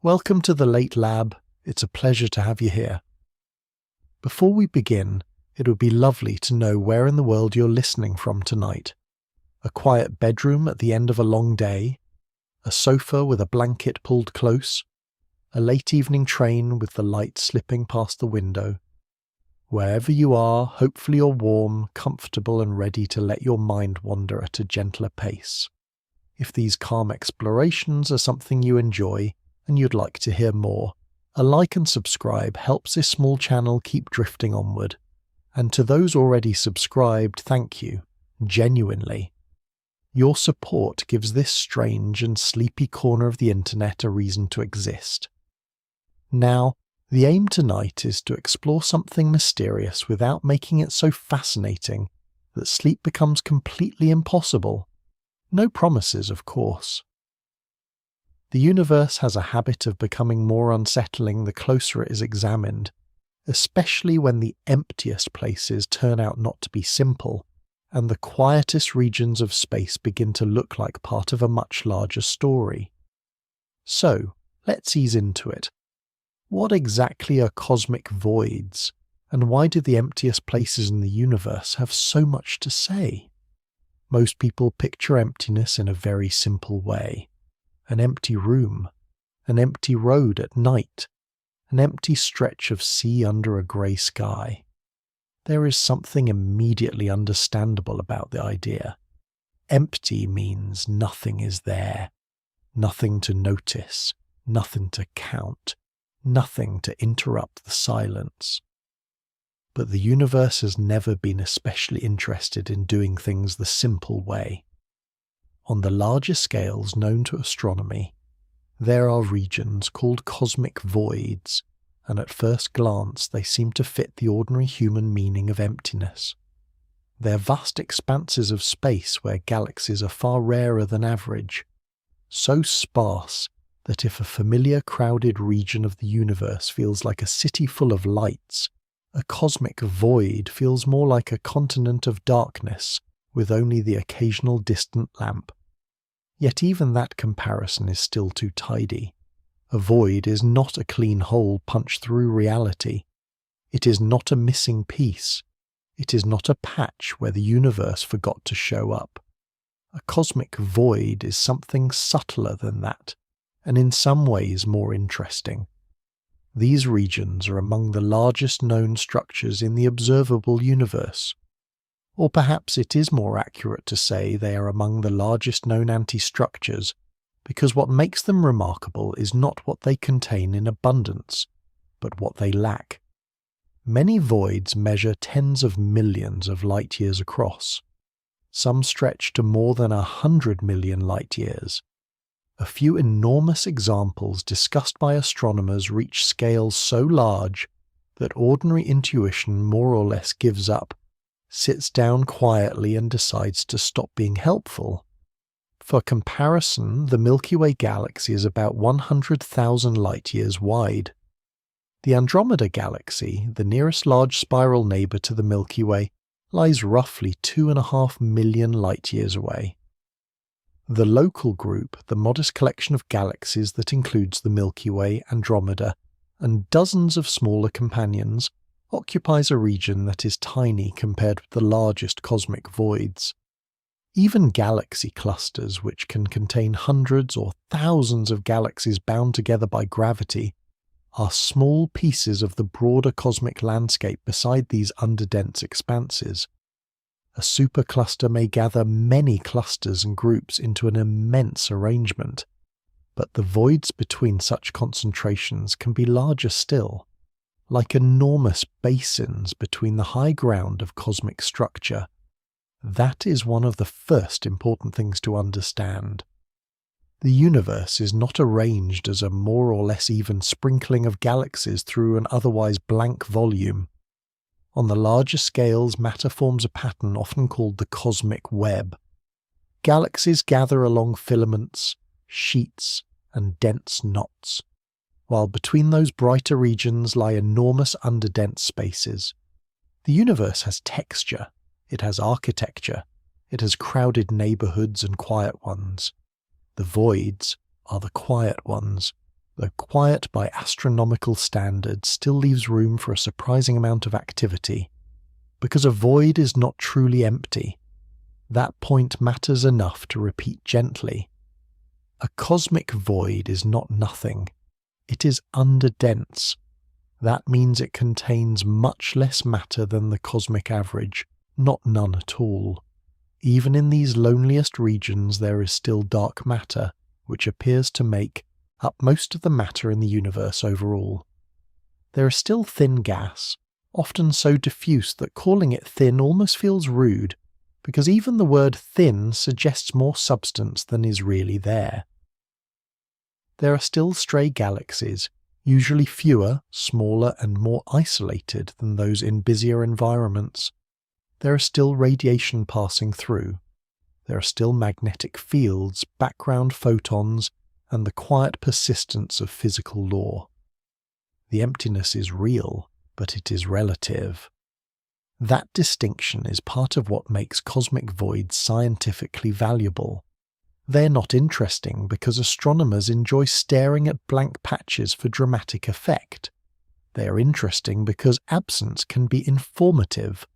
Welcome to the Late Lab. It's a pleasure to have you here. Before we begin, it would be lovely to know where in the world you're listening from tonight. A quiet bedroom at the end of a long day, a sofa with a blanket pulled close, a late evening train with the light slipping past the window. Wherever you are, hopefully you're warm, comfortable and ready to let your mind wander at a gentler pace. If these calm explorations are something you enjoy and you'd like to hear more, a like and subscribe helps this small channel keep drifting onward. And to those already subscribed, thank you, genuinely. Your support gives this strange and sleepy corner of the internet a reason to exist. Now, the aim tonight is to explore something mysterious without making it so fascinating that sleep becomes completely impossible. No promises, of course. The universe has a habit of becoming more unsettling the closer it is examined, especially when the emptiest places turn out not to be simple, and the quietest regions of space begin to look like part of a much larger story. So, let's ease into it. What exactly are cosmic voids, and why do the emptiest places in the universe have so much to say? Most people picture emptiness in a very simple way. An empty room, an empty road at night, an empty stretch of sea under a grey sky. There is something immediately understandable about the idea. Empty means nothing is there, nothing to notice, nothing to count, nothing to interrupt the silence. But the universe has never been especially interested in doing things the simple way. On the larger scales known to astronomy, there are regions called cosmic voids, and at first glance they seem to fit the ordinary human meaning of emptiness. They're vast expanses of space where galaxies are far rarer than average, so sparse that if a familiar crowded region of the universe feels like a city full of lights, a cosmic void feels more like a continent of darkness with only the occasional distant lamp. Yet even that comparison is still too tidy. A void is not a clean hole punched through reality. It is not a missing piece. It is not a patch where the universe forgot to show up. A cosmic void is something subtler than that, and in some ways more interesting. These regions are among the largest known structures in the observable universe. Or perhaps it is more accurate to say they are among the largest known antistructures, because what makes them remarkable is not what they contain in abundance, but what they lack. Many voids measure tens of millions of light years across. Some stretch to more than 100 million light years. A few enormous examples discussed by astronomers reach scales so large that ordinary intuition more or less gives up, sits down quietly and decides to stop being helpful. For comparison, the Milky Way galaxy is about 100,000 light-years wide. The Andromeda galaxy, the nearest large spiral neighbour to the Milky Way, lies roughly 2.5 million light-years away. The local group, the modest collection of galaxies that includes the Milky Way, Andromeda, and dozens of smaller companions, occupies a region that is tiny compared with the largest cosmic voids. Even galaxy clusters, which can contain hundreds or thousands of galaxies bound together by gravity, are small pieces of the broader cosmic landscape beside these underdense expanses. A supercluster may gather many clusters and groups into an immense arrangement, but the voids between such concentrations can be larger still, like enormous basins between the high ground of cosmic structure. That is one of the first important things to understand. The universe is not arranged as a more or less even sprinkling of galaxies through an otherwise blank volume. On the larger scales, matter forms a pattern often called the cosmic web. Galaxies gather along filaments, sheets, and dense knots, while between those brighter regions lie enormous underdense spaces. The universe has texture, it has architecture, it has crowded neighbourhoods and quiet ones. The voids are the quiet ones, though quiet by astronomical standards, still leaves room for a surprising amount of activity, because a void is not truly empty. That point matters enough to repeat gently. A cosmic void is not nothing. It is underdense. That means it contains much less matter than the cosmic average, not none at all. Even in these loneliest regions there is still dark matter, which appears to make up most of the matter in the universe overall. There is still thin gas, often so diffuse that calling it thin almost feels rude, because even the word thin suggests more substance than is really there. There are still stray galaxies, usually fewer, smaller and more isolated than those in busier environments. There is still radiation passing through. There are still magnetic fields, background photons, and the quiet persistence of physical law. The emptiness is real, but it is relative. That distinction is part of what makes cosmic voids scientifically valuable. They're not interesting because astronomers enjoy staring at blank patches for dramatic effect. They are interesting because absence can be informative.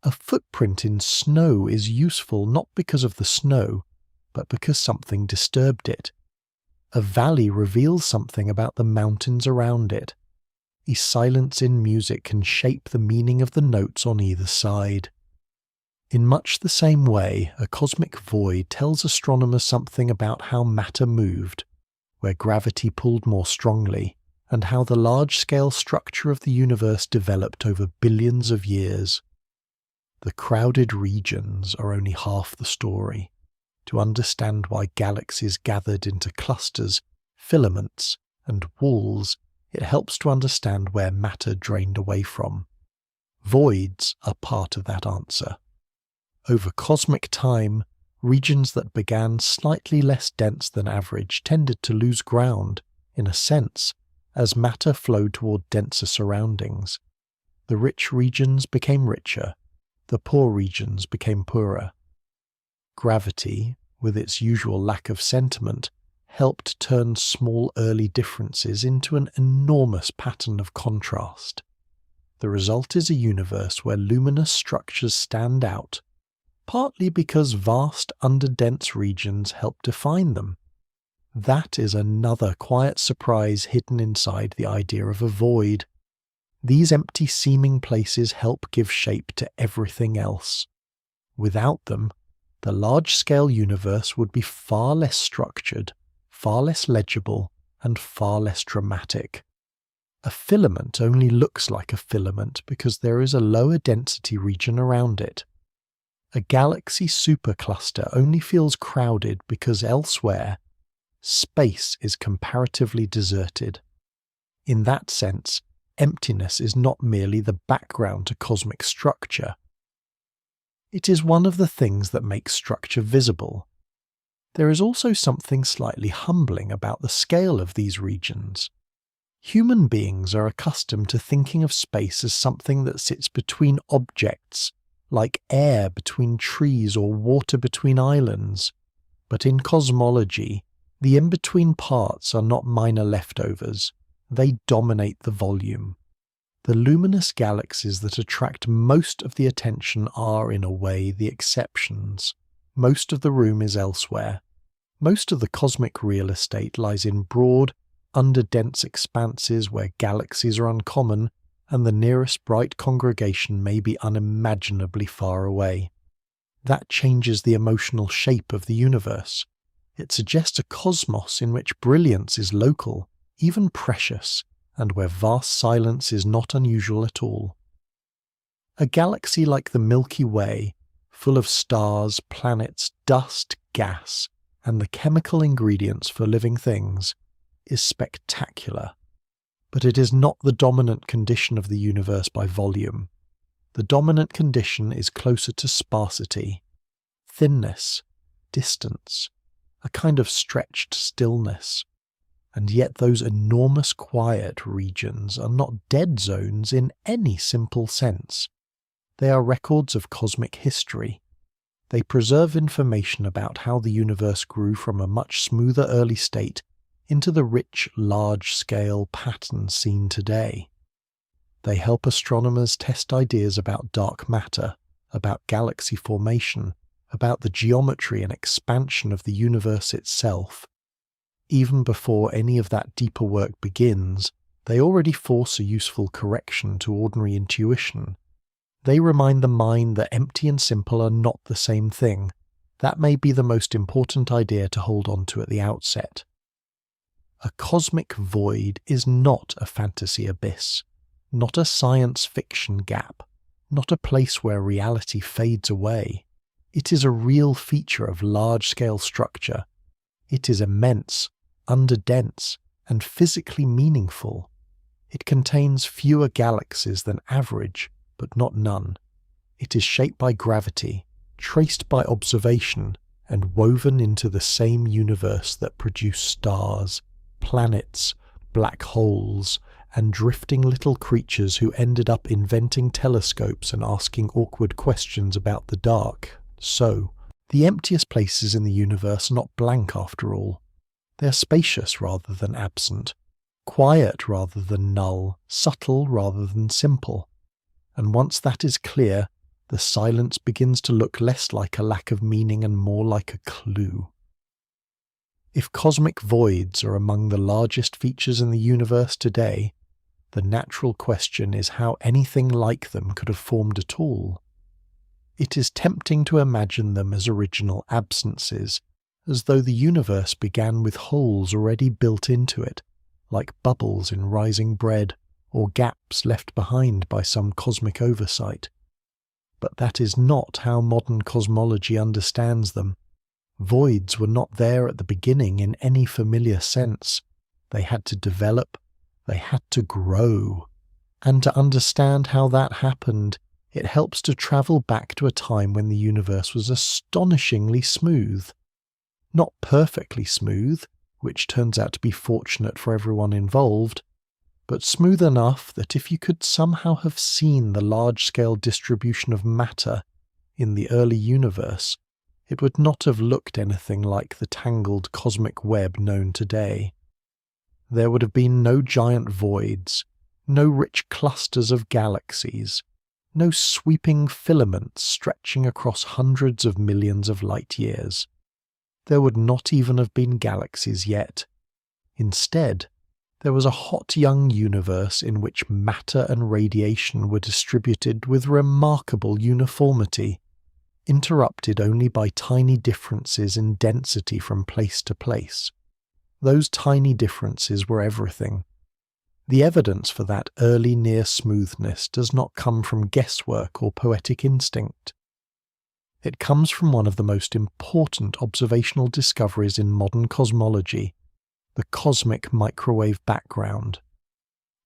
A footprint in snow is useful not because of the snow, but because something disturbed it. A valley reveals something about the mountains around it. A silence in music can shape the meaning of the notes on either side. In much the same way, a cosmic void tells astronomers something about how matter moved, where gravity pulled more strongly, and how the large-scale structure of the universe developed over billions of years. The crowded regions are only half the story. To understand why galaxies gathered into clusters, filaments, and walls, it helps to understand where matter drained away from. Voids are part of that answer. Over cosmic time, regions that began slightly less dense than average tended to lose ground, in a sense, as matter flowed toward denser surroundings. The rich regions became richer, the poor regions became poorer. Gravity, with its usual lack of sentiment, helped turn small early differences into an enormous pattern of contrast. The result is a universe where luminous structures stand out, partly because vast underdense regions help define them. That is another quiet surprise hidden inside the idea of a void. These empty seeming places help give shape to everything else. Without them, the large-scale universe would be far less structured, far less legible, and far less dramatic. A filament only looks like a filament because there is a lower density region around it. A galaxy supercluster only feels crowded because elsewhere, space is comparatively deserted. In that sense, emptiness is not merely the background to cosmic structure. It is one of the things that makes structure visible. There is also something slightly humbling about the scale of these regions. Human beings are accustomed to thinking of space as something that sits between objects, like air between trees or water between islands. But in cosmology, the in-between parts are not minor leftovers. They dominate the volume. The luminous galaxies that attract most of the attention are, in a way, the exceptions. Most of the room is elsewhere. Most of the cosmic real estate lies in broad, underdense expanses where galaxies are uncommon, and the nearest bright congregation may be unimaginably far away. That changes the emotional shape of the universe. It suggests a cosmos in which brilliance is local, even precious, and where vast silence is not unusual at all. A galaxy like the Milky Way, full of stars, planets, dust, gas, and the chemical ingredients for living things, is spectacular. But it is not the dominant condition of the universe by volume. The dominant condition is closer to sparsity, thinness, distance, a kind of stretched stillness. And yet those enormous quiet regions are not dead zones in any simple sense. They are records of cosmic history. They preserve information about how the universe grew from a much smoother early state into the rich, large-scale patterns seen today. They help astronomers test ideas about dark matter, about galaxy formation, about the geometry and expansion of the universe itself. Even before any of that deeper work begins, they already force a useful correction to ordinary intuition. They remind the mind that empty and simple are not the same thing. That may be the most important idea to hold on to at the outset. A cosmic void is not a fantasy abyss, not a science fiction gap, not a place where reality fades away. It is a real feature of large-scale structure. It is immense, underdense, and physically meaningful. It contains fewer galaxies than average, but not none. It is shaped by gravity, traced by observation, and woven into the same universe that produced stars, planets, black holes, and drifting little creatures who ended up inventing telescopes and asking awkward questions about the dark. So, the emptiest places in the universe are not blank after all. They are spacious rather than absent, quiet rather than null, subtle rather than simple. And once that is clear, the silence begins to look less like a lack of meaning and more like a clue. If cosmic voids are among the largest features in the universe today, the natural question is how anything like them could have formed at all. It is tempting to imagine them as original absences, as though the universe began with holes already built into it, like bubbles in rising bread, or gaps left behind by some cosmic oversight. But that is not how modern cosmology understands them. Voids were not there at the beginning in any familiar sense. They had to develop, they had to grow. And to understand how that happened, it helps to travel back to a time when the universe was astonishingly smooth. Not perfectly smooth, which turns out to be fortunate for everyone involved, but smooth enough that if you could somehow have seen the large-scale distribution of matter in the early universe, it would not have looked anything like the tangled cosmic web known today. There would have been no giant voids, no rich clusters of galaxies, no sweeping filaments stretching across hundreds of millions of light years. There would not even have been galaxies yet. Instead, there was a hot young universe in which matter and radiation were distributed with remarkable uniformity, interrupted only by tiny differences in density from place to place. Those tiny differences were everything. The evidence for that early near smoothness does not come from guesswork or poetic instinct. It comes from one of the most important observational discoveries in modern cosmology, the cosmic microwave background.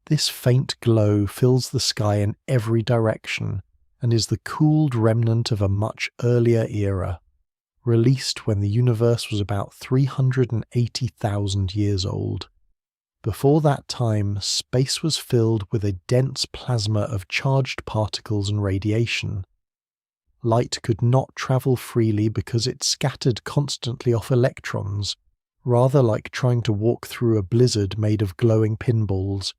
This faint glow fills the sky in every direction and is the cooled remnant of a much earlier era, released when the universe was about 380,000 years old. Before that time, space was filled with a dense plasma of charged particles and radiation. Light could not travel freely because it scattered constantly off electrons, rather like trying to walk through a blizzard made of glowing pinballs.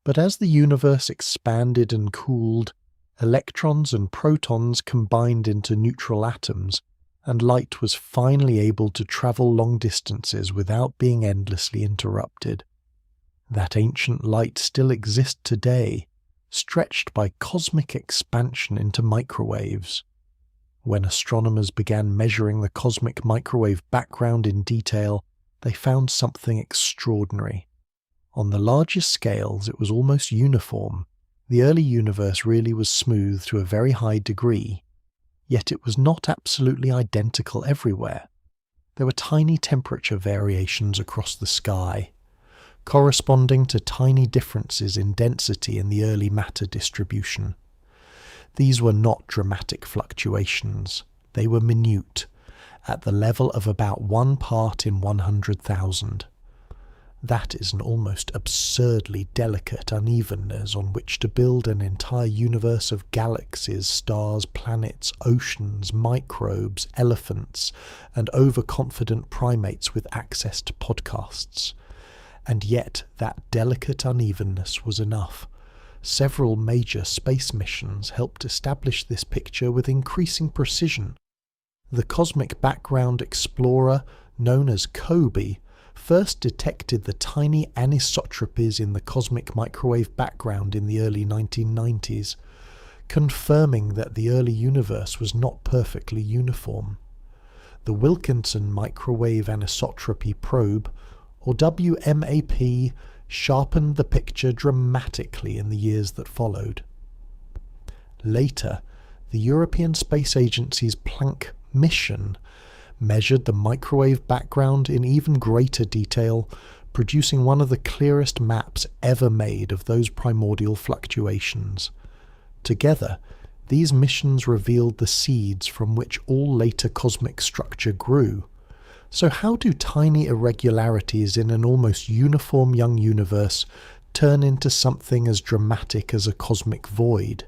But as the universe expanded and cooled, electrons and protons combined into neutral atoms, and light was finally able to travel long distances without being endlessly interrupted. That ancient light still exists today, stretched by cosmic expansion into microwaves. When astronomers began measuring the cosmic microwave background in detail, they found something extraordinary. On the largest scales, it was almost uniform. The early universe really was smooth to a very high degree, yet it was not absolutely identical everywhere. There were tiny temperature variations across the sky, corresponding to tiny differences in density in the early matter distribution. These were not dramatic fluctuations. They were minute, at the level of about 1 part in 100,000. That is an almost absurdly delicate unevenness on which to build an entire universe of galaxies, stars, planets, oceans, microbes, elephants, and overconfident primates with access to podcasts. And yet that delicate unevenness was enough. Several major space missions helped establish this picture with increasing precision. The Cosmic Background Explorer, known as COBE, first detected the tiny anisotropies in the cosmic microwave background in the early 1990s, confirming that the early universe was not perfectly uniform. The Wilkinson Microwave Anisotropy Probe, or WMAP, sharpened the picture dramatically in the years that followed. Later, the European Space Agency's Planck mission measured the microwave background in even greater detail, producing one of the clearest maps ever made of those primordial fluctuations. Together, these missions revealed the seeds from which all later cosmic structure grew. So how do tiny irregularities in an almost uniform young universe turn into something as dramatic as a cosmic void?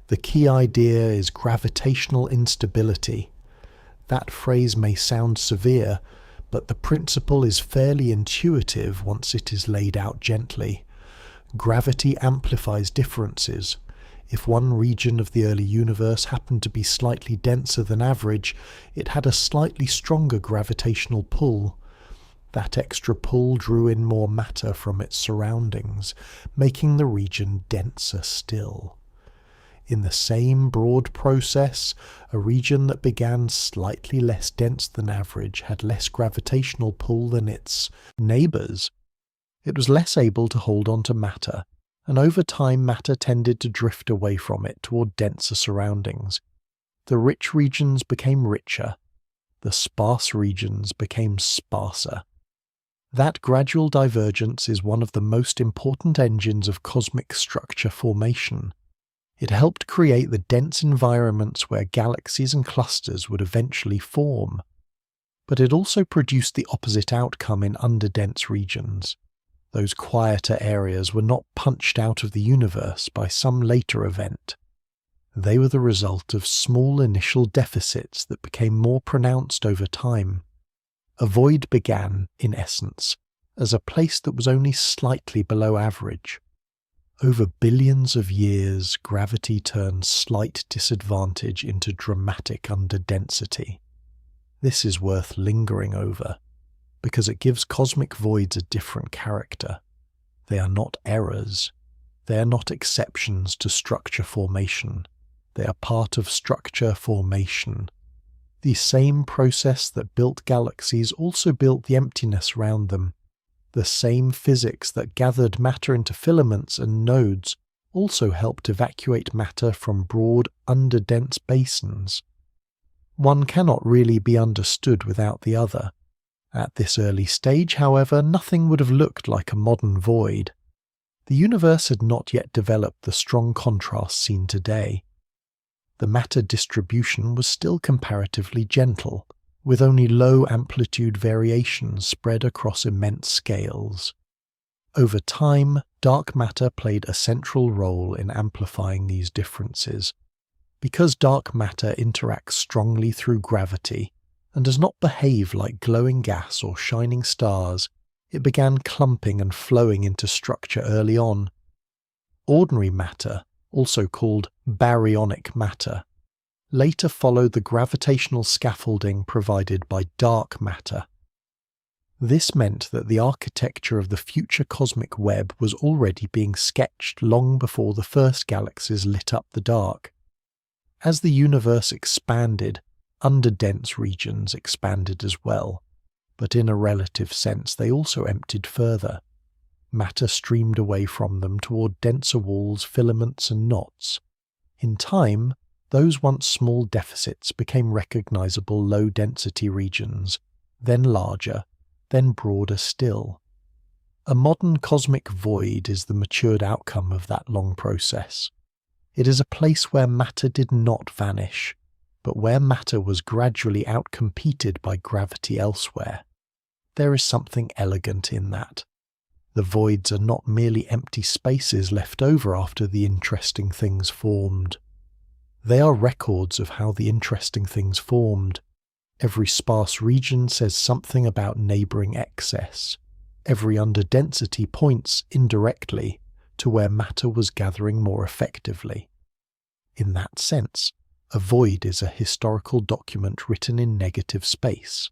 The key idea is gravitational instability. That phrase may sound severe, but the principle is fairly intuitive once it is laid out gently. Gravity amplifies differences. If one region of the early universe happened to be slightly denser than average, it had a slightly stronger gravitational pull. That extra pull drew in more matter from its surroundings, making the region denser still. In the same broad process, a region that began slightly less dense than average had less gravitational pull than its neighbours. It was less able to hold on to matter, and over time matter tended to drift away from it toward denser surroundings. The rich regions became richer, the sparse regions became sparser. That gradual divergence is one of the most important engines of cosmic structure formation. It helped create the dense environments where galaxies and clusters would eventually form. But it also produced the opposite outcome in underdense regions. Those quieter areas were not punched out of the universe by some later event. They were the result of small initial deficits that became more pronounced over time. A void began, in essence, as a place that was only slightly below average. Over billions of years, gravity turned slight disadvantage into dramatic underdensity. This is worth lingering over, because it gives cosmic voids a different character. They are not errors. They are not exceptions to structure formation. They are part of structure formation. The same process that built galaxies also built the emptiness around them. The same physics that gathered matter into filaments and nodes also helped evacuate matter from broad, underdense basins. One cannot really be understood without the other. At this early stage, however, nothing would have looked like a modern void. The universe had not yet developed the strong contrast seen today. The matter distribution was still comparatively gentle, with only low amplitude variations spread across immense scales. Over time, dark matter played a central role in amplifying these differences. Because dark matter interacts strongly through gravity and does not behave like glowing gas or shining stars, it began clumping and flowing into structure early on. Ordinary matter, also called baryonic matter, later followed the gravitational scaffolding provided by dark matter. This meant that the architecture of the future cosmic web was already being sketched long before the first galaxies lit up the dark. As the universe expanded, underdense regions expanded as well, but in a relative sense they also emptied further. Matter streamed away from them toward denser walls, filaments and knots. In time, those once small deficits became recognizable low-density regions, then larger, then broader still. A modern cosmic void is the matured outcome of that long process. It is a place where matter did not vanish, but where matter was gradually outcompeted by gravity elsewhere. there is something elegant in that. The voids are not merely empty spaces left over after the interesting things formed. They are records of how the interesting things formed. Every sparse region says something about neighbouring excess. Every underdensity points, indirectly, to where matter was gathering more effectively. In that sense, a void is a historical document written in negative space.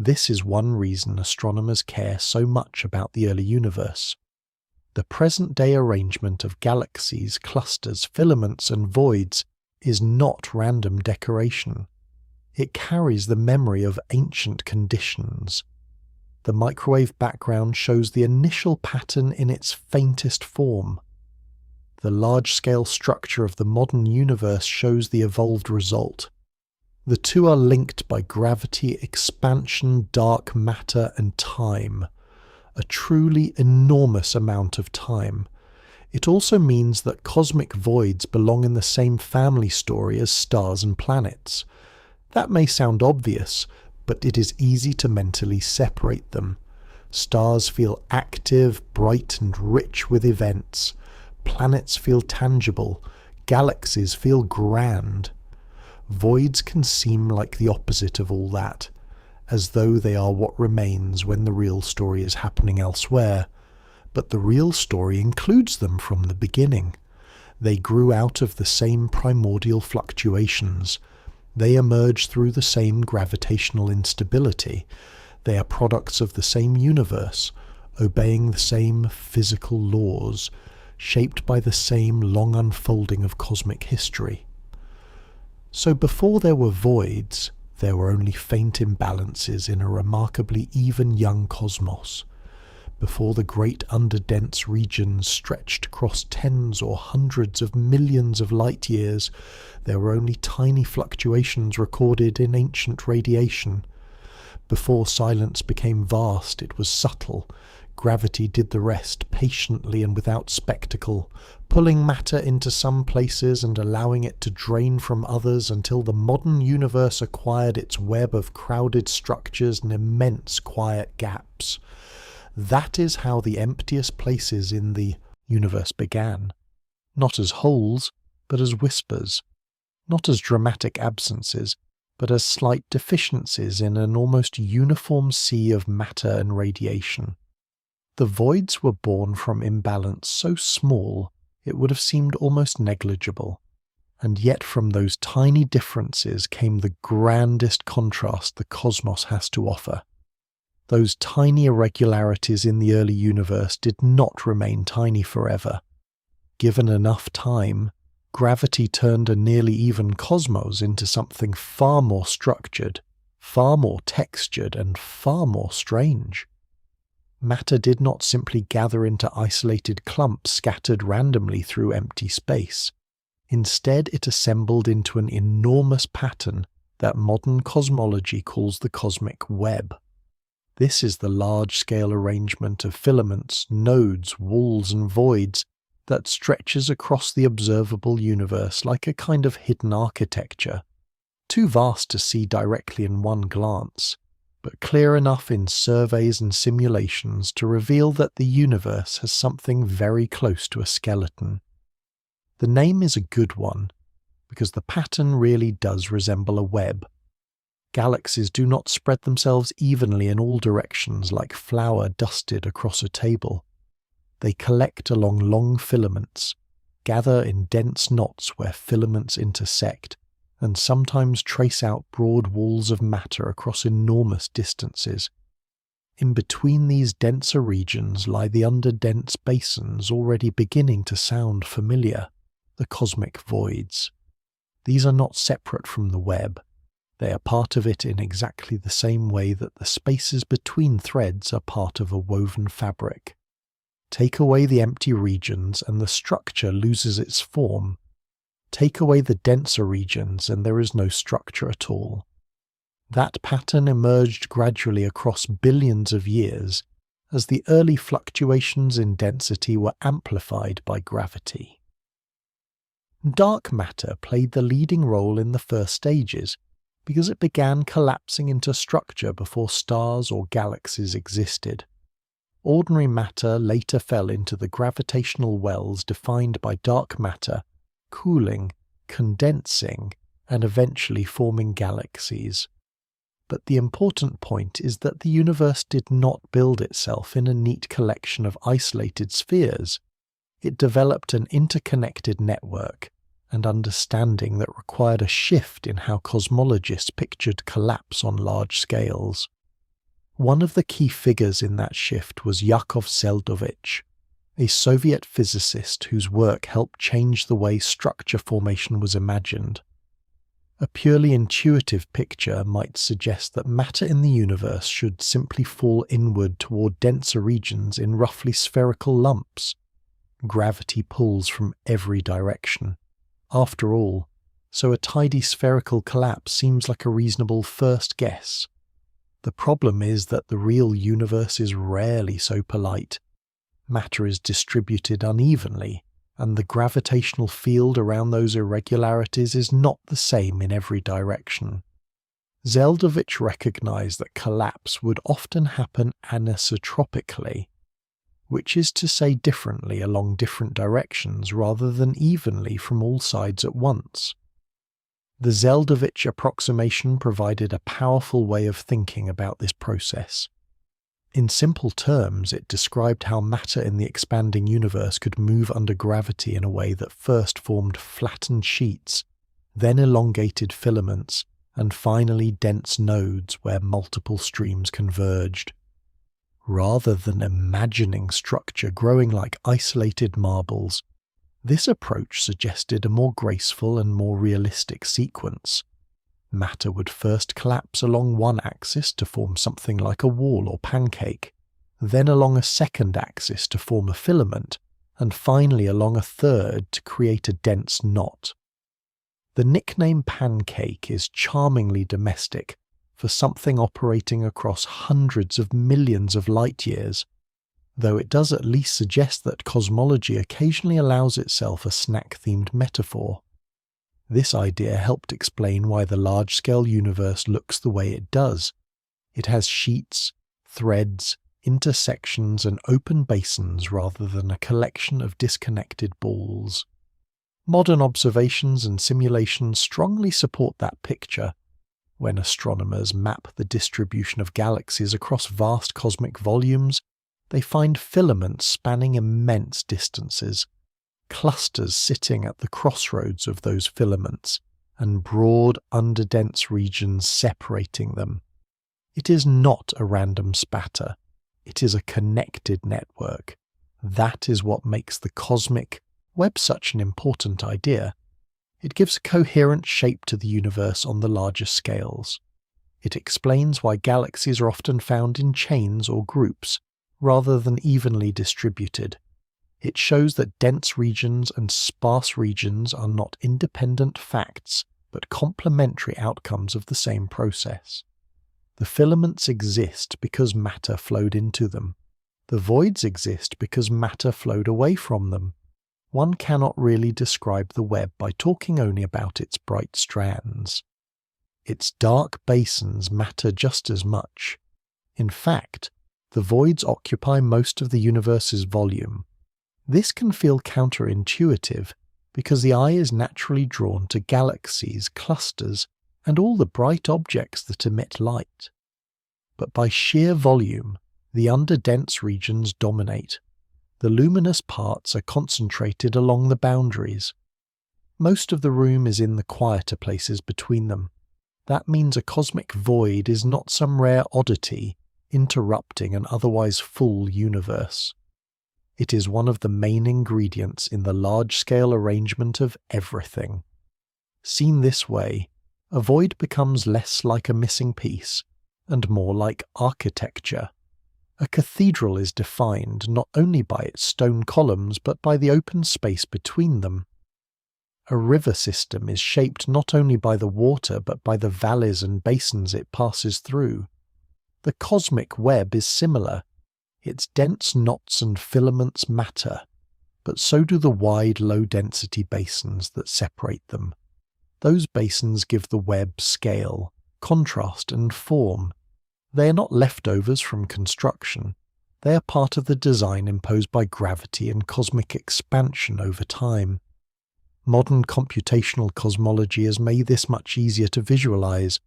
This is one reason astronomers care so much about the early universe. The present-day arrangement of galaxies, clusters, filaments, and voids is not random decoration. It carries the memory of ancient conditions. The microwave background shows the initial pattern in its faintest form. The large-scale structure of the modern universe shows the evolved result. The two are linked by gravity, expansion, dark matter, and time. A truly enormous amount of time. It also means that cosmic voids belong in the same family story as stars and planets. That may sound obvious, but it is easy to mentally separate them. Stars feel active, bright, and rich with events. Planets feel tangible. Galaxies feel grand. Voids can seem like the opposite of all that, as though they are what remains when the real story is happening elsewhere. But the real story includes them from the beginning. They grew out of the same primordial fluctuations. They emerge through the same gravitational instability. They are products of the same universe, obeying the same physical laws, shaped by the same long unfolding of cosmic history. So before there were voids, there were only faint imbalances in a remarkably even young cosmos. Before the great underdense regions stretched across tens or hundreds of millions of light years, there were only tiny fluctuations recorded in ancient radiation. Before silence became vast, it was subtle. Gravity did the rest, patiently and without spectacle, pulling matter into some places and allowing it to drain from others until the modern universe acquired its web of crowded structures and immense quiet gaps. That is how the emptiest places in the universe began. Not as holes, but as whispers. Not as dramatic absences, but as slight deficiencies in an almost uniform sea of matter and radiation. The voids were born from imbalance so small it would have seemed almost negligible, and yet from those tiny differences came the grandest contrast the cosmos has to offer. Those tiny irregularities in the early universe did not remain tiny forever. Given enough time, gravity turned a nearly even cosmos into something far more structured, far more textured, and far more strange. Matter did not simply gather into isolated clumps scattered randomly through empty space. Instead, it assembled into an enormous pattern that modern cosmology calls the cosmic web. This is the large-scale arrangement of filaments, nodes, walls, and voids that stretches across the observable universe like a kind of hidden architecture, too vast to see directly in one glance, but clear enough in surveys and simulations to reveal that the universe has something very close to a skeleton. The name is a good one, because the pattern really does resemble a web. Galaxies do not spread themselves evenly in all directions like flour dusted across a table. They collect along long filaments, gather in dense knots where filaments intersect, and sometimes trace out broad walls of matter across enormous distances. In between these denser regions lie the underdense basins already beginning to sound familiar, the cosmic voids. These are not separate from the web. They are part of it in exactly the same way that the spaces between threads are part of a woven fabric. Take away the empty regions and the structure loses its form. Take away the denser regions and there is no structure at all. That pattern emerged gradually across billions of years as the early fluctuations in density were amplified by gravity. Dark matter played the leading role in the first stages, because it began collapsing into structure before stars or galaxies existed. Ordinary matter later fell into the gravitational wells defined by dark matter, cooling, condensing, and eventually forming galaxies. But the important point is that the universe did not build itself in a neat collection of isolated spheres. It developed an interconnected network and understanding that required a shift in how cosmologists pictured collapse on large scales. One of the key figures in that shift was Yakov Seldovich, a Soviet physicist whose work helped change the way structure formation was imagined. A purely intuitive picture might suggest that matter in the universe should simply fall inward toward denser regions in roughly spherical lumps. Gravity pulls from every direction. After all, so a tidy spherical collapse seems like a reasonable first guess. The problem is that the real universe is rarely so polite. Matter is distributed unevenly, and the gravitational field around those irregularities is not the same in every direction. Zeldovich recognized that collapse would often happen anisotropically, which is to say differently along different directions rather than evenly from all sides at once. The Zeldovich approximation provided a powerful way of thinking about this process. In simple terms, it described how matter in the expanding universe could move under gravity in a way that first formed flattened sheets, then elongated filaments, and finally dense nodes where multiple streams converged. Rather than imagining structure growing like isolated marbles, this approach suggested a more graceful and more realistic sequence. Matter would first collapse along one axis to form something like a wall or pancake, then along a second axis to form a filament, and finally along a third to create a dense knot. The nickname pancake is charmingly domestic for something operating across hundreds of millions of light years, though it does at least suggest that cosmology occasionally allows itself a snack-themed metaphor. This idea helped explain why the large-scale universe looks the way it does. It has sheets, threads, intersections, and open basins rather than a collection of disconnected balls. Modern observations and simulations strongly support that picture. When astronomers map the distribution of galaxies across vast cosmic volumes, they find filaments spanning immense distances, clusters sitting at the crossroads of those filaments, and broad underdense regions separating them. It is not a random spatter. It is a connected network. That is what makes the cosmic web such an important idea. It gives a coherent shape to the universe on the larger scales. It explains why galaxies are often found in chains or groups, rather than evenly distributed. It shows that dense regions and sparse regions are not independent facts, but complementary outcomes of the same process. The filaments exist because matter flowed into them. The voids exist because matter flowed away from them. One cannot really describe the web by talking only about its bright strands. Its dark basins matter just as much. In fact, the voids occupy most of the universe's volume. This can feel counterintuitive because the eye is naturally drawn to galaxies, clusters, and all the bright objects that emit light. But by sheer volume, the underdense regions dominate. The luminous parts are concentrated along the boundaries. Most of the room is in the quieter places between them. That means a cosmic void is not some rare oddity interrupting an otherwise full universe. It is one of the main ingredients in the large-scale arrangement of everything. Seen this way, a void becomes less like a missing piece and more like architecture. A cathedral is defined not only by its stone columns but by the open space between them. A river system is shaped not only by the water but by the valleys and basins it passes through. The cosmic web is similar. Its dense knots and filaments matter, but so do the wide, low-density basins that separate them. Those basins give the web scale, contrast, and form. They are not leftovers from construction. They are part of the design imposed by gravity and cosmic expansion over time. Modern computational cosmology has made this much easier to visualize.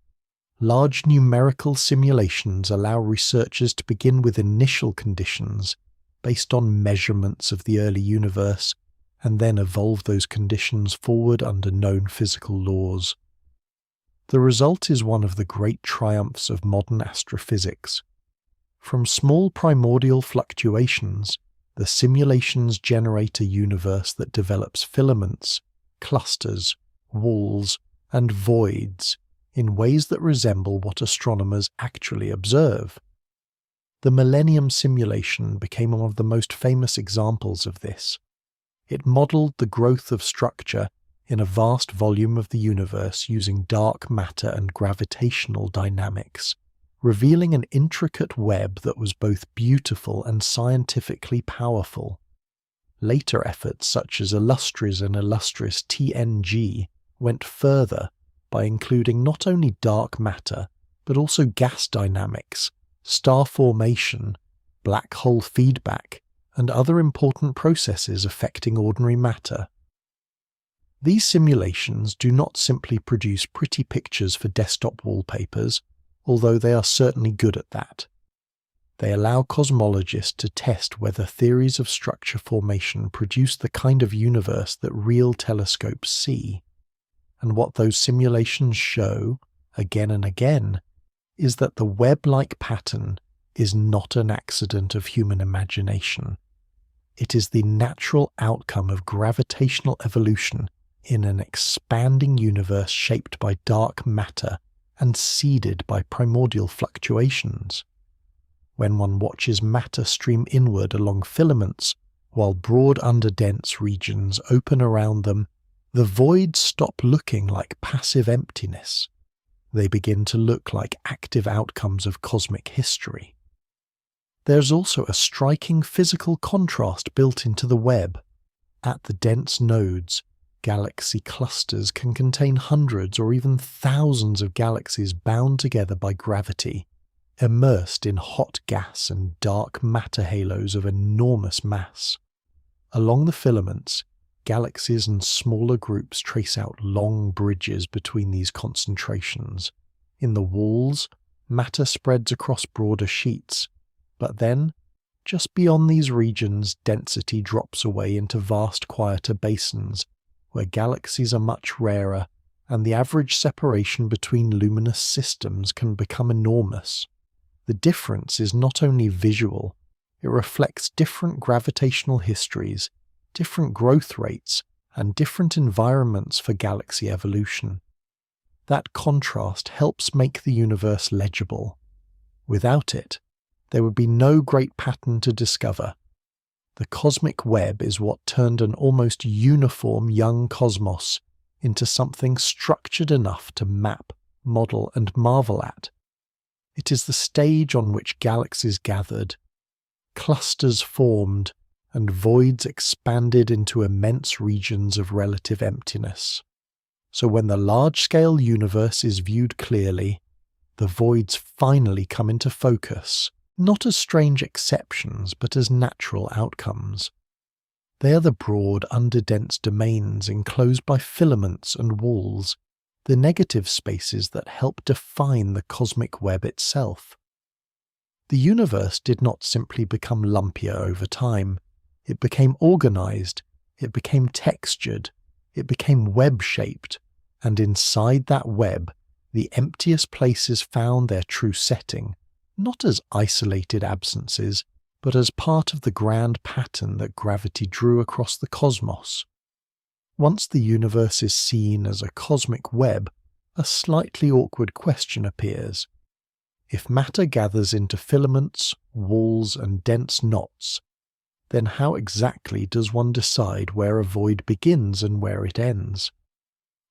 Large numerical simulations allow researchers to begin with initial conditions based on measurements of the early universe, and then evolve those conditions forward under known physical laws. The result is one of the great triumphs of modern astrophysics. From small primordial fluctuations, the simulations generate a universe that develops filaments, clusters, walls, and voids in ways that resemble what astronomers actually observe. The Millennium simulation became one of the most famous examples of this. It modelled the growth of structure in a vast volume of the universe using dark matter and gravitational dynamics, revealing an intricate web that was both beautiful and scientifically powerful. Later efforts such as Illustris and Illustris TNG went further by including not only dark matter, but also gas dynamics, star formation, black hole feedback, and other important processes affecting ordinary matter. These simulations do not simply produce pretty pictures for desktop wallpapers, although they are certainly good at that. They allow cosmologists to test whether theories of structure formation produce the kind of universe that real telescopes see. And what those simulations show, again and again, is that the web-like pattern is not an accident of human imagination. It is the natural outcome of gravitational evolution in an expanding universe shaped by dark matter and seeded by primordial fluctuations. When one watches matter stream inward along filaments, while broad underdense regions open around them, the voids stop looking like passive emptiness. They begin to look like active outcomes of cosmic history. There's also a striking physical contrast built into the web. At the dense nodes, galaxy clusters can contain hundreds or even thousands of galaxies bound together by gravity, immersed in hot gas and dark matter halos of enormous mass. Along the filaments, galaxies and smaller groups trace out long bridges between these concentrations. In the walls, matter spreads across broader sheets, but then, just beyond these regions, density drops away into vast quieter basins, where galaxies are much rarer, and the average separation between luminous systems can become enormous. The difference is not only visual, it reflects different gravitational histories, different growth rates, and different environments for galaxy evolution. That contrast helps make the universe legible. Without it, there would be no great pattern to discover. The cosmic web is what turned an almost uniform young cosmos into something structured enough to map, model, and marvel at. It is the stage on which galaxies gathered, clusters formed, and voids expanded into immense regions of relative emptiness. So when the large-scale universe is viewed clearly, the voids finally come into focus, not as strange exceptions, but as natural outcomes. They are the broad, underdense domains enclosed by filaments and walls, the negative spaces that help define the cosmic web itself. The universe did not simply become lumpier over time. It became organized, it became textured, it became web-shaped, and inside that web, the emptiest places found their true setting, not as isolated absences, but as part of the grand pattern that gravity drew across the cosmos. Once the universe is seen as a cosmic web, a slightly awkward question appears. If matter gathers into filaments, walls, and dense knots, then how exactly does one decide where a void begins and where it ends?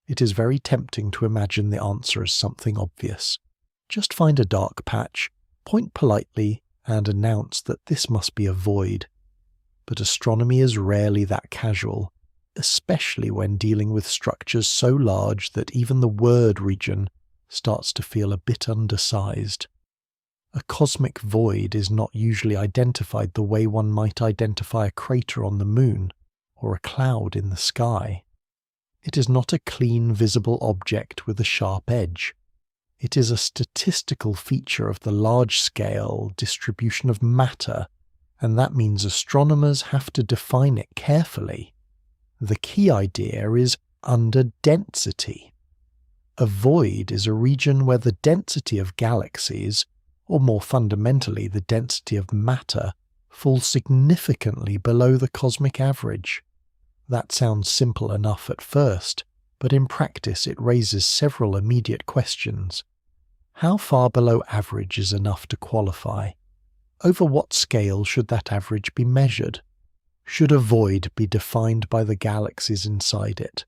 It is very tempting to imagine the answer as something obvious. Just find a dark patch, point politely, and announce that this must be a void. But astronomy is rarely that casual. especially when dealing with structures so large that even the word region starts to feel a bit undersized. A cosmic void is not usually identified the way one might identify a crater on the moon or a cloud in the sky. It is not a clean, visible object with a sharp edge. It is a statistical feature of the large-scale distribution of matter, and that means astronomers have to define it carefully. The key idea is underdensity. A void is a region where the density of galaxies, or more fundamentally the density of matter, falls significantly below the cosmic average. That sounds simple enough at first, but in practice it raises several immediate questions. How far below average is enough to qualify? Over what scale should that average be measured? Should a void be defined by the galaxies inside it,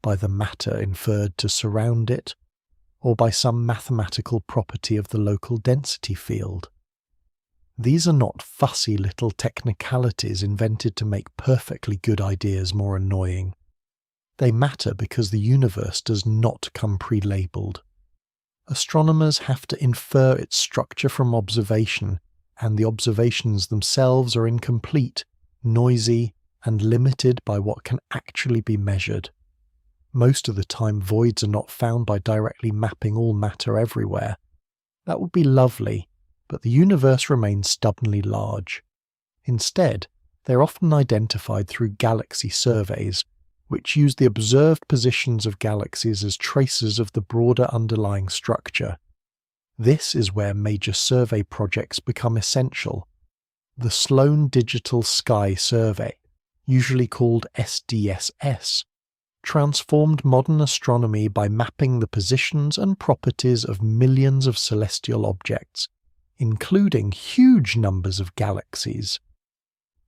by the matter inferred to surround it, or by some mathematical property of the local density field? These are not fussy little technicalities invented to make perfectly good ideas more annoying. They matter because the universe does not come pre-labelled. Astronomers have to infer its structure from observation, and the observations themselves are incomplete, noisy, and limited by what can actually be measured. Most of the time, voids are not found by directly mapping all matter everywhere. That would be lovely, but the universe remains stubbornly large. Instead, they're often identified through galaxy surveys, which use the observed positions of galaxies as traces of the broader underlying structure. This is where major survey projects become essential. The Sloan Digital Sky Survey, usually called SDSS, transformed modern astronomy by mapping the positions and properties of millions of celestial objects, including huge numbers of galaxies.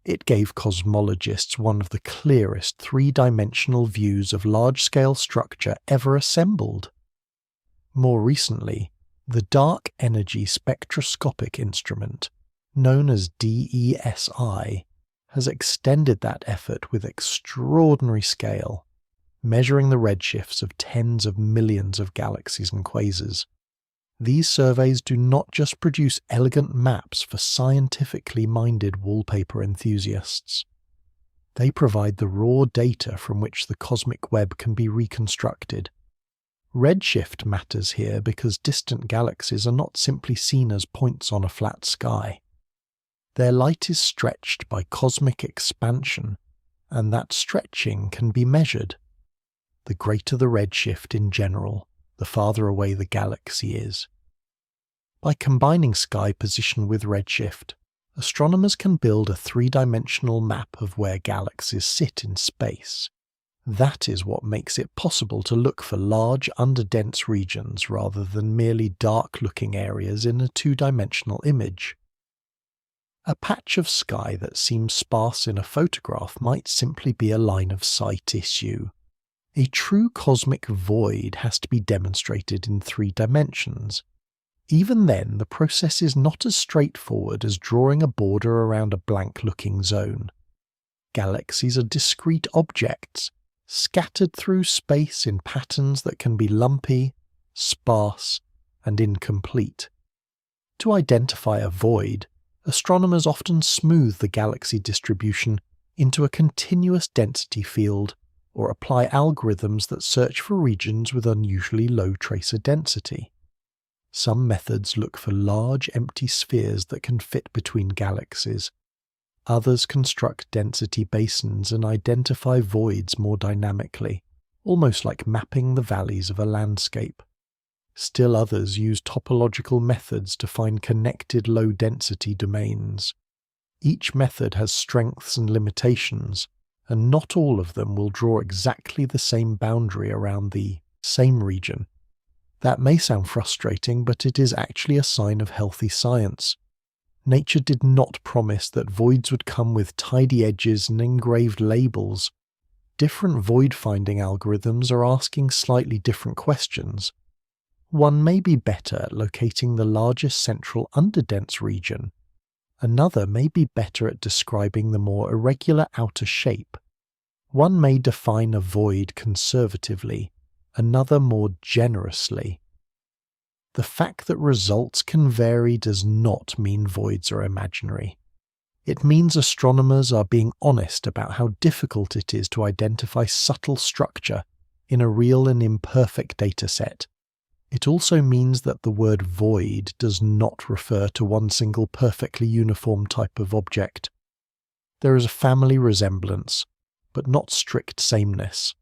It gave cosmologists one of the clearest three-dimensional views of large-scale structure ever assembled. More recently, the Dark Energy Spectroscopic Instrument, known as DESI, has extended that effort with extraordinary scale, measuring the redshifts of tens of millions of galaxies and quasars. These surveys do not just produce elegant maps for scientifically minded wallpaper enthusiasts. They provide the raw data from which the cosmic web can be reconstructed. Redshift matters here because distant galaxies are not simply seen as points on a flat sky. Their light is stretched by cosmic expansion, and that stretching can be measured. The greater the redshift in general, the farther away the galaxy is. By combining sky position with redshift, astronomers can build a three-dimensional map of where galaxies sit in space. That is what makes it possible to look for large, underdense regions rather than merely dark-looking areas in a two-dimensional image. A patch of sky that seems sparse in a photograph might simply be a line of sight issue. A true cosmic void has to be demonstrated in 3 dimensions. Even then, the process is not as straightforward as drawing a border around a blank-looking zone. Galaxies are discrete objects, scattered through space in patterns that can be lumpy, sparse, and incomplete. To identify a void, astronomers often smooth the galaxy distribution into a continuous density field or apply algorithms that search for regions with unusually low tracer density. Some methods look for large empty spheres that can fit between galaxies. Others construct density basins and identify voids more dynamically, almost like mapping the valleys of a landscape. Still others use topological methods to find connected low-density domains. Each method has strengths and limitations, and not all of them will draw exactly the same boundary around the same region. That may sound frustrating, but it is actually a sign of healthy science. Nature did not promise that voids would come with tidy edges and engraved labels. Different void-finding algorithms are asking slightly different questions. One may be better at locating the largest central underdense region. Another may be better at describing the more irregular outer shape. One may define a void conservatively, another more generously. The fact that results can vary does not mean voids are imaginary. It means astronomers are being honest about how difficult it is to identify subtle structure in a real and imperfect dataset. It also means that the word void does not refer to one single perfectly uniform type of object. There is a family resemblance, but not strict sameness.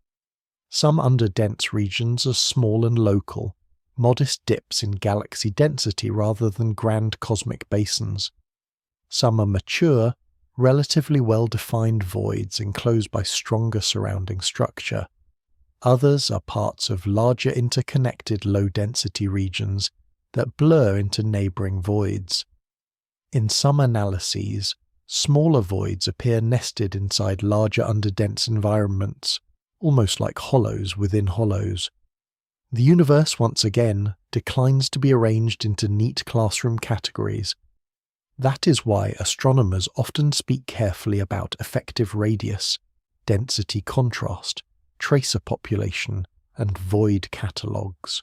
Some underdense regions are small and local, modest dips in galaxy density rather than grand cosmic basins. Some are mature, relatively well-defined voids enclosed by stronger surrounding structure. Others are parts of larger interconnected low-density regions that blur into neighbouring voids. In some analyses, smaller voids appear nested inside larger underdense environments, almost like hollows within hollows. The universe, once again, declines to be arranged into neat classroom categories. That is why astronomers often speak carefully about effective radius, density contrast, tracer population, and void catalogues.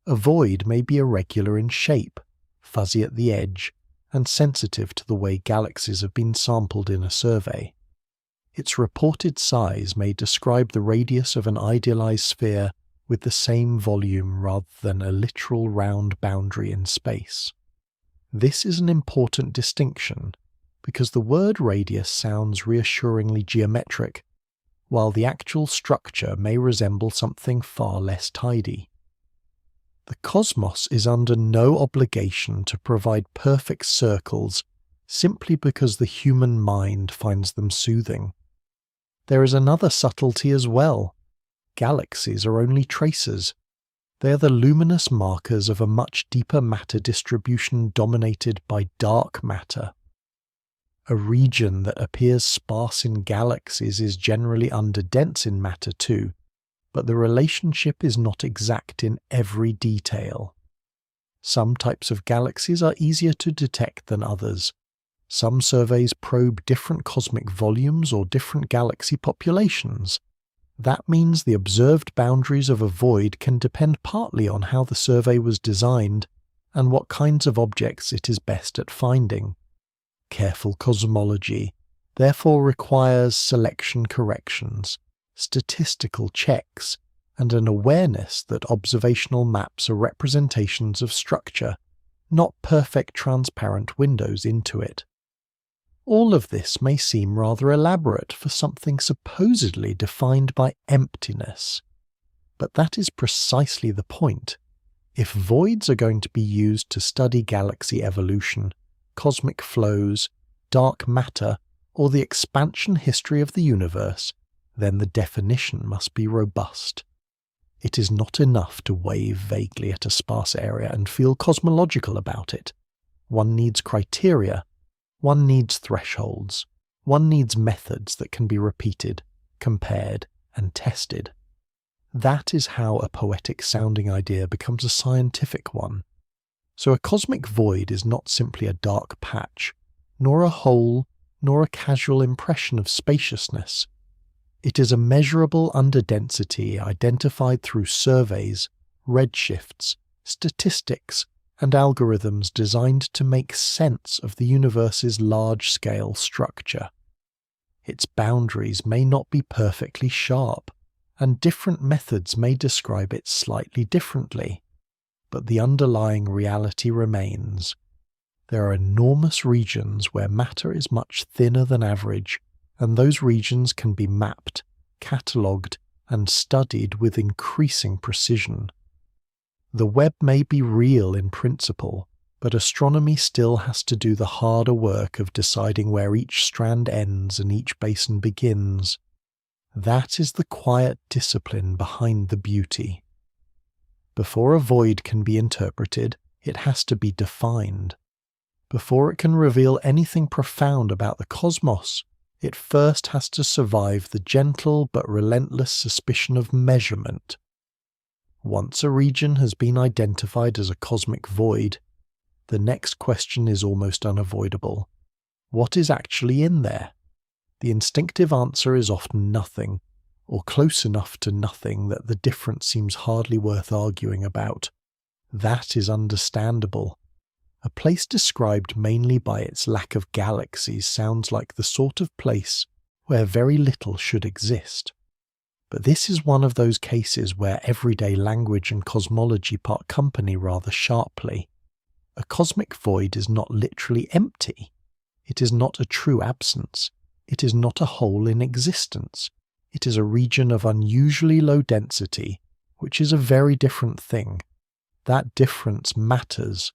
A void may be irregular in shape, fuzzy at the edge, and sensitive to the way galaxies have been sampled in a survey. Its reported size may describe the radius of an idealized sphere with the same volume rather than a literal round boundary in space. This is an important distinction because the word radius sounds reassuringly geometric, while the actual structure may resemble something far less tidy. The cosmos is under no obligation to provide perfect circles simply because the human mind finds them soothing. There is another subtlety as well. Galaxies are only tracers. They are the luminous markers of a much deeper matter distribution dominated by dark matter. A region that appears sparse in galaxies is generally underdense in matter too, but the relationship is not exact in every detail. Some types of galaxies are easier to detect than others. Some surveys probe different cosmic volumes or different galaxy populations. That means the observed boundaries of a void can depend partly on how the survey was designed and what kinds of objects it is best at finding. Careful cosmology therefore requires selection corrections, statistical checks, and an awareness that observational maps are representations of structure, not perfect transparent windows into it. All of this may seem rather elaborate for something supposedly defined by emptiness, but that is precisely the point. If voids are going to be used to study galaxy evolution, cosmic flows, dark matter, or the expansion history of the universe, then the definition must be robust. It is not enough to wave vaguely at a sparse area and feel cosmological about it. One needs criteria. One needs thresholds. One needs methods that can be repeated, compared, and tested. That is how a poetic-sounding idea becomes a scientific one. So a cosmic void is not simply a dark patch, nor a hole, nor a casual impression of spaciousness. It is a measurable underdensity identified through surveys, redshifts, statistics, and algorithms designed to make sense of the universe's large-scale structure. Its boundaries may not be perfectly sharp, and different methods may describe it slightly differently, but the underlying reality remains. There are enormous regions where matter is much thinner than average, and those regions can be mapped, catalogued, and studied with increasing precision. The web may be real in principle, but astronomy still has to do the harder work of deciding where each strand ends and each basin begins. That is the quiet discipline behind the beauty. Before a void can be interpreted, it has to be defined. Before it can reveal anything profound about the cosmos, it first has to survive the gentle but relentless suspicion of measurement. Once a region has been identified as a cosmic void, the next question is almost unavoidable. What is actually in there? The instinctive answer is often nothing, or close enough to nothing that the difference seems hardly worth arguing about. That is understandable. A place described mainly by its lack of galaxies sounds like the sort of place where very little should exist. But this is one of those cases where everyday language and cosmology part company rather sharply. A cosmic void is not literally empty. It is not a true absence. It is not a hole in existence. It is a region of unusually low density, which is a very different thing. That difference matters.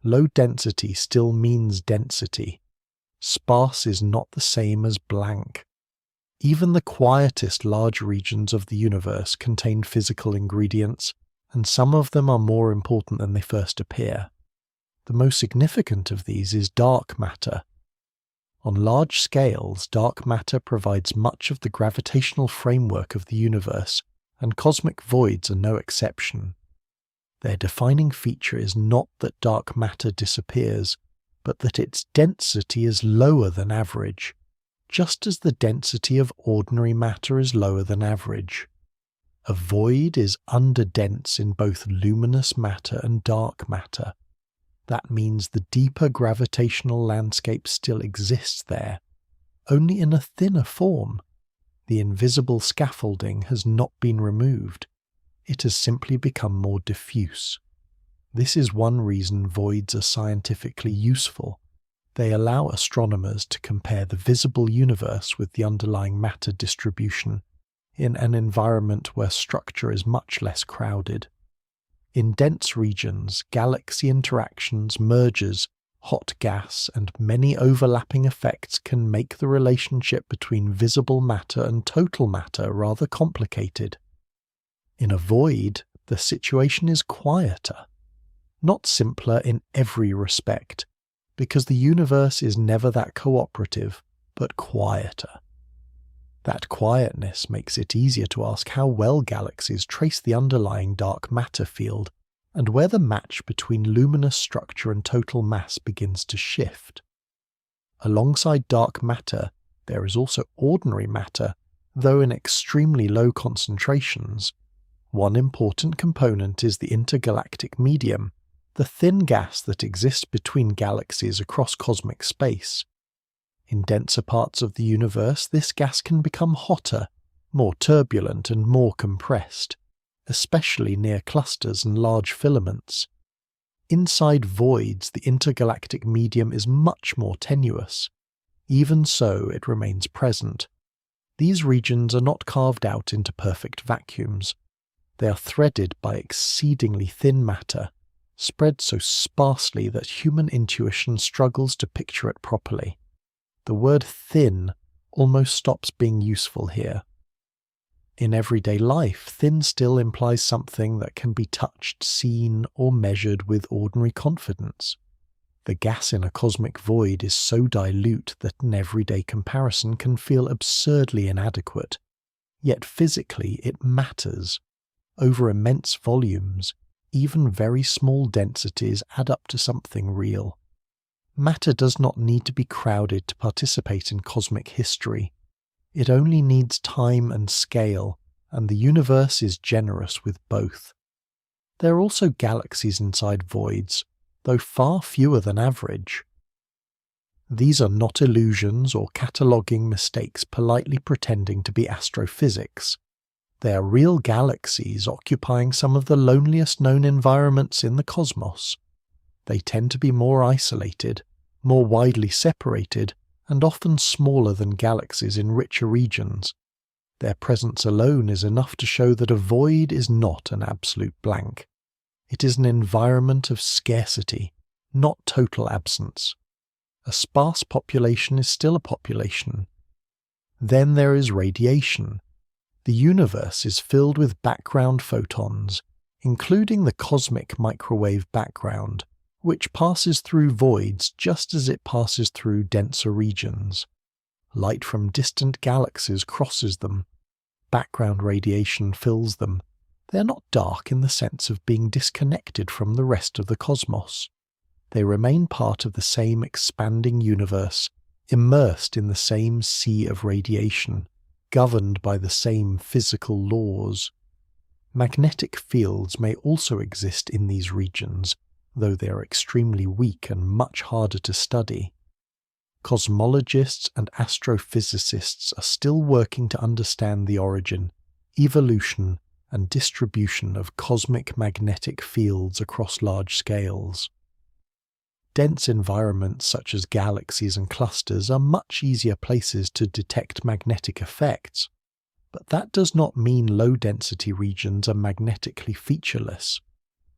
Low density still means density. Sparse is not the same as blank. Even the quietest large regions of the universe contain physical ingredients, and some of them are more important than they first appear. The most significant of these is dark matter. On large scales, dark matter provides much of the gravitational framework of the universe, and cosmic voids are no exception. Their defining feature is not that dark matter disappears, but that its density is lower than average, just as the density of ordinary matter is lower than average. A void is underdense in both luminous matter and dark matter. That means the deeper gravitational landscape still exists there, only in a thinner form. The invisible scaffolding has not been removed. It has simply become more diffuse. This is one reason voids are scientifically useful. They allow astronomers to compare the visible universe with the underlying matter distribution in an environment where structure is much less crowded. In dense regions, galaxy interactions, mergers, hot gas, and many overlapping effects can make the relationship between visible matter and total matter rather complicated. In a void, the situation is quieter, not simpler in every respect, because the universe is never that cooperative, but quieter. That quietness makes it easier to ask how well galaxies trace the underlying dark matter field, and where the match between luminous structure and total mass begins to shift. Alongside dark matter, there is also ordinary matter, though in extremely low concentrations. One important component is the intergalactic medium, the thin gas that exists between galaxies across cosmic space. In denser parts of the universe, this gas can become hotter, more turbulent and more compressed, especially near clusters and large filaments. Inside voids, the intergalactic medium is much more tenuous. Even so, it remains present. These regions are not carved out into perfect vacuums. They are threaded by exceedingly thin matter, spread so sparsely that human intuition struggles to picture it properly. The word thin almost stops being useful here. In everyday life, thin still implies something that can be touched, seen, or measured with ordinary confidence. The gas in a cosmic void is so dilute that an everyday comparison can feel absurdly inadequate. Yet physically it matters. Over immense volumes, even very small densities add up to something real. Matter does not need to be crowded to participate in cosmic history. It only needs time and scale, and the universe is generous with both. There are also galaxies inside voids, though far fewer than average. These are not illusions or cataloguing mistakes politely pretending to be astrophysics. They are real galaxies occupying some of the loneliest known environments in the cosmos. They tend to be more isolated, more widely separated, and often smaller than galaxies in richer regions. Their presence alone is enough to show that a void is not an absolute blank. It is an environment of scarcity, not total absence. A sparse population is still a population. Then there is radiation. The universe is filled with background photons, including the cosmic microwave background, which passes through voids just as it passes through denser regions. Light from distant galaxies crosses them. Background radiation fills them. They are not dark in the sense of being disconnected from the rest of the cosmos. They remain part of the same expanding universe, immersed in the same sea of radiation, governed by the same physical laws. Magnetic fields may also exist in these regions, though they are extremely weak and much harder to study. Cosmologists and astrophysicists are still working to understand the origin, evolution, and distribution of cosmic magnetic fields across large scales. Dense environments such as galaxies and clusters are much easier places to detect magnetic effects, but that does not mean low-density regions are magnetically featureless.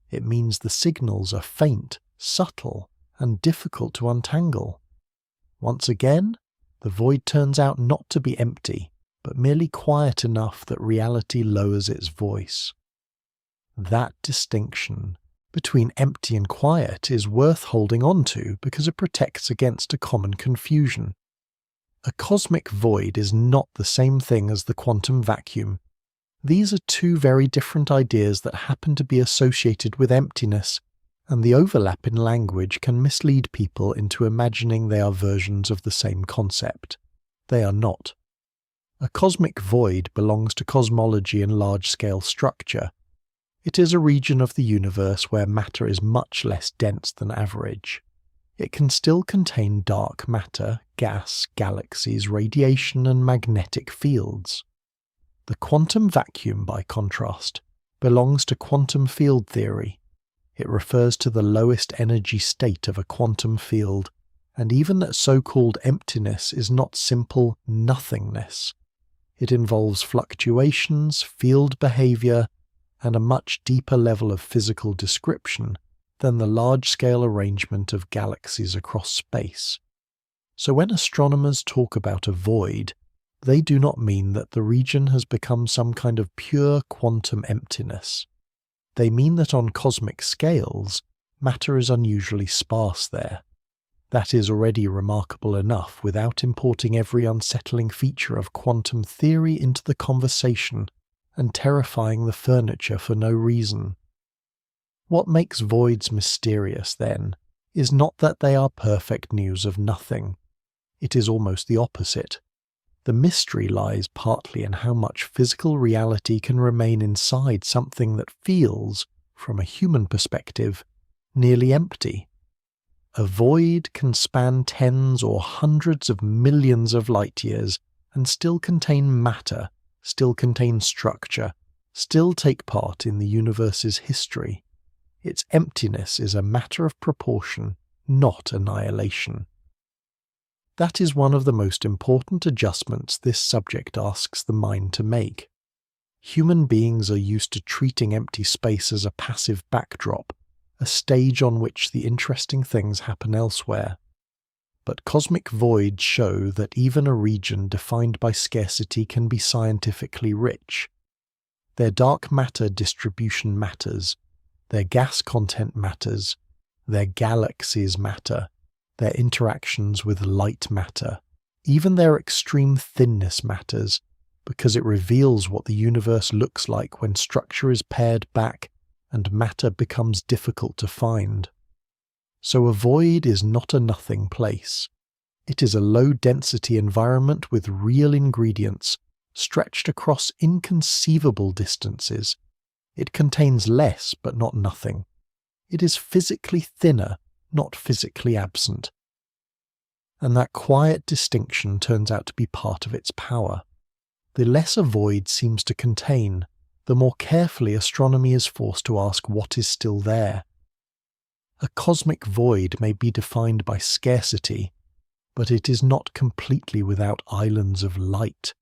It means the signals are faint, subtle, and difficult to untangle. Once again, the void turns out not to be empty, but merely quiet enough that reality lowers its voice. That distinction between empty and quiet is worth holding on to because it protects against a common confusion. A cosmic void is not the same thing as the quantum vacuum. These are two very different ideas that happen to be associated with emptiness, and the overlap in language can mislead people into imagining they are versions of the same concept. They are not. A cosmic void belongs to cosmology and large-scale structure. It is a region of the universe where matter is much less dense than average. It can still contain dark matter, gas, galaxies, radiation, and magnetic fields. The quantum vacuum, by contrast, belongs to quantum field theory. It refers to the lowest energy state of a quantum field, and even that so-called emptiness is not simple nothingness. It involves fluctuations, field behavior, and a much deeper level of physical description than the large-scale arrangement of galaxies across space. So when astronomers talk about a void, they do not mean that the region has become some kind of pure quantum emptiness. They mean that on cosmic scales, matter is unusually sparse there. That is already remarkable enough without importing every unsettling feature of quantum theory into the conversation and terrifying the furniture for no reason. What makes voids mysterious, then, is not that they are perfect news of nothing. It is almost the opposite. The mystery lies partly in how much physical reality can remain inside something that feels, from a human perspective, nearly empty. A void can span tens or hundreds of millions of light years and still contain matter, still contain structure, still take part in the universe's history. Its emptiness is a matter of proportion, not annihilation. That is one of the most important adjustments this subject asks the mind to make. Human beings are used to treating empty space as a passive backdrop, a stage on which the interesting things happen elsewhere. But cosmic voids show that even a region defined by scarcity can be scientifically rich. Their dark matter distribution matters, their gas content matters, their galaxies matter, their interactions with light matter, even their extreme thinness matters, because it reveals what the universe looks like when structure is pared back and matter becomes difficult to find. So a void is not a nothing place. It is a low-density environment with real ingredients, stretched across inconceivable distances. It contains less, but not nothing. It is physically thinner, not physically absent. And that quiet distinction turns out to be part of its power. The less a void seems to contain, the more carefully astronomy is forced to ask what is still there. A cosmic void may be defined by scarcity, but it is not completely without islands of light.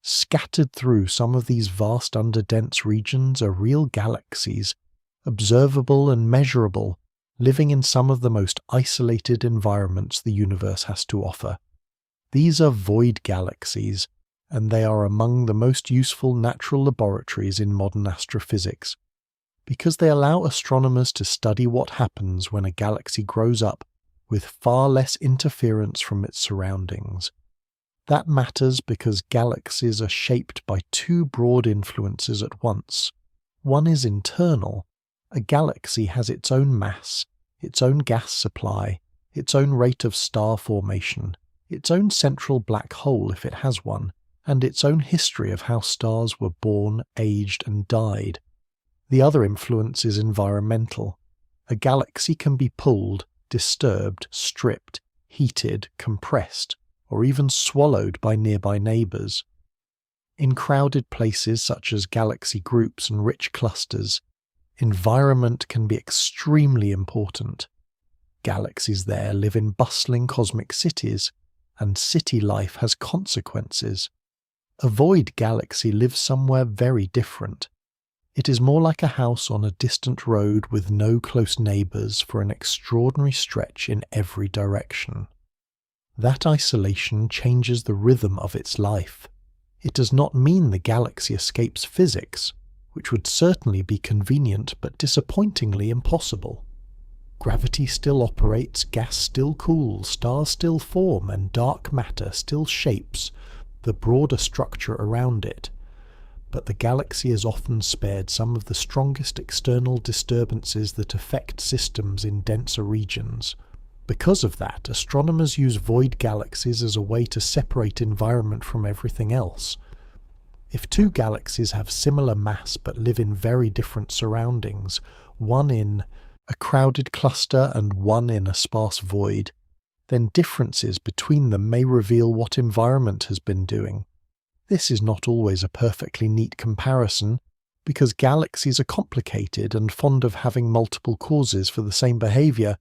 Scattered through some of these vast underdense regions are real galaxies, observable and measurable, living in some of the most isolated environments the universe has to offer. These are void galaxies, and they are among the most useful natural laboratories in modern astrophysics, because they allow astronomers to study what happens when a galaxy grows up with far less interference from its surroundings. That matters because galaxies are shaped by two broad influences at once. One is internal. A galaxy has its own mass, its own gas supply, its own rate of star formation, its own central black hole if it has one, and its own history of how stars were born, aged, and died. The other influence is environmental. A galaxy can be pulled, disturbed, stripped, heated, compressed, or even swallowed by nearby neighbours. In crowded places such as galaxy groups and rich clusters, environment can be extremely important. Galaxies there live in bustling cosmic cities, and city life has consequences. A void galaxy lives somewhere very different. It is more like a house on a distant road with no close neighbours for an extraordinary stretch in every direction. That isolation changes the rhythm of its life. It does not mean the galaxy escapes physics, which would certainly be convenient but disappointingly impossible. Gravity still operates, gas still cools, stars still form, and dark matter still shapes the broader structure around it. But the galaxy is often spared some of the strongest external disturbances that affect systems in denser regions. Because of that, astronomers use void galaxies as a way to separate environment from everything else. If two galaxies have similar mass but live in very different surroundings, one in a crowded cluster and one in a sparse void, then differences between them may reveal what environment has been doing. This is not always a perfectly neat comparison, because galaxies are complicated and fond of having multiple causes for the same behaviour,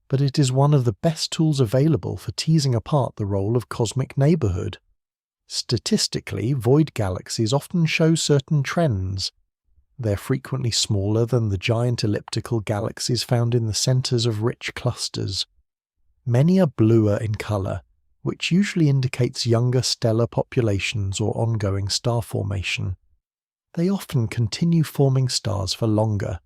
but it is one of the best tools available for teasing apart the role of cosmic neighbourhood. Statistically, void galaxies often show certain trends. They're frequently smaller than the giant elliptical galaxies found in the centres of rich clusters. Many are bluer in colour, which usually indicates younger stellar populations or ongoing star formation. They often continue forming stars for longer,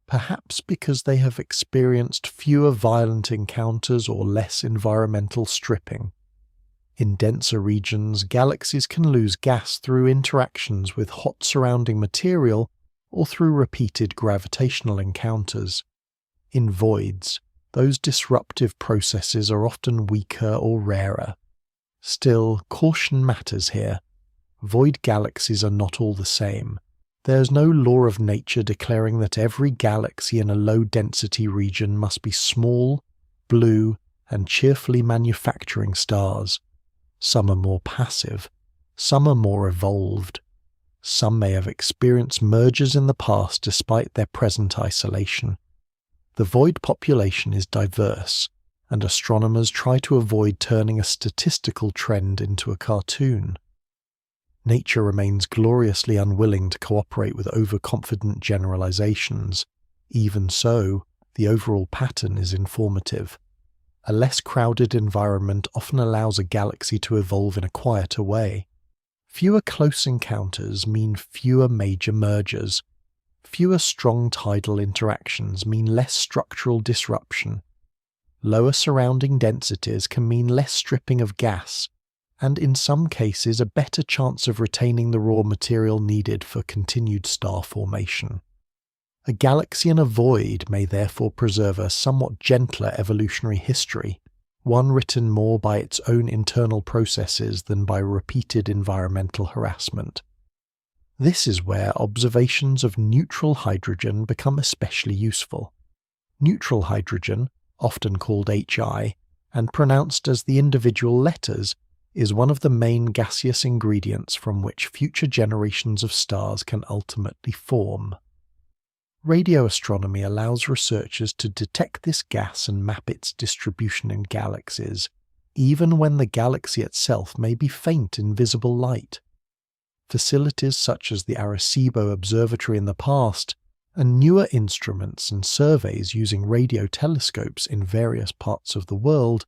perhaps because they have experienced fewer violent encounters or less environmental stripping. In denser regions, galaxies can lose gas through interactions with hot surrounding material or through repeated gravitational encounters. In voids, those disruptive processes are often weaker or rarer. Still, caution matters here. Void galaxies are not all the same. There is no law of nature declaring that every galaxy in a low-density region must be small, blue, and cheerfully manufacturing stars. Some are more passive, some are more evolved. Some may have experienced mergers in the past despite their present isolation. The void population is diverse, and astronomers try to avoid turning a statistical trend into a cartoon. Nature remains gloriously unwilling to cooperate with overconfident generalizations. Even so, the overall pattern is informative. A less crowded environment often allows a galaxy to evolve in a quieter way. Fewer close encounters mean fewer major mergers. Fewer strong tidal interactions mean less structural disruption. Lower surrounding densities can mean less stripping of gas, and in some cases a better chance of retaining the raw material needed for continued star formation. A galaxy in a void may therefore preserve a somewhat gentler evolutionary history, one written more by its own internal processes than by repeated environmental harassment. This is where observations of neutral hydrogen become especially useful. Neutral hydrogen, often called Hi, and pronounced as the individual letters, is one of the main gaseous ingredients from which future generations of stars can ultimately form. Radio astronomy allows researchers to detect this gas and map its distribution in galaxies, even when the galaxy itself may be faint in visible light. Facilities such as the Arecibo Observatory in the past, and newer instruments and surveys using radio telescopes in various parts of the world,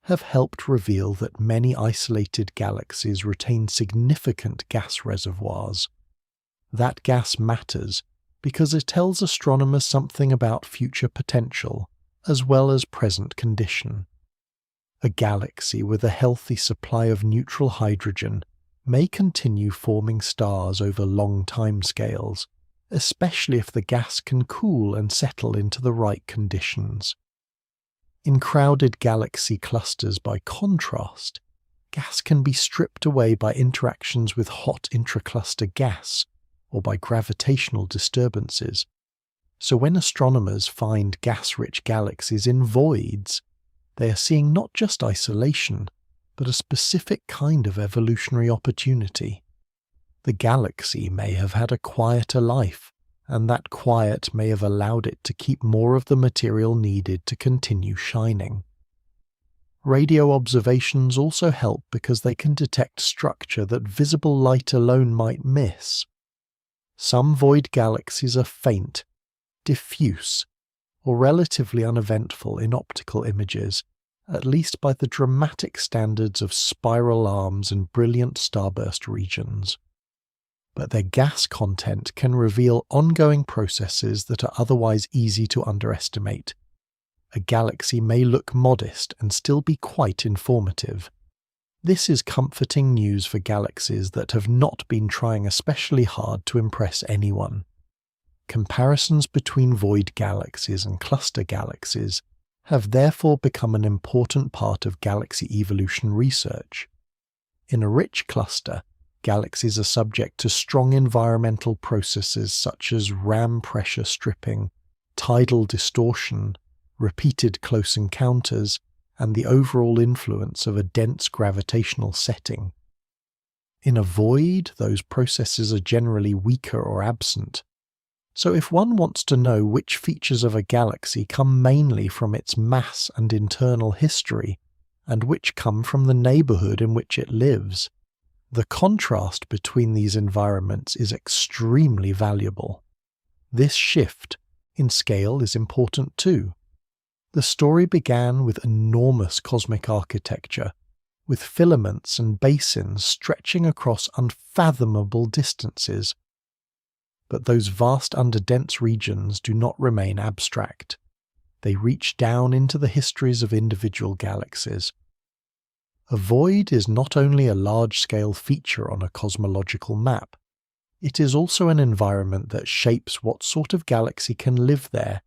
have helped reveal that many isolated galaxies retain significant gas reservoirs. That gas matters because it tells astronomers something about future potential as well as present condition. A galaxy with a healthy supply of neutral hydrogen may continue forming stars over long timescales, especially if the gas can cool and settle into the right conditions. In crowded galaxy clusters, by contrast, gas can be stripped away by interactions with hot intracluster gas or by gravitational disturbances. So when astronomers find gas-rich galaxies in voids, they are seeing not just isolation, but a specific kind of evolutionary opportunity. The galaxy may have had a quieter life, and that quiet may have allowed it to keep more of the material needed to continue shining. Radio observations also help because they can detect structure that visible light alone might miss. Some void galaxies are faint, diffuse, or relatively uneventful in optical images, at least by the dramatic standards of spiral arms and brilliant starburst regions. But their gas content can reveal ongoing processes that are otherwise easy to underestimate. A galaxy may look modest and still be quite informative. This is comforting news for galaxies that have not been trying especially hard to impress anyone. Comparisons between void galaxies and cluster galaxies have therefore become an important part of galaxy evolution research. In a rich cluster, galaxies are subject to strong environmental processes such as ram pressure stripping, tidal distortion, repeated close encounters, and the overall influence of a dense gravitational setting. In a void, those processes are generally weaker or absent. So if one wants to know which features of a galaxy come mainly from its mass and internal history, and which come from the neighbourhood in which it lives, the contrast between these environments is extremely valuable. This shift in scale is important too. The story began with enormous cosmic architecture, with filaments and basins stretching across unfathomable distances. But those vast underdense regions do not remain abstract. They reach down into the histories of individual galaxies. A void is not only a large-scale feature on a cosmological map, it is also an environment that shapes what sort of galaxy can live there,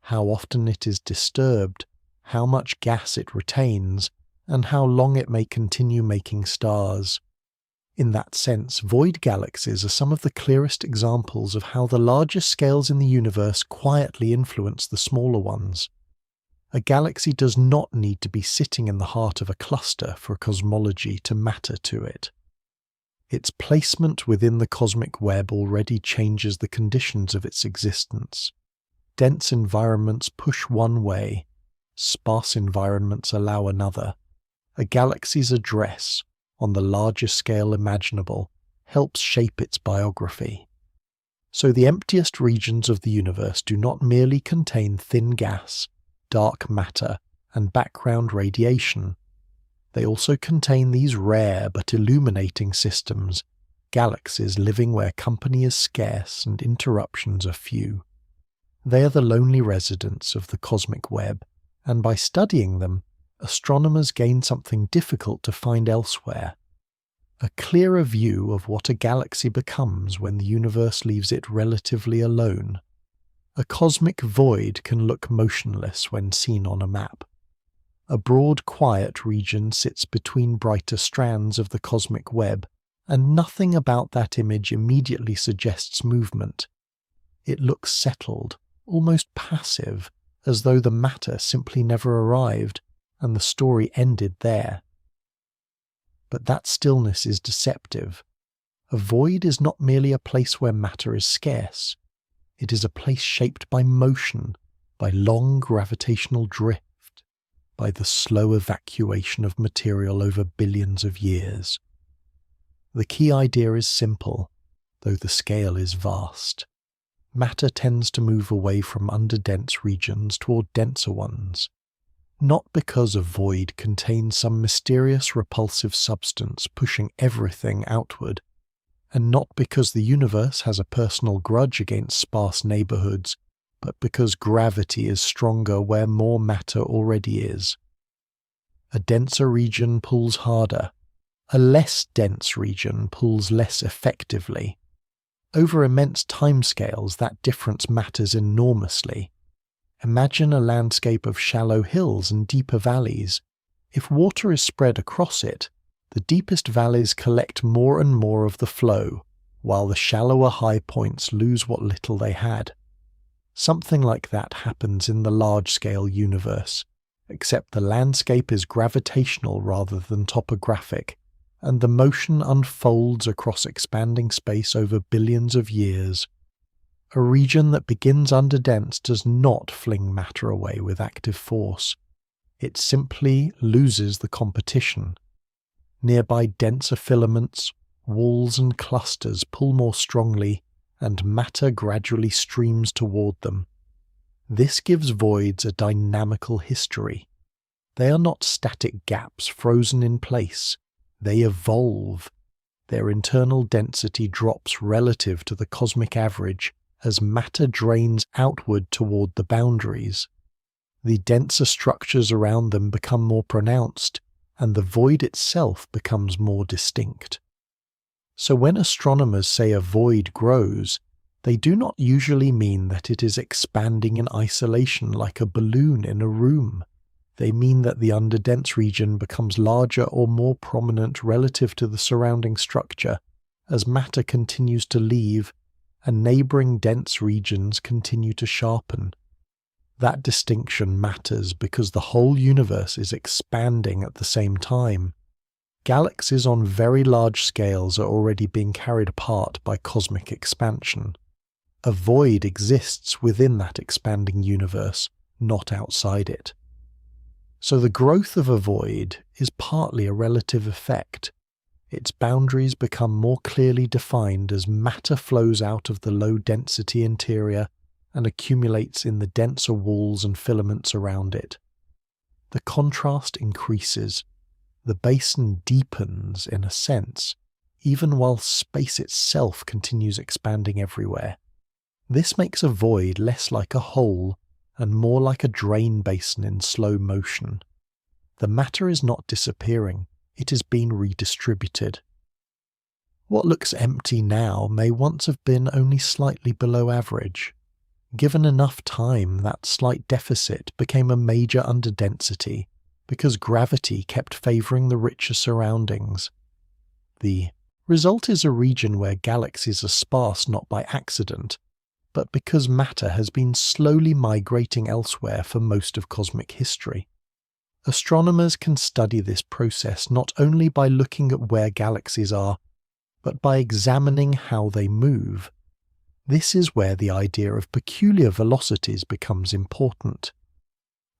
how often it is disturbed, how much gas it retains, and how long it may continue making stars. In that sense, void galaxies are some of the clearest examples of how the largest scales in the universe quietly influence the smaller ones. A galaxy does not need to be sitting in the heart of a cluster for cosmology to matter to it. Its placement within the cosmic web already changes the conditions of its existence. Dense environments push one way, sparse environments allow another. A galaxy's address, on the largest scale imaginable, helps shape its biography. So the emptiest regions of the universe do not merely contain thin gas, dark matter, and background radiation. They also contain these rare but illuminating systems, galaxies living where company is scarce and interruptions are few. They are the lonely residents of the cosmic web, and by studying them, astronomers gain something difficult to find elsewhere: a clearer view of what a galaxy becomes when the universe leaves it relatively alone. A cosmic void can look motionless when seen on a map. A broad, quiet region sits between brighter strands of the cosmic web, and nothing about that image immediately suggests movement. It looks settled, almost passive, as though the matter simply never arrived, and the story ended there. But that stillness is deceptive. A void is not merely a place where matter is scarce. It is a place shaped by motion, by long gravitational drift, by the slow evacuation of material over billions of years. The key idea is simple, though the scale is vast. Matter tends to move away from underdense regions toward denser ones, not because a void contains some mysterious repulsive substance pushing everything outward, and not because the universe has a personal grudge against sparse neighborhoods, but because gravity is stronger where more matter already is. A denser region pulls harder. A less dense region pulls less effectively. Over immense timescales, that difference matters enormously. Imagine a landscape of shallow hills and deeper valleys. If water is spread across it, the deepest valleys collect more and more of the flow, while the shallower high points lose what little they had. Something like that happens in the large-scale universe, except the landscape is gravitational rather than topographic, and the motion unfolds across expanding space over billions of years. A region that begins underdense does not fling matter away with active force. It simply loses the competition. Nearby denser filaments, walls and clusters pull more strongly, and matter gradually streams toward them. This gives voids a dynamical history. They are not static gaps frozen in place. They evolve. Their internal density drops relative to the cosmic average as matter drains outward toward the boundaries. The denser structures around them become more pronounced, and the void itself becomes more distinct. So when astronomers say a void grows, they do not usually mean that it is expanding in isolation like a balloon in a room. They mean that the underdense region becomes larger or more prominent relative to the surrounding structure as matter continues to leave and neighboring dense regions continue to sharpen. That distinction matters because the whole universe is expanding at the same time. Galaxies on very large scales are already being carried apart by cosmic expansion. A void exists within that expanding universe, not outside it. So the growth of a void is partly a relative effect. Its boundaries become more clearly defined as matter flows out of the low-density interior and accumulates in the denser walls and filaments around it. The contrast increases. The basin deepens in a sense, even while space itself continues expanding everywhere. This makes a void less like a hole and more like a drain basin in slow motion. The matter is not disappearing, it is being redistributed. What looks empty now may once have been only slightly below average. Given enough time, that slight deficit became a major underdensity because gravity kept favouring the richer surroundings. The result is a region where galaxies are sparse not by accident, but because matter has been slowly migrating elsewhere for most of cosmic history. Astronomers can study this process not only by looking at where galaxies are, but by examining how they move. This is where the idea of peculiar velocities becomes important.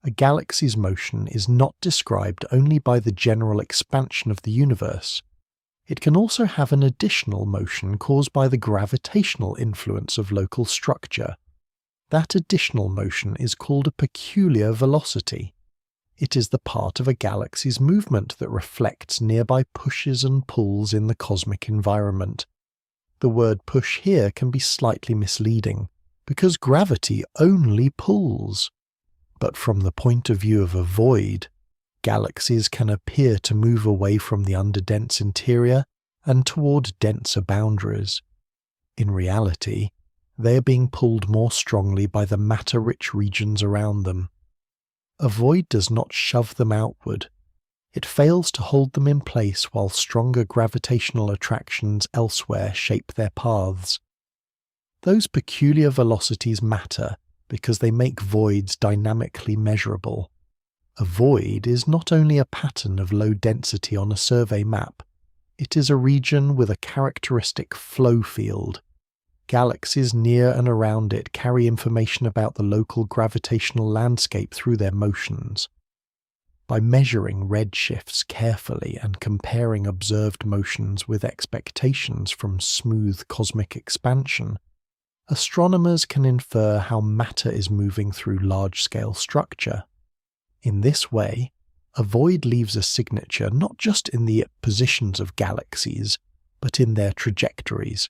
A galaxy's motion is not described only by the general expansion of the universe. It can also have an additional motion caused by the gravitational influence of local structure. That additional motion is called a peculiar velocity. It is the part of a galaxy's movement that reflects nearby pushes and pulls in the cosmic environment. The word push here can be slightly misleading, because gravity only pulls. But from the point of view of a void, galaxies can appear to move away from the underdense interior and toward denser boundaries. In reality, they are being pulled more strongly by the matter-rich regions around them. A void does not shove them outward. It fails to hold them in place while stronger gravitational attractions elsewhere shape their paths. Those peculiar velocities matter because they make voids dynamically measurable. A void is not only a pattern of low density on a survey map, it is a region with a characteristic flow field. Galaxies near and around it carry information about the local gravitational landscape through their motions. By measuring redshifts carefully and comparing observed motions with expectations from smooth cosmic expansion, astronomers can infer how matter is moving through large-scale structure. In this way, a void leaves a signature not just in the positions of galaxies, but in their trajectories.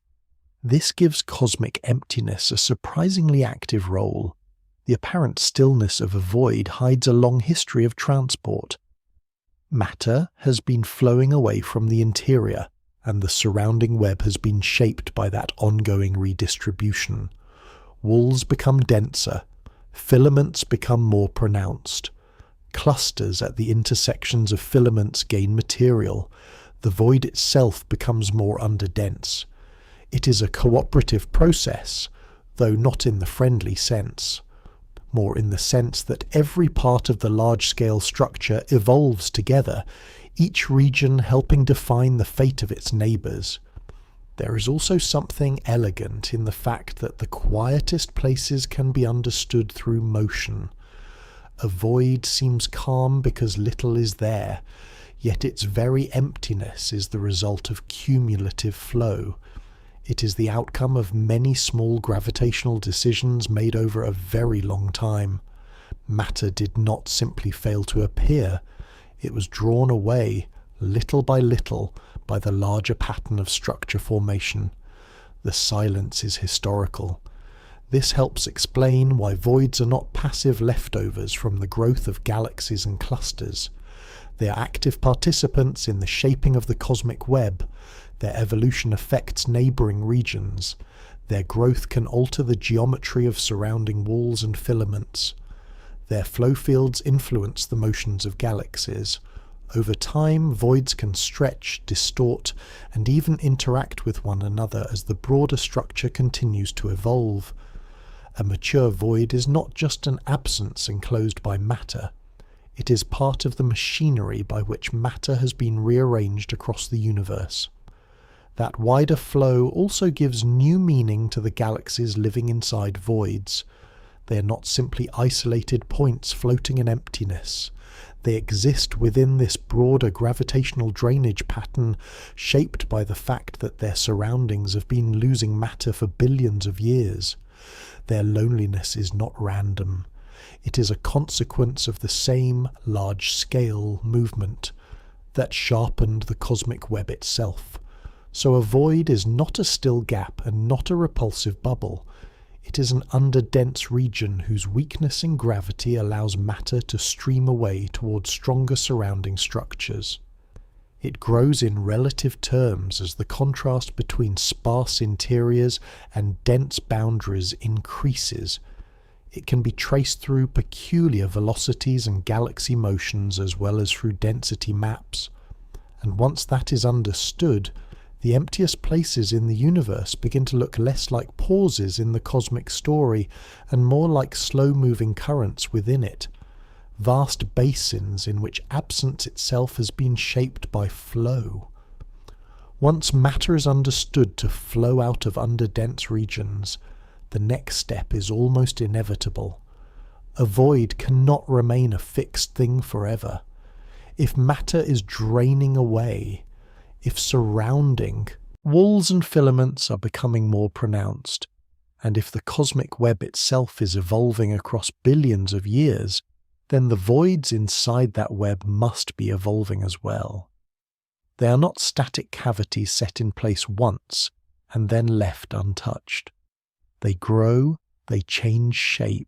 This gives cosmic emptiness a surprisingly active role. The apparent stillness of a void hides a long history of transport. Matter has been flowing away from the interior, and the surrounding web has been shaped by that ongoing redistribution. Walls become denser, Filaments become more pronounced. Clusters at the intersections of filaments gain material. The void itself becomes more underdense. It is a cooperative process, though not in the friendly sense. More in the sense that every part of the large-scale structure evolves together, each region helping define the fate of its neighbours. There is also something elegant in the fact that the quietest places can be understood through motion. A void seems calm because little is there, yet its very emptiness is the result of cumulative flow. It is the outcome of many small gravitational decisions made over a very long time. Matter did not simply fail to appear. It was drawn away, little by little, by the larger pattern of structure formation. The silence is historical. This helps explain why voids are not passive leftovers from the growth of galaxies and clusters. They are active participants in the shaping of the cosmic web. Their evolution affects neighbouring regions. Their growth can alter the geometry of surrounding walls and filaments. Their flow fields influence the motions of galaxies. Over time, voids can stretch, distort, and even interact with one another as the broader structure continues to evolve. A mature void is not just an absence enclosed by matter. It is part of the machinery by which matter has been rearranged across the universe. That wider flow also gives new meaning to the galaxies living inside voids. They are not simply isolated points floating in emptiness. They exist within this broader gravitational drainage pattern, shaped by the fact that their surroundings have been losing matter for billions of years. Their loneliness is not random. It is a consequence of the same large-scale movement that sharpened the cosmic web itself. So a void is not a still gap and not a repulsive bubble. It is an underdense region whose weakness in gravity allows matter to stream away towards stronger surrounding structures. It grows in relative terms as the contrast between sparse interiors and dense boundaries increases. It can be traced through peculiar velocities and galaxy motions as well as through density maps. And once that is understood, the emptiest places in the universe begin to look less like pauses in the cosmic story and more like slow-moving currents within it, vast basins in which absence itself has been shaped by flow. Once matter is understood to flow out of underdense regions, the next step is almost inevitable. A void cannot remain a fixed thing forever. If matter is draining away, if surrounding walls and filaments are becoming more pronounced, and if the cosmic web itself is evolving across billions of years, then the voids inside that web must be evolving as well. They are not static cavities set in place once and then left untouched. They grow, they change shape,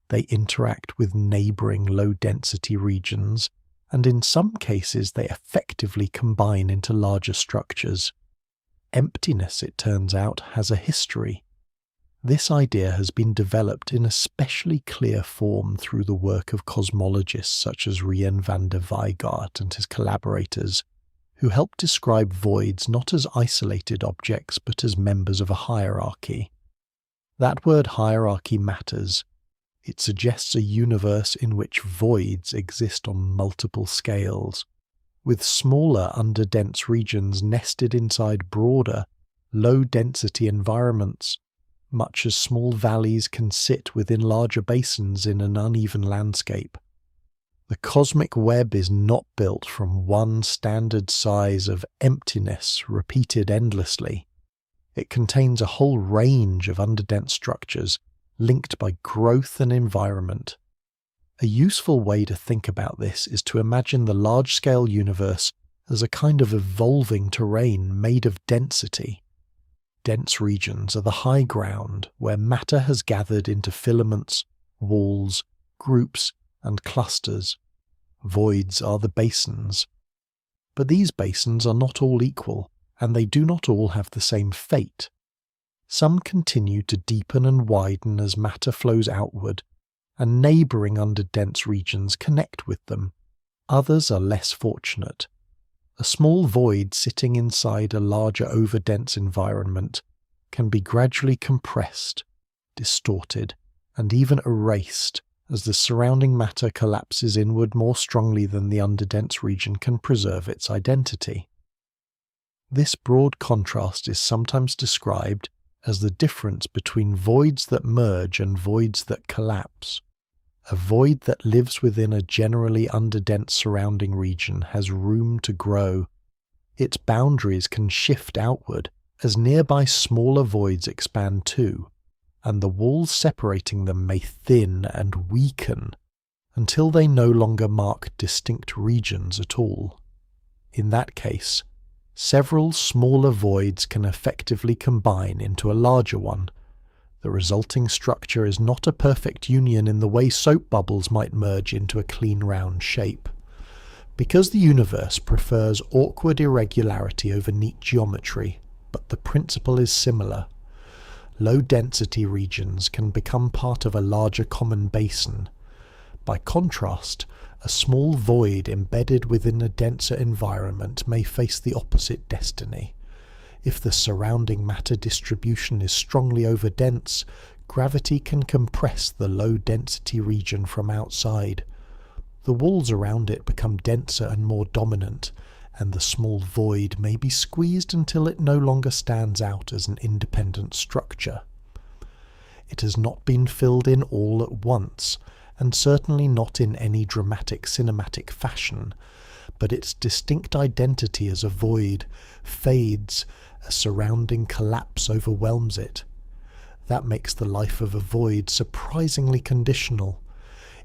they interact with neighbouring low-density regions, and in some cases they effectively combine into larger structures. Emptiness, it turns out, has a history. This idea has been developed in especially clear form through the work of cosmologists such as Rien van der Weijgaard and his collaborators, who help describe voids not as isolated objects but as members of a hierarchy. That word hierarchy matters. It suggests a universe in which voids exist on multiple scales, with smaller underdense regions nested inside broader, low-density environments, much as small valleys can sit within larger basins in an uneven landscape. The cosmic web is not built from one standard size of emptiness repeated endlessly. It contains a whole range of underdense structures linked by growth and environment. A useful way to think about this is to imagine the large-scale universe as a kind of evolving terrain made of density. Dense regions are the high ground where matter has gathered into filaments, walls, groups, and clusters. Voids are the basins. But these basins are not all equal, and they do not all have the same fate. Some continue to deepen and widen as matter flows outward, and neighbouring underdense regions connect with them. Others are less fortunate. A small void sitting inside a larger overdense environment can be gradually compressed, distorted, and even erased as the surrounding matter collapses inward more strongly than the underdense region can preserve its identity. This broad contrast is sometimes described as the difference between voids that merge and voids that collapse. A void that lives within a generally underdense surrounding region has room to grow. Its boundaries can shift outward as nearby smaller voids expand too, and the walls separating them may thin and weaken until they no longer mark distinct regions at all. In that case, several smaller voids can effectively combine into a larger one. The resulting structure is not a perfect union in the way soap bubbles might merge into a clean round shape. Because the universe prefers awkward irregularity over neat geometry, but the principle is similar. Low-density regions can become part of a larger common basin. By contrast, a small void embedded within a denser environment may face the opposite destiny. If the surrounding matter distribution is strongly overdense, gravity can compress the low-density region from outside. The walls around it become denser and more dominant, and the small void may be squeezed until it no longer stands out as an independent structure. It has not been filled in all at once, and certainly not in any dramatic cinematic fashion, but its distinct identity as a void fades as surrounding collapse overwhelms it. That makes the life of a void surprisingly conditional.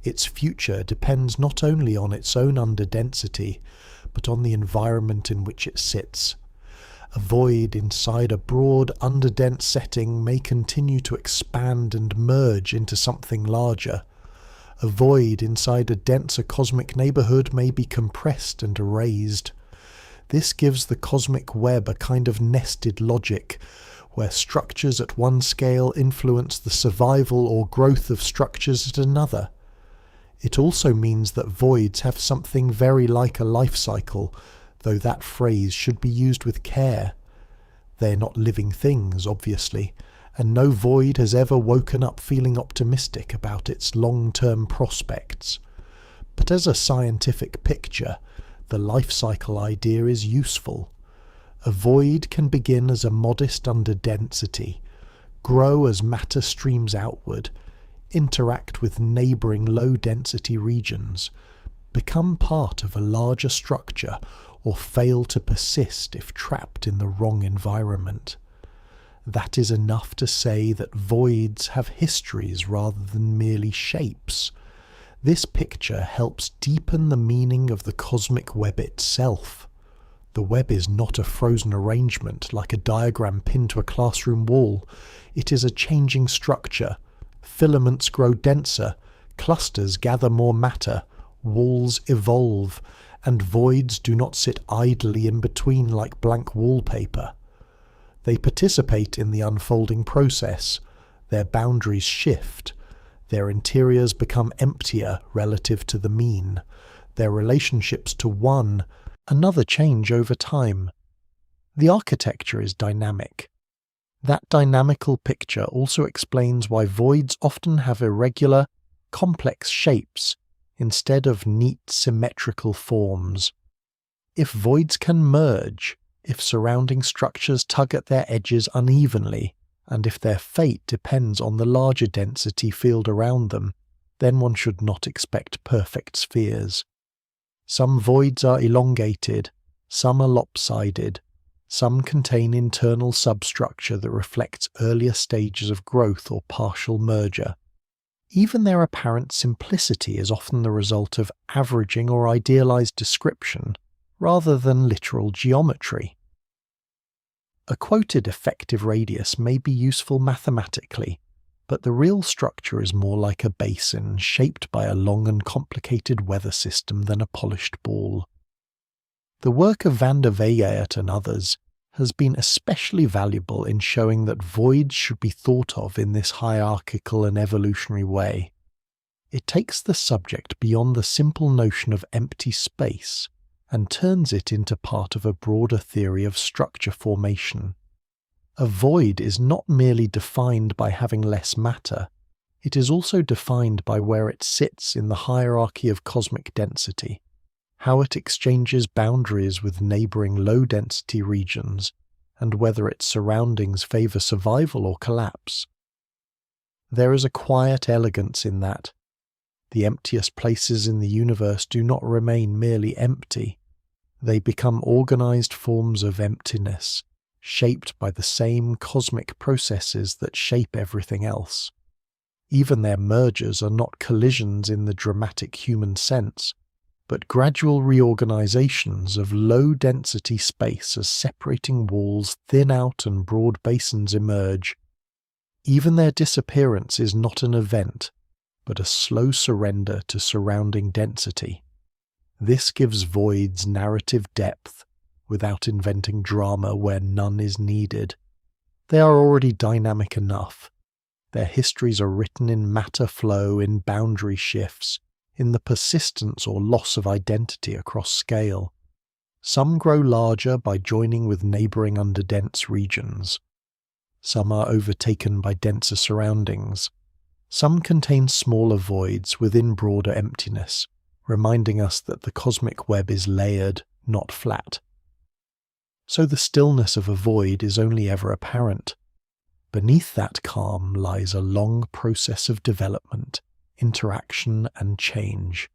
Its future depends not only on its own underdensity, but on the environment in which it sits. A void inside a broad, underdense setting may continue to expand and merge into something larger. A void inside a denser cosmic neighbourhood may be compressed and erased. This gives the cosmic web a kind of nested logic, where structures at one scale influence the survival or growth of structures at another. It also means that voids have something very like a life cycle, though that phrase should be used with care. They're not living things, obviously, and no void has ever woken up feeling optimistic about its long-term prospects. But as a scientific picture, the life cycle idea is useful. A void can begin as a modest underdensity, grow as matter streams outward, interact with neighbouring low-density regions, become part of a larger structure, or fail to persist if trapped in the wrong environment. That is enough to say that voids have histories rather than merely shapes. This picture helps deepen the meaning of the cosmic web itself. The web is not a frozen arrangement like a diagram pinned to a classroom wall. It is a changing structure. Filaments grow denser, clusters gather more matter, walls evolve, and voids do not sit idly in between like blank wallpaper. They participate in the unfolding process. Their boundaries shift. Their interiors become emptier relative to the mean. Their relationships to one another change over time. The architecture is dynamic. That dynamical picture also explains why voids often have irregular, complex shapes instead of neat, symmetrical forms. If voids can merge, if surrounding structures tug at their edges unevenly, and if their fate depends on the larger density field around them, then one should not expect perfect spheres. Some voids are elongated, some are lopsided, some contain internal substructure that reflects earlier stages of growth or partial merger. Even their apparent simplicity is often the result of averaging or idealized description, rather than literal geometry. A quoted effective radius may be useful mathematically, but the real structure is more like a basin shaped by a long and complicated weather system than a polished ball. The work of van der Wegeert and others has been especially valuable in showing that voids should be thought of in this hierarchical and evolutionary way. It takes the subject beyond the simple notion of empty space and turns it into part of a broader theory of structure formation. A void is not merely defined by having less matter, it is also defined by where it sits in the hierarchy of cosmic density, how it exchanges boundaries with neighbouring low-density regions, and whether its surroundings favour survival or collapse. There is a quiet elegance in that. The emptiest places in the universe do not remain merely empty. They become organised forms of emptiness, shaped by the same cosmic processes that shape everything else. Even their mergers are not collisions in the dramatic human sense, but gradual reorganizations of low-density space as separating walls thin out and broad basins emerge. Even their disappearance is not an event, but a slow surrender to surrounding density. This gives voids narrative depth, without inventing drama where none is needed. They are already dynamic enough. Their histories are written in matter flow, in boundary shifts, in the persistence or loss of identity across scale. Some grow larger by joining with neighbouring underdense regions. Some are overtaken by denser surroundings. Some contain smaller voids within broader emptiness, reminding us that the cosmic web is layered, not flat. So the stillness of a void is only ever apparent. Beneath that calm lies a long process of development, interaction and change.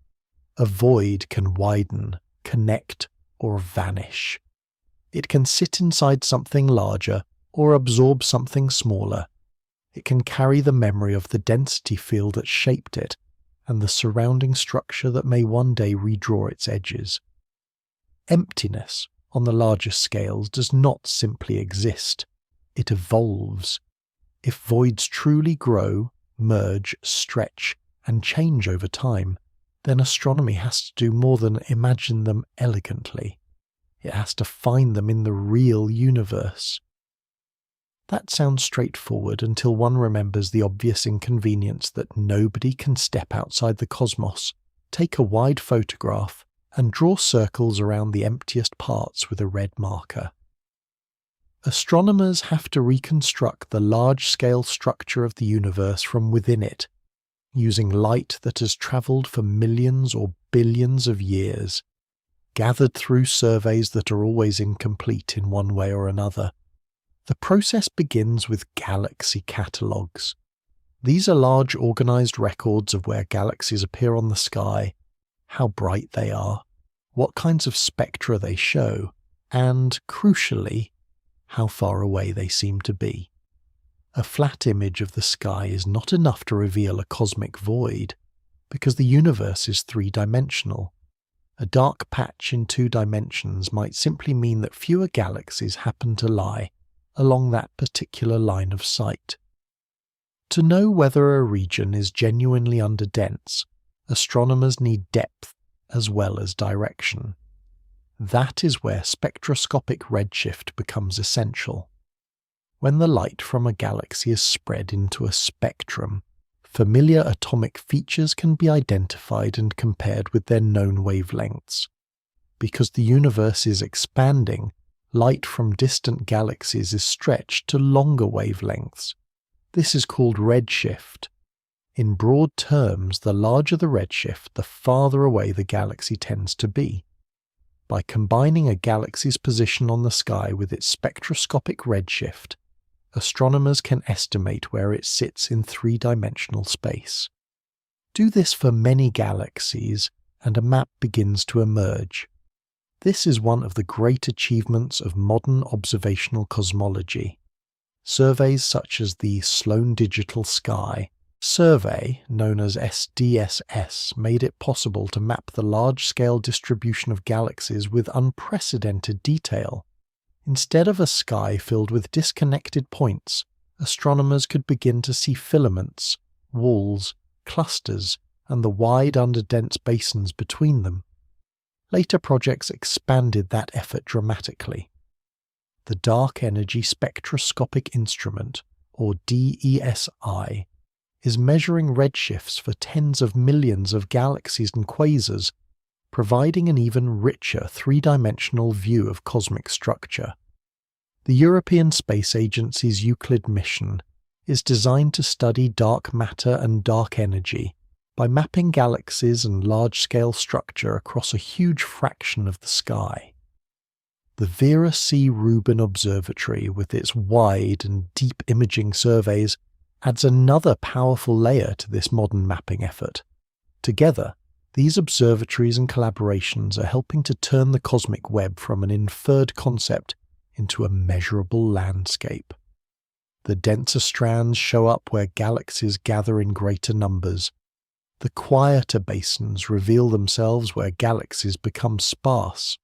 A void can widen, connect, or vanish. It can sit inside something larger or absorb something smaller. It can carry the memory of the density field that shaped it and the surrounding structure that may one day redraw its edges. Emptiness, on the largest scales, does not simply exist. It evolves. If voids truly grow, merge, stretch, and change over time, then astronomy has to do more than imagine them elegantly. It has to find them in the real universe. That sounds straightforward until one remembers the obvious inconvenience that nobody can step outside the cosmos, take a wide photograph, and draw circles around the emptiest parts with a red marker. Astronomers have to reconstruct the large-scale structure of the universe from within it, using light that has travelled for millions or billions of years, gathered through surveys that are always incomplete in one way or another. The process begins with galaxy catalogues. These are large organised records of where galaxies appear on the sky, how bright they are, what kinds of spectra they show, and, crucially, how far away they seem to be. A flat image of the sky is not enough to reveal a cosmic void, because the universe is three-dimensional. A dark patch in 2 dimensions might simply mean that fewer galaxies happen to lie along that particular line of sight. To know whether a region is genuinely underdense, astronomers need depth as well as direction. That is where spectroscopic redshift becomes essential. When the light from a galaxy is spread into a spectrum, familiar atomic features can be identified and compared with their known wavelengths. Because the universe is expanding, light from distant galaxies is stretched to longer wavelengths. This is called redshift. In broad terms, the larger the redshift, the farther away the galaxy tends to be. By combining a galaxy's position on the sky with its spectroscopic redshift, astronomers can estimate where it sits in 3-dimensional space. Do this for many galaxies, and a map begins to emerge. This is one of the great achievements of modern observational cosmology. Surveys such as the Sloan Digital Sky survey, known as SDSS, made it possible to map the large-scale distribution of galaxies with unprecedented detail. Instead of a sky filled with disconnected points, astronomers could begin to see filaments, walls, clusters, and the wide underdense basins between them. Later projects expanded that effort dramatically. The Dark Energy Spectroscopic Instrument, or DESI, is measuring redshifts for tens of millions of galaxies and quasars, providing an even richer three-dimensional view of cosmic structure. The European Space Agency's Euclid mission is designed to study dark matter and dark energy by mapping galaxies and large-scale structure across a huge fraction of the sky. The Vera C. Rubin Observatory, with its wide and deep imaging surveys, adds another powerful layer to this modern mapping effort. Together, these observatories and collaborations are helping to turn the cosmic web from an inferred concept into a measurable landscape. The denser strands show up where galaxies gather in greater numbers. The quieter basins reveal themselves where galaxies become sparse.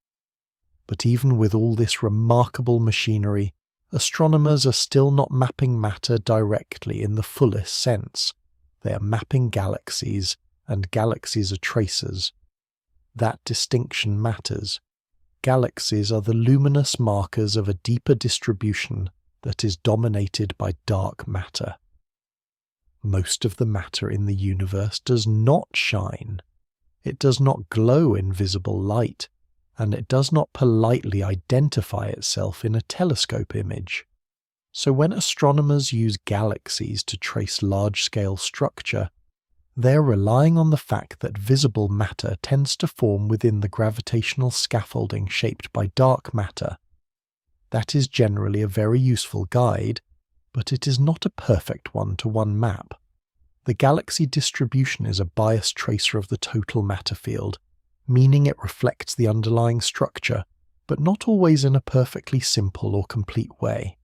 But even with all this remarkable machinery, astronomers are still not mapping matter directly in the fullest sense. They are mapping galaxies, and galaxies are tracers. That distinction matters. Galaxies are the luminous markers of a deeper distribution that is dominated by dark matter. Most of the matter in the universe does not shine. It does not glow in visible light, and it does not politely identify itself in a telescope image. So when astronomers use galaxies to trace large-scale structure, they are relying on the fact that visible matter tends to form within the gravitational scaffolding shaped by dark matter. That is generally a very useful guide, but it is not a perfect one-to-one map. The galaxy distribution is a biased tracer of the total matter field, meaning it reflects the underlying structure, but not always in a perfectly simple or complete way.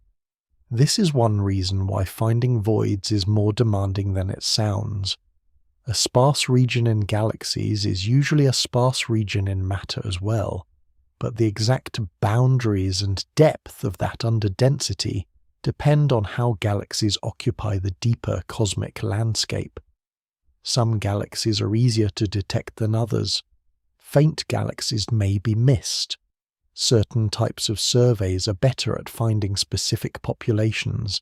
This is one reason why finding voids is more demanding than it sounds. A sparse region in galaxies is usually a sparse region in matter as well, but the exact boundaries and depth of that underdensity depend on how galaxies occupy the deeper cosmic landscape. Some galaxies are easier to detect than others. Faint galaxies may be missed. Certain types of surveys are better at finding specific populations.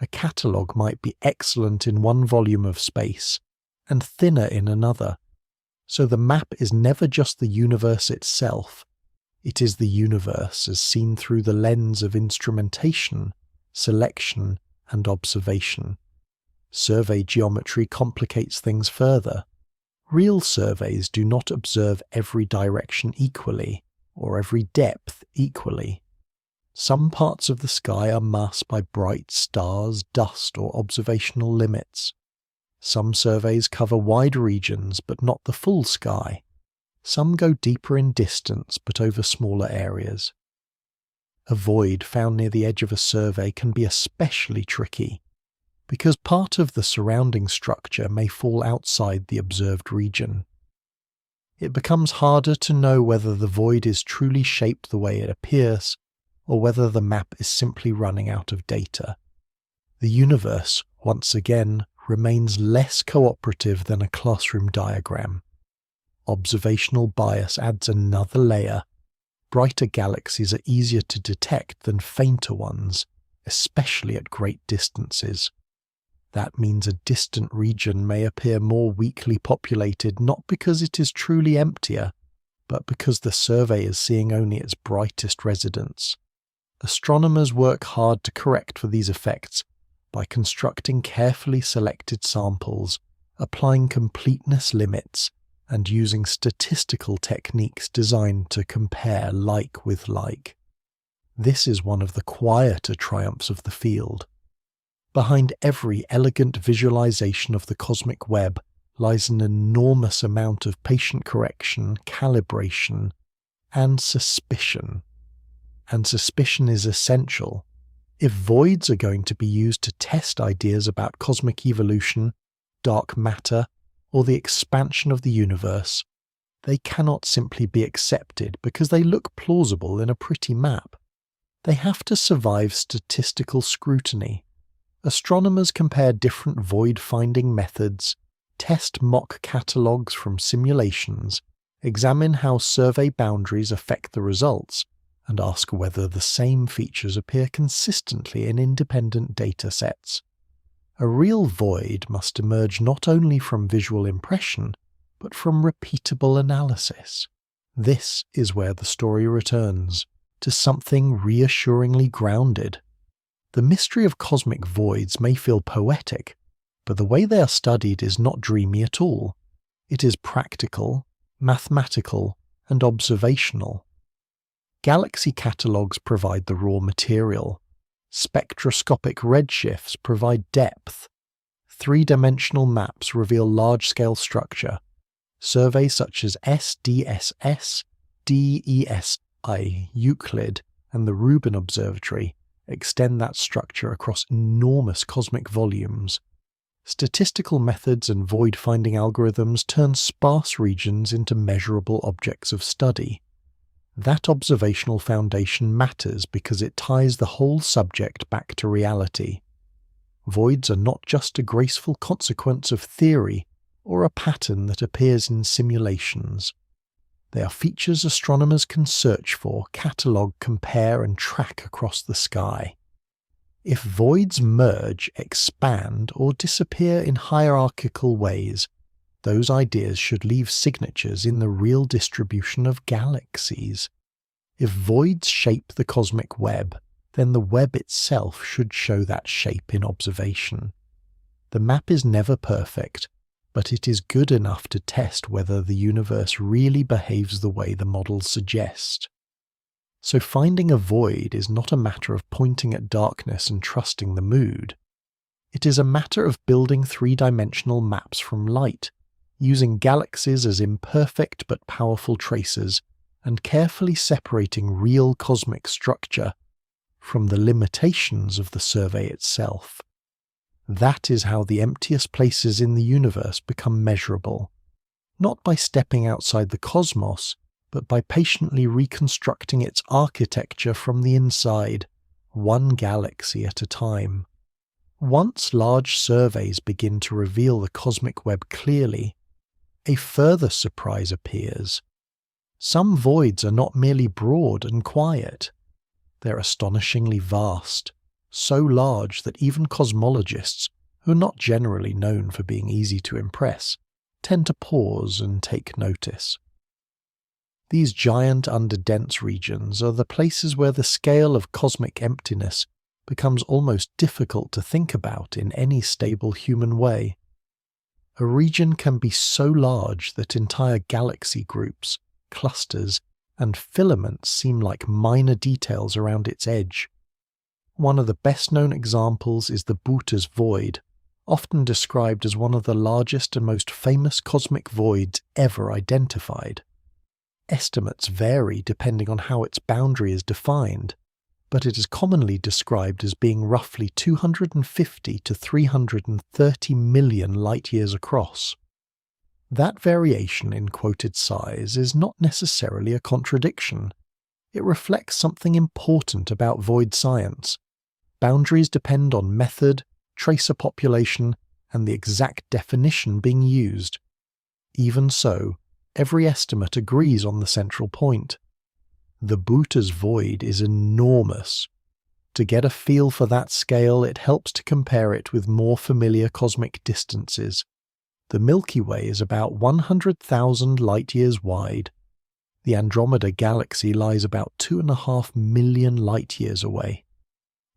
A catalogue might be excellent in one volume of space, and thinner in another. So the map is never just the universe itself. It is the universe as seen through the lens of instrumentation, selection, and observation. Survey geometry complicates things further. Real surveys do not observe every direction equally, or every depth equally. Some parts of the sky are masked by bright stars, dust, or observational limits. Some surveys cover wide regions but not the full sky. Some go deeper in distance but over smaller areas. A void found near the edge of a survey can be especially tricky, because part of the surrounding structure may fall outside the observed region. It becomes harder to know whether the void is truly shaped the way it appears, or whether the map is simply running out of data. The universe, once again, remains less cooperative than a classroom diagram. Observational bias adds another layer. Brighter galaxies are easier to detect than fainter ones, especially at great distances. That means a distant region may appear more weakly populated not because it is truly emptier, but because the survey is seeing only its brightest residents. Astronomers work hard to correct for these effects by constructing carefully selected samples, applying completeness limits, and using statistical techniques designed to compare like with like. This is one of the quieter triumphs of the field. Behind every elegant visualization of the cosmic web lies an enormous amount of patient correction, calibration, and suspicion. And suspicion is essential. If voids are going to be used to test ideas about cosmic evolution, dark matter, or the expansion of the universe, they cannot simply be accepted because they look plausible in a pretty map. They have to survive statistical scrutiny. Astronomers compare different void-finding methods, test mock catalogues from simulations, examine how survey boundaries affect the results, and ask whether the same features appear consistently in independent data sets. A real void must emerge not only from visual impression, but from repeatable analysis. This is where the story returns to something reassuringly grounded. The mystery of cosmic voids may feel poetic, but the way they are studied is not dreamy at all. It is practical, mathematical, and observational. Galaxy catalogues provide the raw material. Spectroscopic redshifts provide depth. Three-dimensional maps reveal large-scale structure. Surveys such as SDSS, DESI, Euclid, and the Rubin Observatory extend that structure across enormous cosmic volumes. Statistical methods and void-finding algorithms turn sparse regions into measurable objects of study. That observational foundation matters because it ties the whole subject back to reality. Voids are not just a graceful consequence of theory or a pattern that appears in simulations. They are features astronomers can search for, catalogue, compare, and track across the sky. If voids merge, expand, or disappear in hierarchical ways, those ideas should leave signatures in the real distribution of galaxies. If voids shape the cosmic web, then the web itself should show that shape in observation. The map is never perfect, but it is good enough to test whether the universe really behaves the way the models suggest. So finding a void is not a matter of pointing at darkness and trusting the mood. It is a matter of building three-dimensional maps from light, using galaxies as imperfect but powerful tracers, and carefully separating real cosmic structure from the limitations of the survey itself. That is how the emptiest places in the universe become measurable, not by stepping outside the cosmos, but by patiently reconstructing its architecture from the inside, one galaxy at a time. Once large surveys begin to reveal the cosmic web clearly, a further surprise appears. Some voids are not merely broad and quiet. They're astonishingly vast, so large that even cosmologists, who are not generally known for being easy to impress, tend to pause and take notice. These giant underdense regions are the places where the scale of cosmic emptiness becomes almost difficult to think about in any stable human way. A region can be so large that entire galaxy groups, clusters, and filaments seem like minor details around its edge. One of the best-known examples is the Boötes void, often described as one of the largest and most famous cosmic voids ever identified. Estimates vary depending on how its boundary is defined, but it is commonly described as being roughly 250 to 330 million light-years across. That variation in quoted size is not necessarily a contradiction. It reflects something important about void science. Boundaries depend on method, tracer population, and the exact definition being used. Even so, every estimate agrees on the central point. The Boötes void is enormous. To get a feel for that scale, it helps to compare it with more familiar cosmic distances. The Milky Way is about 100,000 light-years wide. The Andromeda Galaxy lies about 2.5 million light-years away.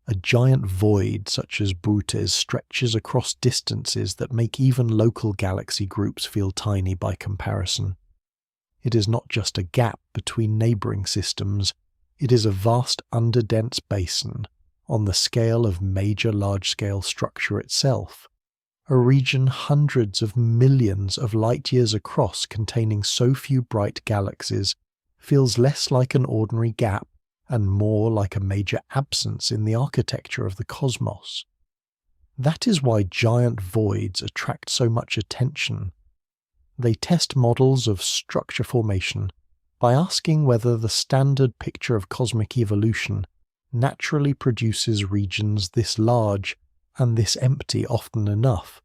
A giant void such as Boötes stretches across distances that make even local galaxy groups feel tiny by comparison. It is not just a gap between neighbouring systems, it is a vast underdense basin on the scale of major large-scale structure itself. A region hundreds of millions of light-years across containing so few bright galaxies feels less like an ordinary gap and more like a major absence in the architecture of the cosmos. That is why giant voids attract so much attention. They test models of structure formation by asking whether the standard picture of cosmic evolution naturally produces regions this large and this empty often enough.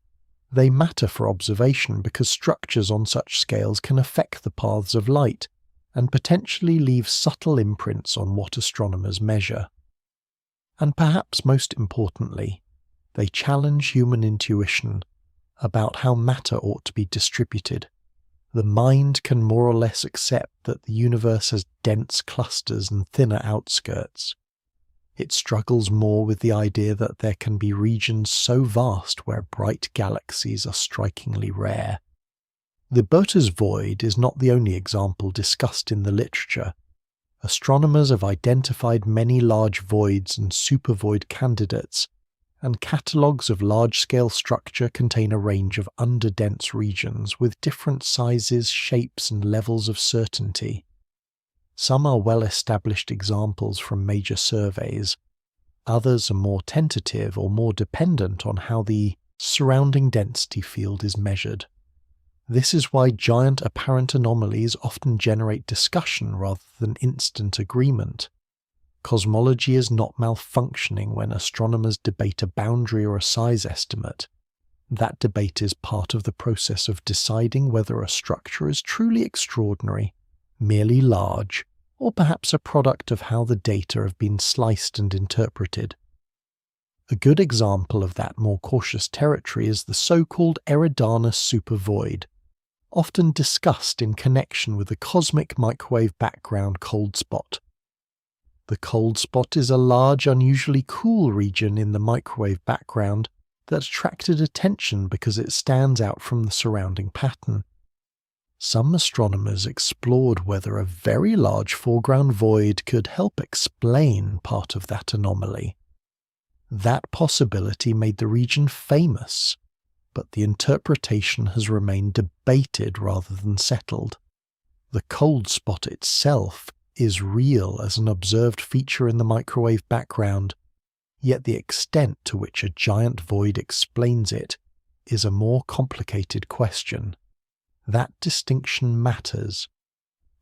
They matter for observation because structures on such scales can affect the paths of light and potentially leave subtle imprints on what astronomers measure. And perhaps most importantly, They challenge human intuition about how matter ought to be distributed. The mind can more or less accept that the universe has dense clusters and thinner outskirts. It struggles more with the idea that there can be regions so vast where bright galaxies are strikingly rare. The Botha's void is not the only example discussed in the literature. Astronomers have identified many large voids and supervoid candidates, and catalogues of large-scale structure contain a range of underdense regions with different sizes, shapes, and levels of certainty. Some are well-established examples from major surveys. Others are more tentative or more dependent on how the surrounding density field is measured. This is why giant apparent anomalies often generate discussion rather than instant agreement. Cosmology is not malfunctioning when astronomers debate a boundary or a size estimate. That debate is part of the process of deciding whether a structure is truly extraordinary, merely large, or perhaps a product of how the data have been sliced and interpreted. A good example of that more cautious territory is the so-called Eridanus supervoid, often discussed in connection with the cosmic microwave background cold spot. The cold spot is a large, unusually cool region in the microwave background that attracted attention because it stands out from the surrounding pattern. Some astronomers explored whether a very large foreground void could help explain part of that anomaly. That possibility made the region famous, but the interpretation has remained debated rather than settled. The cold spot itself is real as an observed feature in the microwave background, yet the extent to which a giant void explains it is a more complicated question. That distinction matters.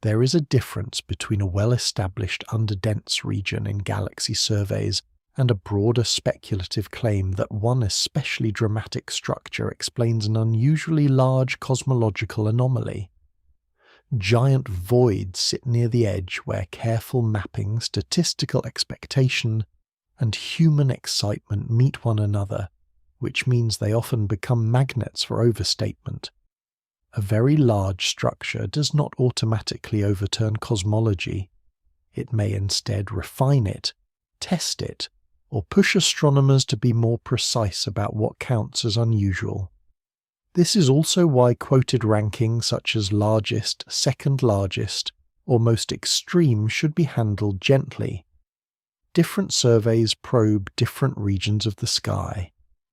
There is a difference between a well-established underdense region in galaxy surveys and a broader speculative claim that one especially dramatic structure explains an unusually large cosmological anomaly. Giant voids sit near the edge where careful mapping, statistical expectation, and human excitement meet one another, which means they often become magnets for overstatement. A very large structure does not automatically overturn cosmology. It may instead refine it, test it, or push astronomers to be more precise about what counts as unusual. This is also why quoted rankings such as largest, second largest, or most extreme should be handled gently. Different surveys probe different regions of the sky,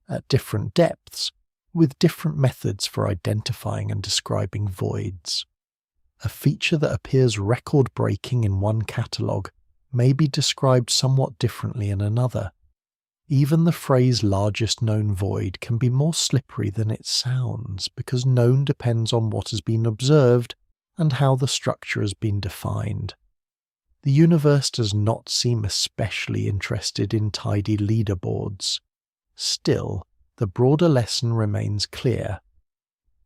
at different depths, with different methods for identifying and describing voids. A feature that appears record-breaking in one catalogue may be described somewhat differently in another. Even the phrase largest known void can be more slippery than it sounds because known depends on what has been observed and how the structure has been defined. The universe does not seem especially interested in tidy leaderboards. Still, the broader lesson remains clear.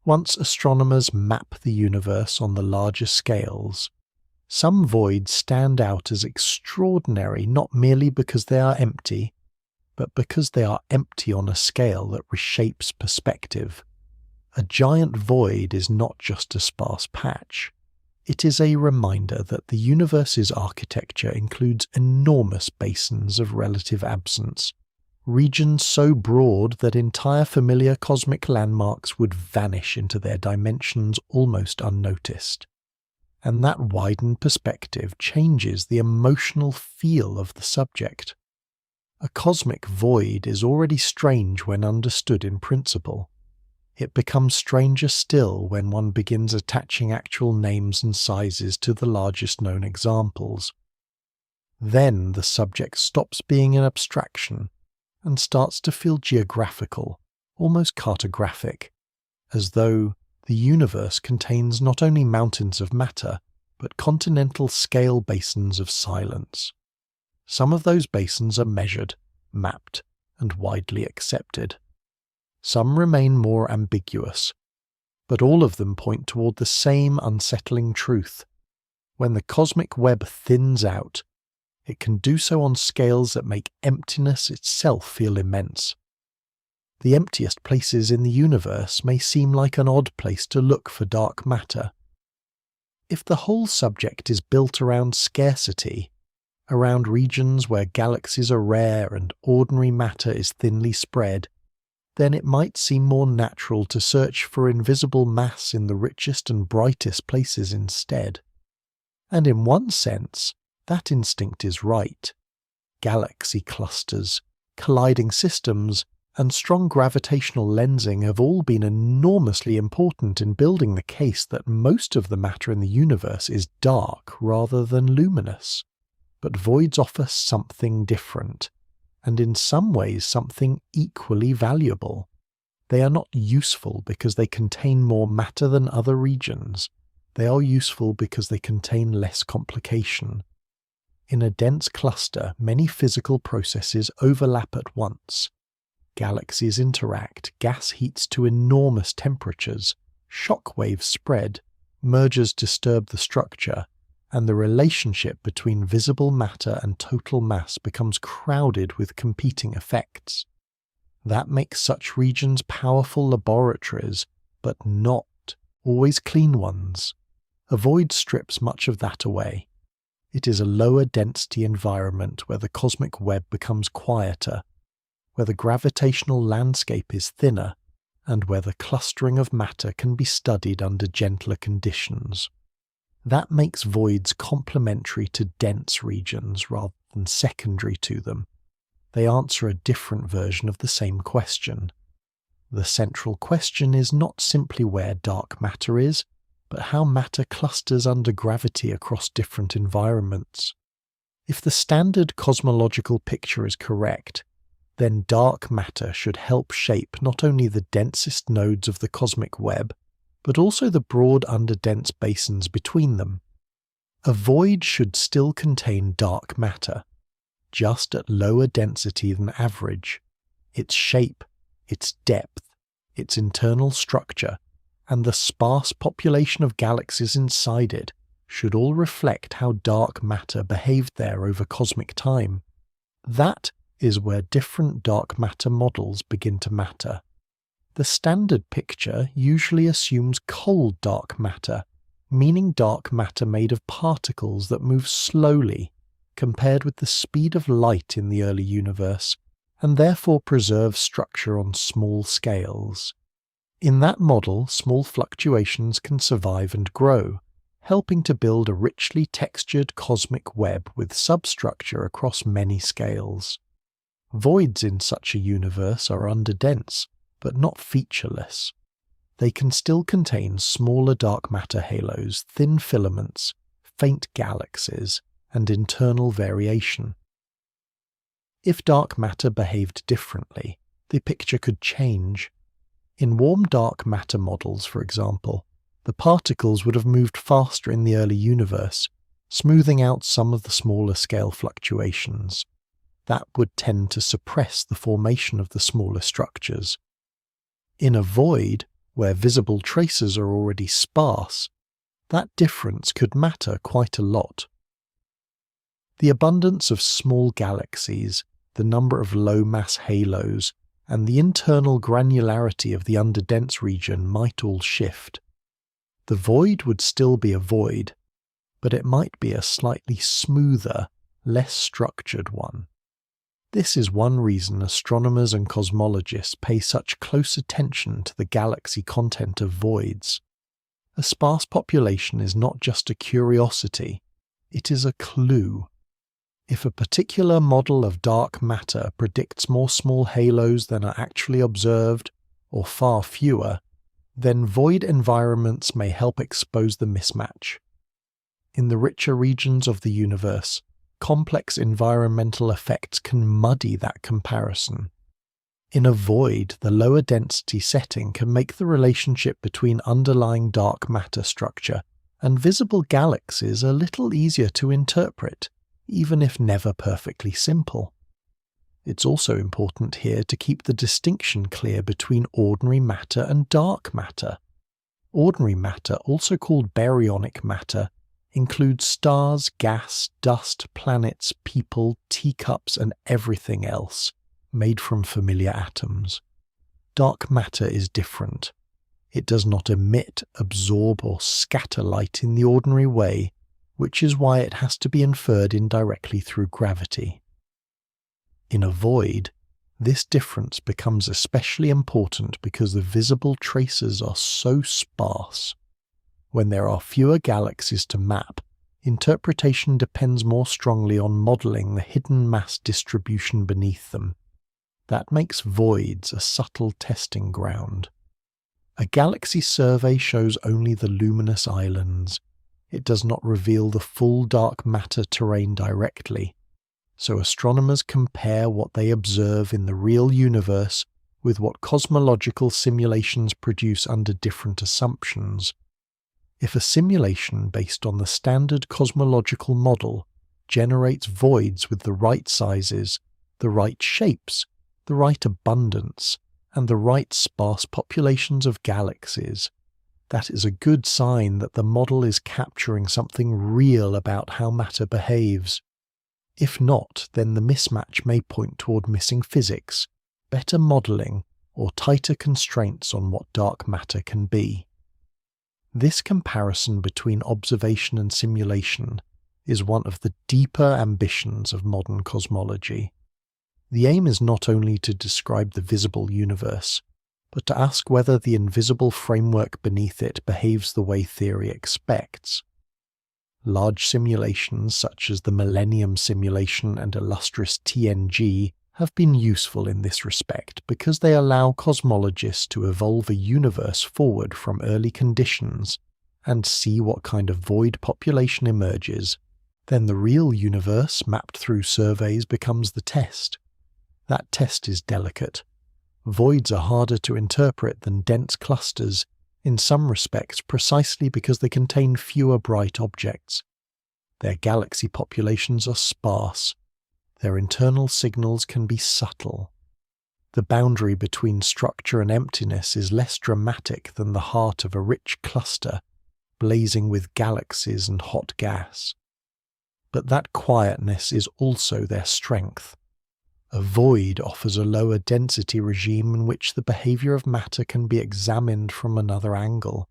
Once astronomers map the universe on the larger scales, some voids stand out as extraordinary not merely because they are empty, but because they are empty on a scale that reshapes perspective. A giant void is not just a sparse patch. It is a reminder that the universe's architecture includes enormous basins of relative absence, regions so broad that entire familiar cosmic landmarks would vanish into their dimensions almost unnoticed. And that widened perspective changes the emotional feel of the subject. A cosmic void is already strange when understood in principle. It becomes stranger still when one begins attaching actual names and sizes to the largest known examples. Then the subject stops being an abstraction and starts to feel geographical, almost cartographic, as though the universe contains not only mountains of matter, but continental scale basins of silence. Some of those basins are measured, mapped, and widely accepted. Some remain more ambiguous, but all of them point toward the same unsettling truth. When the cosmic web thins out, it can do so on scales that make emptiness itself feel immense. The emptiest places in the universe may seem like an odd place to look for dark matter. If the whole subject is built around scarcity, around regions where galaxies are rare and ordinary matter is thinly spread, then it might seem more natural to search for invisible mass in the richest and brightest places instead. And in one sense, that instinct is right. Galaxy clusters, colliding systems, and strong gravitational lensing have all been enormously important in building the case that most of the matter in the universe is dark rather than luminous. But voids offer something different, and in some ways something equally valuable. They are not useful because they contain more matter than other regions. They are useful because they contain less complication. In a dense cluster, many physical processes overlap at once. Galaxies interact, gas heats to enormous temperatures, shock waves spread, mergers disturb the structure, and the relationship between visible matter and total mass becomes crowded with competing effects. That makes such regions powerful laboratories, but not always clean ones. A void strips much of that away. It is a lower density environment where the cosmic web becomes quieter, where the gravitational landscape is thinner, and where the clustering of matter can be studied under gentler conditions. That makes voids complementary to dense regions rather than secondary to them. They answer a different version of the same question. The central question is not simply where dark matter is, but how matter clusters under gravity across different environments. If the standard cosmological picture is correct, then dark matter should help shape not only the densest nodes of the cosmic web, but also the broad underdense basins between them. A void should still contain dark matter, just at lower density than average. Its shape, its depth, its internal structure, and the sparse population of galaxies inside it should all reflect how dark matter behaved there over cosmic time. That is where different dark matter models begin to matter. The standard picture usually assumes cold dark matter, meaning dark matter made of particles that move slowly compared with the speed of light in the early universe, and therefore preserve structure on small scales. In that model, small fluctuations can survive and grow, helping to build a richly textured cosmic web with substructure across many scales. Voids in such a universe are underdense, but not featureless. They can still contain smaller dark matter halos, thin filaments, faint galaxies, and internal variation. If dark matter behaved differently, the picture could change. In warm dark matter models, for example, the particles would have moved faster in the early universe, smoothing out some of the smaller scale fluctuations. That would tend to suppress the formation of the smaller structures. In a void, where visible traces are already sparse, that difference could matter quite a lot. The abundance of small galaxies, the number of low-mass halos, and the internal granularity of the underdense region might all shift. The void would still be a void, but it might be a slightly smoother, less structured one. This is one reason astronomers and cosmologists pay such close attention to the galaxy content of voids. A sparse population is not just a curiosity, it is a clue. If a particular model of dark matter predicts more small halos than are actually observed, or far fewer, then void environments may help expose the mismatch. In the richer regions of the universe, complex environmental effects can muddy that comparison. In a void, the lower density setting can make the relationship between underlying dark matter structure and visible galaxies a little easier to interpret, even if never perfectly simple. It's also important here to keep the distinction clear between ordinary matter and dark matter. Ordinary matter, also called baryonic matter, includes stars, gas, dust, planets, people, teacups, and everything else, made from familiar atoms. Dark matter is different. It does not emit, absorb, or scatter light in the ordinary way, which is why it has to be inferred indirectly through gravity. In a void, this difference becomes especially important because the visible traces are so sparse. When there are fewer galaxies to map, interpretation depends more strongly on modelling the hidden mass distribution beneath them. That makes voids a subtle testing ground. A galaxy survey shows only the luminous islands. It does not reveal the full dark matter terrain directly, so astronomers compare what they observe in the real universe with what cosmological simulations produce under different assumptions. If a simulation based on the standard cosmological model generates voids with the right sizes, the right shapes, the right abundance, and the right sparse populations of galaxies, that is a good sign that the model is capturing something real about how matter behaves. If not, then the mismatch may point toward missing physics, better modelling, or tighter constraints on what dark matter can be. This comparison between observation and simulation is one of the deeper ambitions of modern cosmology. The aim is not only to describe the visible universe, but to ask whether the invisible framework beneath it behaves the way theory expects. Large simulations such as the Millennium Simulation and illustrious TNG have been useful in this respect because they allow cosmologists to evolve a universe forward from early conditions and see what kind of void population emerges. Then the real universe mapped through surveys becomes the test. That test is delicate. Voids are harder to interpret than dense clusters, in some respects precisely because they contain fewer bright objects. Their galaxy populations are sparse. Their internal signals can be subtle. The boundary between structure and emptiness is less dramatic than the heart of a rich cluster, blazing with galaxies and hot gas. But that quietness is also their strength. A void offers a lower density regime in which the behavior of matter can be examined from another angle.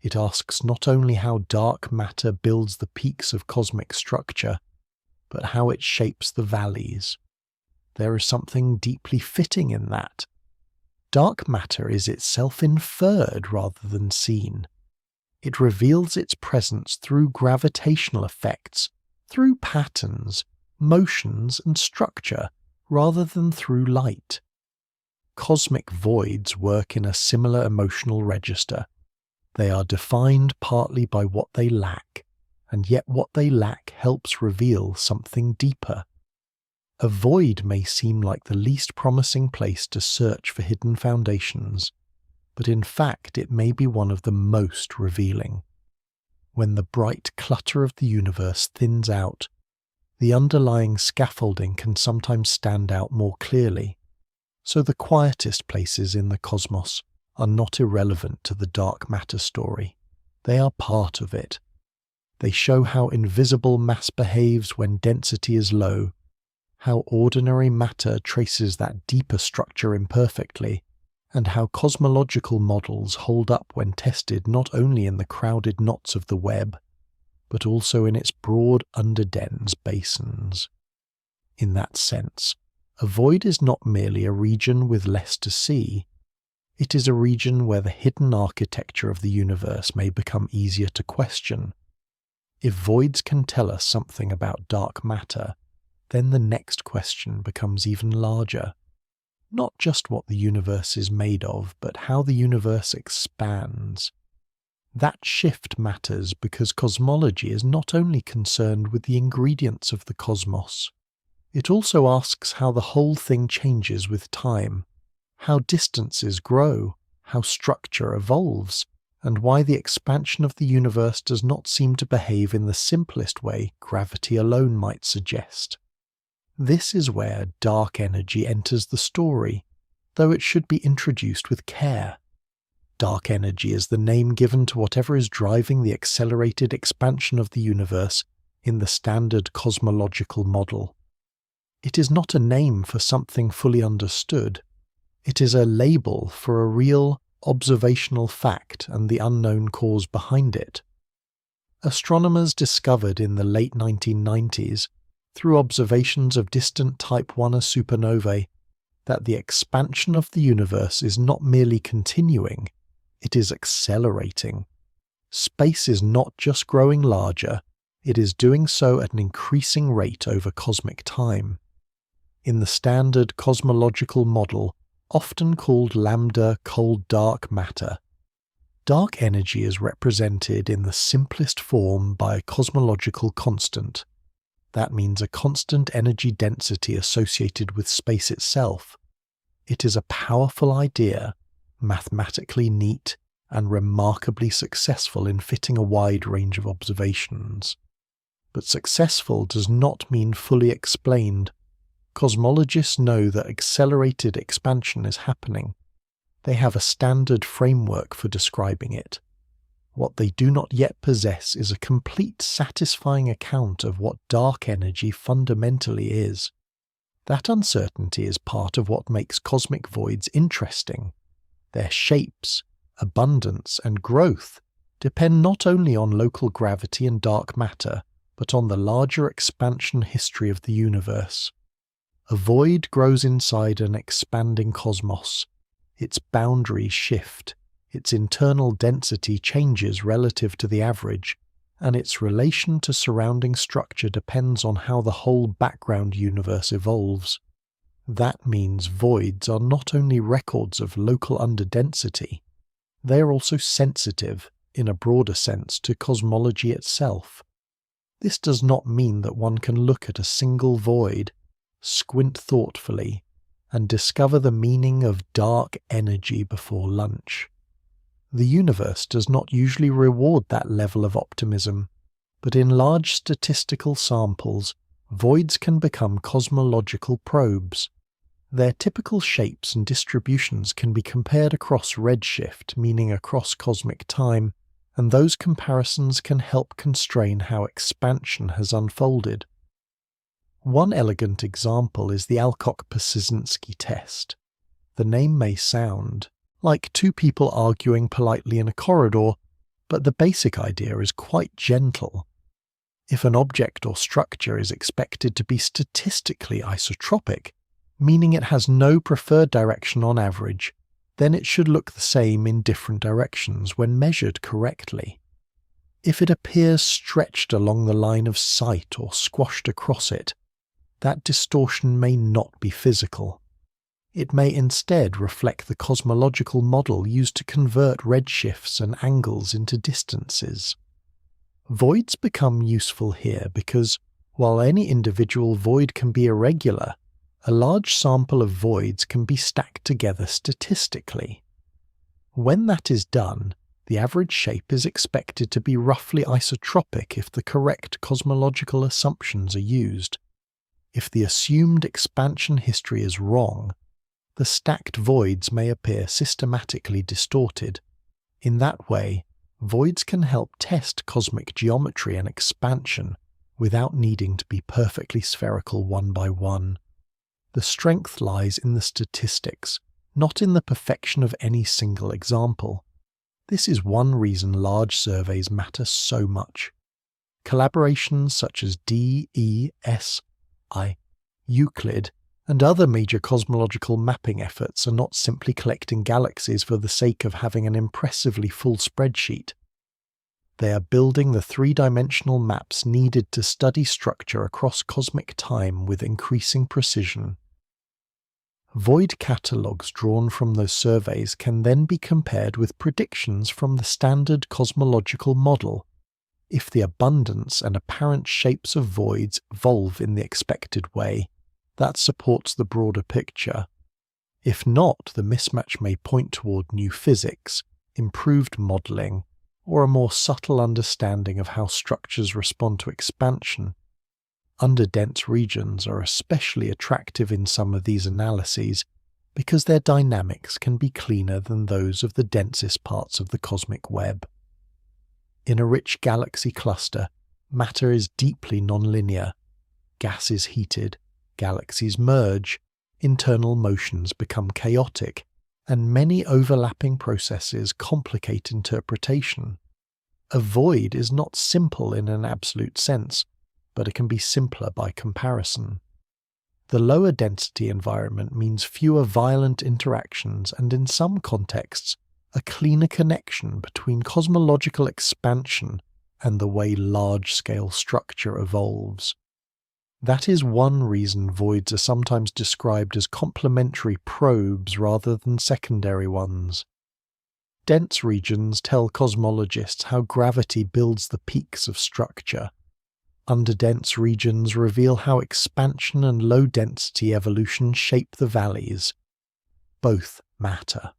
It asks not only how dark matter builds the peaks of cosmic structure, but how it shapes the valleys. There is something deeply fitting in that. Dark matter is itself inferred rather than seen. It reveals its presence through gravitational effects, through patterns, motions, and structure, rather than through light. Cosmic voids work in a similar emotional register. They are defined partly by what they lack, and yet what they lack helps reveal something deeper. A void may seem like the least promising place to search for hidden foundations, but in fact it may be one of the most revealing. When the bright clutter of the universe thins out, the underlying scaffolding can sometimes stand out more clearly, so the quietest places in the cosmos are not irrelevant to the dark matter story. They are part of it. They show how invisible mass behaves when density is low, how ordinary matter traces that deeper structure imperfectly, and how cosmological models hold up when tested not only in the crowded knots of the web, but also in its broad underdense basins. In that sense, a void is not merely a region with less to see. It is a region where the hidden architecture of the universe may become easier to question. If voids can tell us something about dark matter, then the next question becomes even larger. Not just what the universe is made of, but how the universe expands. That shift matters because cosmology is not only concerned with the ingredients of the cosmos. It also asks how the whole thing changes with time, how distances grow, how structure evolves, and why the expansion of the universe does not seem to behave in the simplest way gravity alone might suggest. This is where dark energy enters the story, though it should be introduced with care. Dark energy is the name given to whatever is driving the accelerated expansion of the universe in the standard cosmological model. It is not a name for something fully understood. It is a label for a real observational fact and the unknown cause behind it. Astronomers discovered in the late 1990s, through observations of distant Type 1a supernovae, that the expansion of the universe is not merely continuing, it is accelerating. Space is not just growing larger, it is doing so at an increasing rate over cosmic time. In the standard cosmological model, often called lambda cold dark matter, dark energy is represented in the simplest form by a cosmological constant. That means a constant energy density associated with space itself. It is a powerful idea, mathematically neat, and remarkably successful in fitting a wide range of observations. But successful does not mean fully explained. Cosmologists know that accelerated expansion is happening. They have a standard framework for describing it. What they do not yet possess is a complete, satisfying account of what dark energy fundamentally is. That uncertainty is part of what makes cosmic voids interesting. Their shapes, abundance, and growth depend not only on local gravity and dark matter, but on the larger expansion history of the universe. A void grows inside an expanding cosmos. Its boundaries shift, its internal density changes relative to the average, and its relation to surrounding structure depends on how the whole background universe evolves. That means voids are not only records of local underdensity, they are also sensitive, in a broader sense, to cosmology itself. This does not mean that one can look at a single void, squint thoughtfully, and discover the meaning of dark energy before lunch. The universe does not usually reward that level of optimism, but in large statistical samples, voids can become cosmological probes. Their typical shapes and distributions can be compared across redshift, meaning across cosmic time, and those comparisons can help constrain how expansion has unfolded. One elegant example is the Alcock-Paczynski test. The name may sound like two people arguing politely in a corridor, but the basic idea is quite gentle. If an object or structure is expected to be statistically isotropic, meaning it has no preferred direction on average, then it should look the same in different directions when measured correctly. If it appears stretched along the line of sight or squashed across it, that distortion may not be physical. It may instead reflect the cosmological model used to convert redshifts and angles into distances. Voids become useful here because, while any individual void can be irregular, a large sample of voids can be stacked together statistically. When that is done, the average shape is expected to be roughly isotropic if the correct cosmological assumptions are used. If the assumed expansion history is wrong, the stacked voids may appear systematically distorted. In that way, voids can help test cosmic geometry and expansion without needing to be perfectly spherical one by one. The strength lies in the statistics, not in the perfection of any single example. This is one reason large surveys matter so much. Collaborations such as DESI, Euclid, and other major cosmological mapping efforts are not simply collecting galaxies for the sake of having an impressively full spreadsheet. They are building the three-dimensional maps needed to study structure across cosmic time with increasing precision. Void catalogues drawn from those surveys can then be compared with predictions from the standard cosmological model. If the abundance and apparent shapes of voids evolve in the expected way, that supports the broader picture. If not, the mismatch may point toward new physics, improved modelling, or a more subtle understanding of how structures respond to expansion. Underdense regions are especially attractive in some of these analyses because their dynamics can be cleaner than those of the densest parts of the cosmic web. In a rich galaxy cluster, matter is deeply nonlinear. Gas is heated, galaxies merge, internal motions become chaotic, and many overlapping processes complicate interpretation. A void is not simple in an absolute sense, but it can be simpler by comparison. The lower density environment means fewer violent interactions and, in some contexts, a cleaner connection between cosmological expansion and the way large-scale structure evolves. That is one reason voids are sometimes described as complementary probes rather than secondary ones. Dense regions tell cosmologists how gravity builds the peaks of structure. Underdense regions reveal how expansion and low-density evolution shape the valleys. Both matter.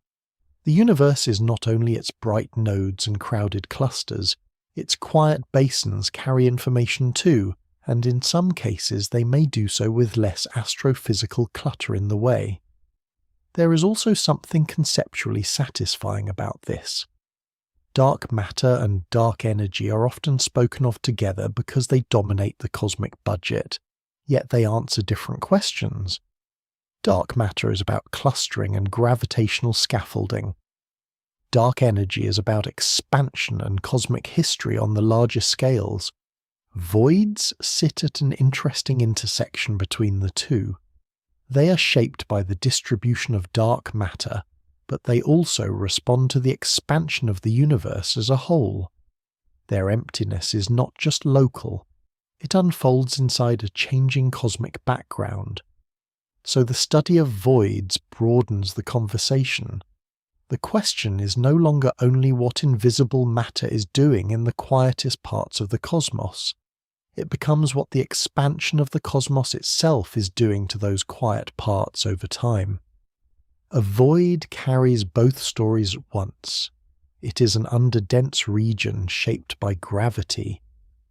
The universe is not only its bright nodes and crowded clusters, its quiet basins carry information too, and in some cases they may do so with less astrophysical clutter in the way. There is also something conceptually satisfying about this. Dark matter and dark energy are often spoken of together because they dominate the cosmic budget, yet they answer different questions. Dark matter is about clustering and gravitational scaffolding. Dark energy is about expansion and cosmic history on the larger scales. Voids sit at an interesting intersection between the two. They are shaped by the distribution of dark matter, but they also respond to the expansion of the universe as a whole. Their emptiness is not just local, it unfolds inside a changing cosmic background. So the study of voids broadens the conversation. The question is no longer only what invisible matter is doing in the quietest parts of the cosmos. It becomes what the expansion of the cosmos itself is doing to those quiet parts over time. A void carries both stories at once. It is an underdense region shaped by gravity,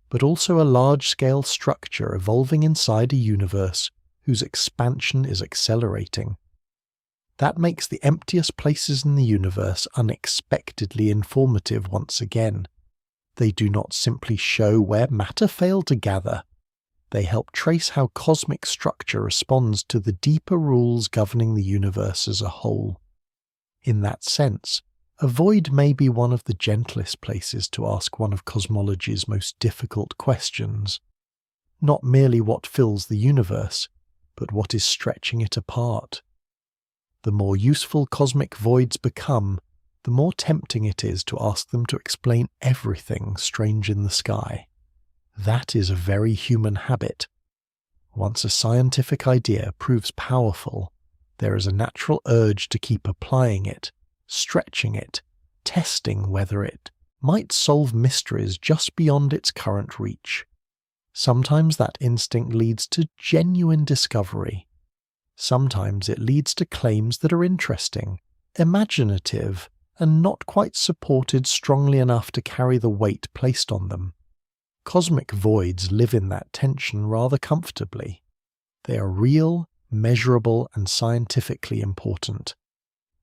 but also a large-scale structure evolving inside a universe whose expansion is accelerating. That makes the emptiest places in the universe unexpectedly informative once again. They do not simply show where matter failed to gather. They help trace how cosmic structure responds to the deeper rules governing the universe as a whole. In that sense, a void may be one of the gentlest places to ask one of cosmology's most difficult questions. Not merely what fills the universe, but what is stretching it apart. The more useful cosmic voids become, the more tempting it is to ask them to explain everything strange in the sky. That is a very human habit. Once a scientific idea proves powerful, there is a natural urge to keep applying it, stretching it, testing whether it might solve mysteries just beyond its current reach. Sometimes that instinct leads to genuine discovery. Sometimes it leads to claims that are interesting, imaginative, and not quite supported strongly enough to carry the weight placed on them. Cosmic voids live in that tension rather comfortably. They are real, measurable, and scientifically important.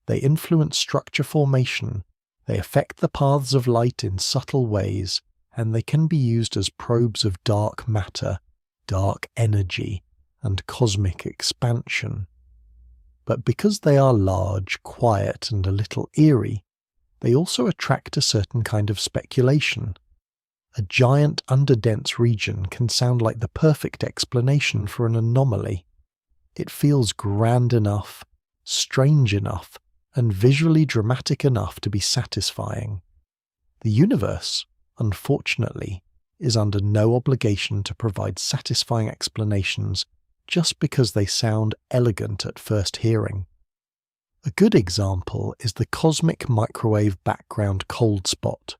They influence structure formation, they affect the paths of light in subtle ways, and they can be used as probes of dark matter, dark energy, and cosmic expansion. But because they are large, quiet, and a little eerie, they also attract a certain kind of speculation. A giant underdense region can sound like the perfect explanation for an anomaly. It feels grand enough, strange enough, and visually dramatic enough to be satisfying. The universe, unfortunately, is under no obligation to provide satisfying explanations just because they sound elegant at first hearing. A good example is the cosmic microwave background cold spot.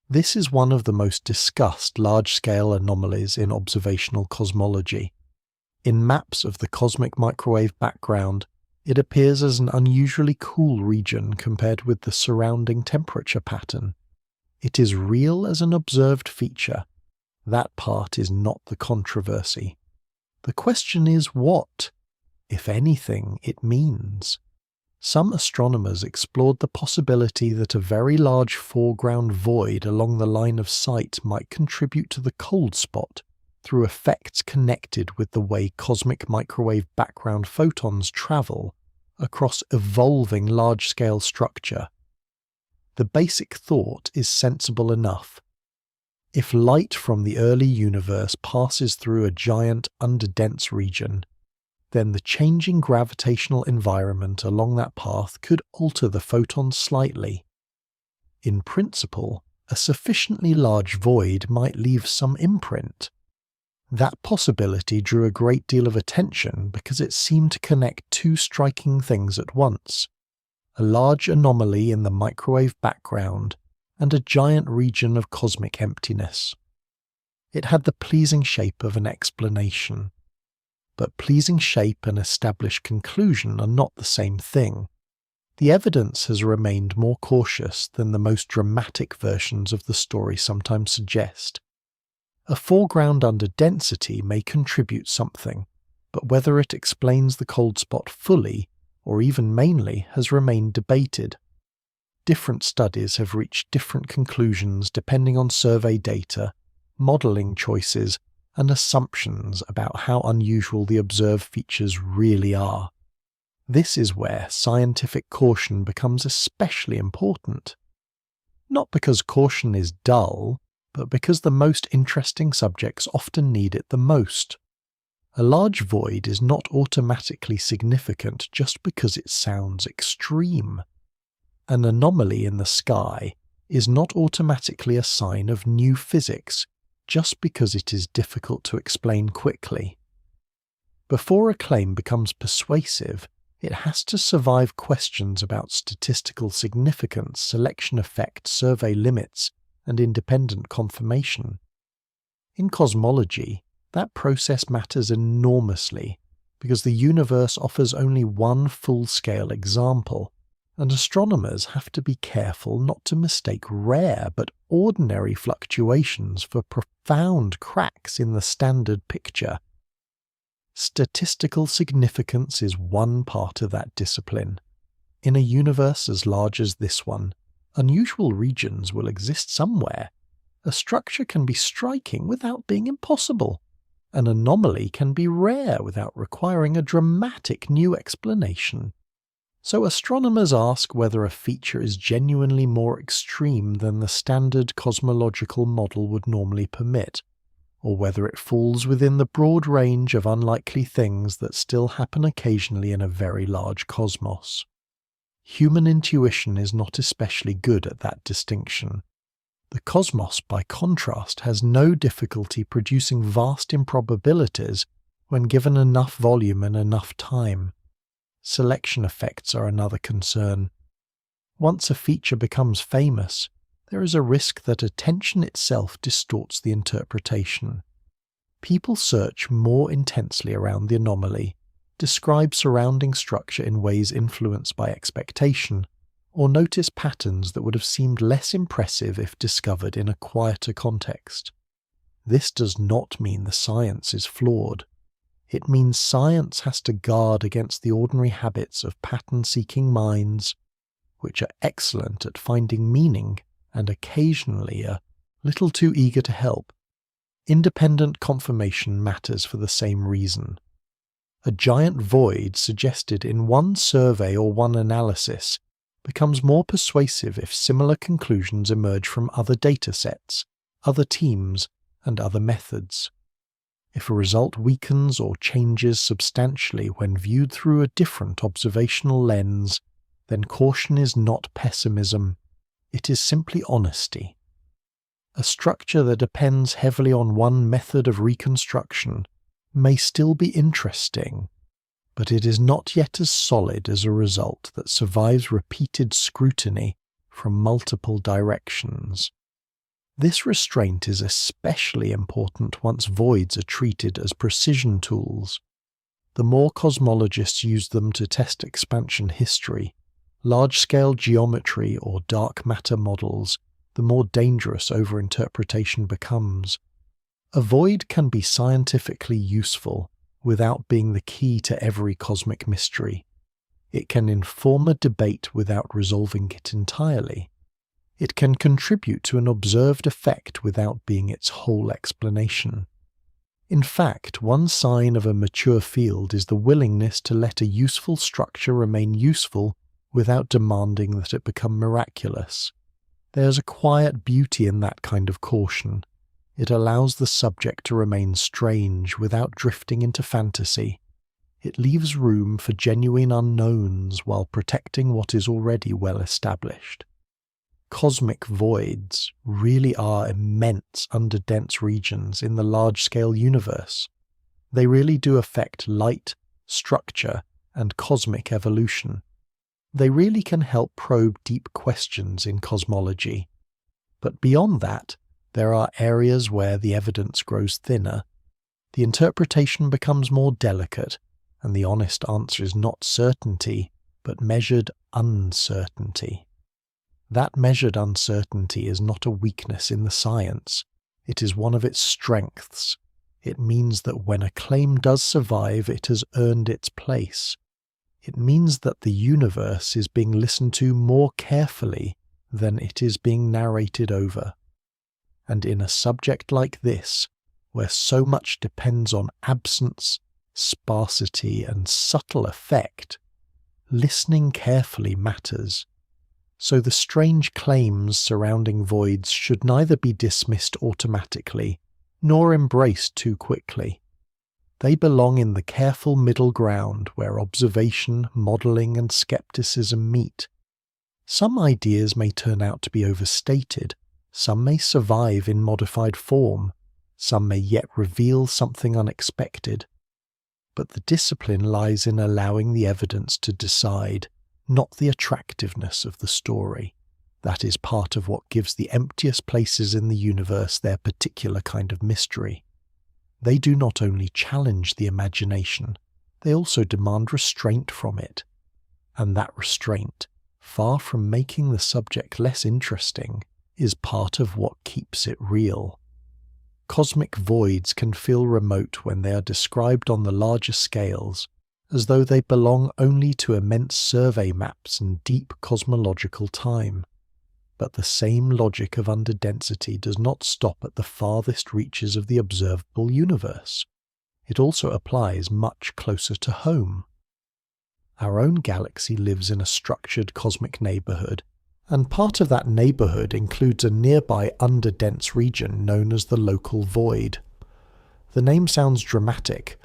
This is one of the most discussed large-scale anomalies in observational cosmology. In maps of the cosmic microwave background, it appears as an unusually cool region compared with the surrounding temperature pattern. It is real as an observed feature. That part is not the controversy. The question is what, if anything, it means. Some astronomers explored the possibility that a very large foreground void along the line of sight might contribute to the cold spot, through effects connected with the way cosmic microwave background photons travel across evolving large-scale structure. The basic thought is sensible enough. If light from the early universe passes through a giant underdense region, then the changing gravitational environment along that path could alter the photons slightly. In principle, a sufficiently large void might leave some imprint. That possibility drew a great deal of attention because it seemed to connect two striking things at once: a large anomaly in the microwave background and a giant region of cosmic emptiness. It had the pleasing shape of an explanation. But pleasing shape and established conclusion are not the same thing. The evidence has remained more cautious than the most dramatic versions of the story sometimes suggest. A foreground underdensity may contribute something, but whether it explains the cold spot fully, or even mainly, has remained debated. Different studies have reached different conclusions depending on survey data, modelling choices, and assumptions about how unusual the observed features really are. This is where scientific caution becomes especially important. Not because caution is dull, but because the most interesting subjects often need it the most. A large void is not automatically significant just because it sounds extreme. An anomaly in the sky is not automatically a sign of new physics just because it is difficult to explain quickly. Before a claim becomes persuasive, it has to survive questions about statistical significance, selection effect, survey limits, and independent confirmation. In cosmology, that process matters enormously because the universe offers only one full-scale example, and astronomers have to be careful not to mistake rare but ordinary fluctuations for profound cracks in the standard picture. Statistical significance is one part of that discipline. In a universe as large as this one, unusual regions will exist somewhere. A structure can be striking without being impossible. An anomaly can be rare without requiring a dramatic new explanation. So astronomers ask whether a feature is genuinely more extreme than the standard cosmological model would normally permit, or whether it falls within the broad range of unlikely things that still happen occasionally in a very large cosmos. Human intuition is not especially good at that distinction. The cosmos, by contrast, has no difficulty producing vast improbabilities when given enough volume and enough time. Selection effects are another concern. Once a feature becomes famous, there is a risk that attention itself distorts the interpretation. People search more intensely around the anomaly, describe surrounding structure in ways influenced by expectation, or notice patterns that would have seemed less impressive if discovered in a quieter context. This does not mean the science is flawed. It means science has to guard against the ordinary habits of pattern-seeking minds, which are excellent at finding meaning and occasionally a little too eager to help. Independent confirmation matters for the same reason. A giant void suggested in one survey or one analysis becomes more persuasive if similar conclusions emerge from other data sets, other teams, and other methods. If a result weakens or changes substantially when viewed through a different observational lens, then caution is not pessimism, it is simply honesty. A structure that depends heavily on one method of reconstruction may still be interesting, but it is not yet as solid as a result that survives repeated scrutiny from multiple directions. This restraint is especially important once voids are treated as precision tools. The more cosmologists use them to test expansion history, large-scale geometry or dark matter models, the more dangerous overinterpretation becomes. A void can be scientifically useful without being the key to every cosmic mystery. It can inform a debate without resolving it entirely. It can contribute to an observed effect without being its whole explanation. In fact, one sign of a mature field is the willingness to let a useful structure remain useful without demanding that it become miraculous. There's a quiet beauty in that kind of caution. It allows the subject to remain strange without drifting into fantasy. It leaves room for genuine unknowns while protecting what is already well established. Cosmic voids really are immense underdense regions in the large-scale universe. They really do affect light, structure, and cosmic evolution. They really can help probe deep questions in cosmology. But beyond that, there are areas where the evidence grows thinner. The interpretation becomes more delicate, and the honest answer is not certainty, but measured uncertainty. That measured uncertainty is not a weakness in the science. It is one of its strengths. It means that when a claim does survive, it has earned its place. It means that the universe is being listened to more carefully than it is being narrated over. And in a subject like this, where so much depends on absence, sparsity, and subtle effect, listening carefully matters. So the strange claims surrounding voids should neither be dismissed automatically, nor embraced too quickly. They belong in the careful middle ground where observation, modelling, and skepticism meet. Some ideas may turn out to be overstated, some may survive in modified form, some may yet reveal something unexpected. But the discipline lies in allowing the evidence to decide, not the attractiveness of the story. That is part of what gives the emptiest places in the universe their particular kind of mystery. They do not only challenge the imagination, they also demand restraint from it. And that restraint, far from making the subject less interesting, is part of what keeps it real. Cosmic voids can feel remote when they are described on the larger scales, as though they belong only to immense survey maps and deep cosmological time. But the same logic of underdensity does not stop at the farthest reaches of the observable universe. It also applies much closer to home. Our own galaxy lives in a structured cosmic neighbourhood, and part of that neighbourhood includes a nearby underdense region known as the local void. The name sounds dramatic,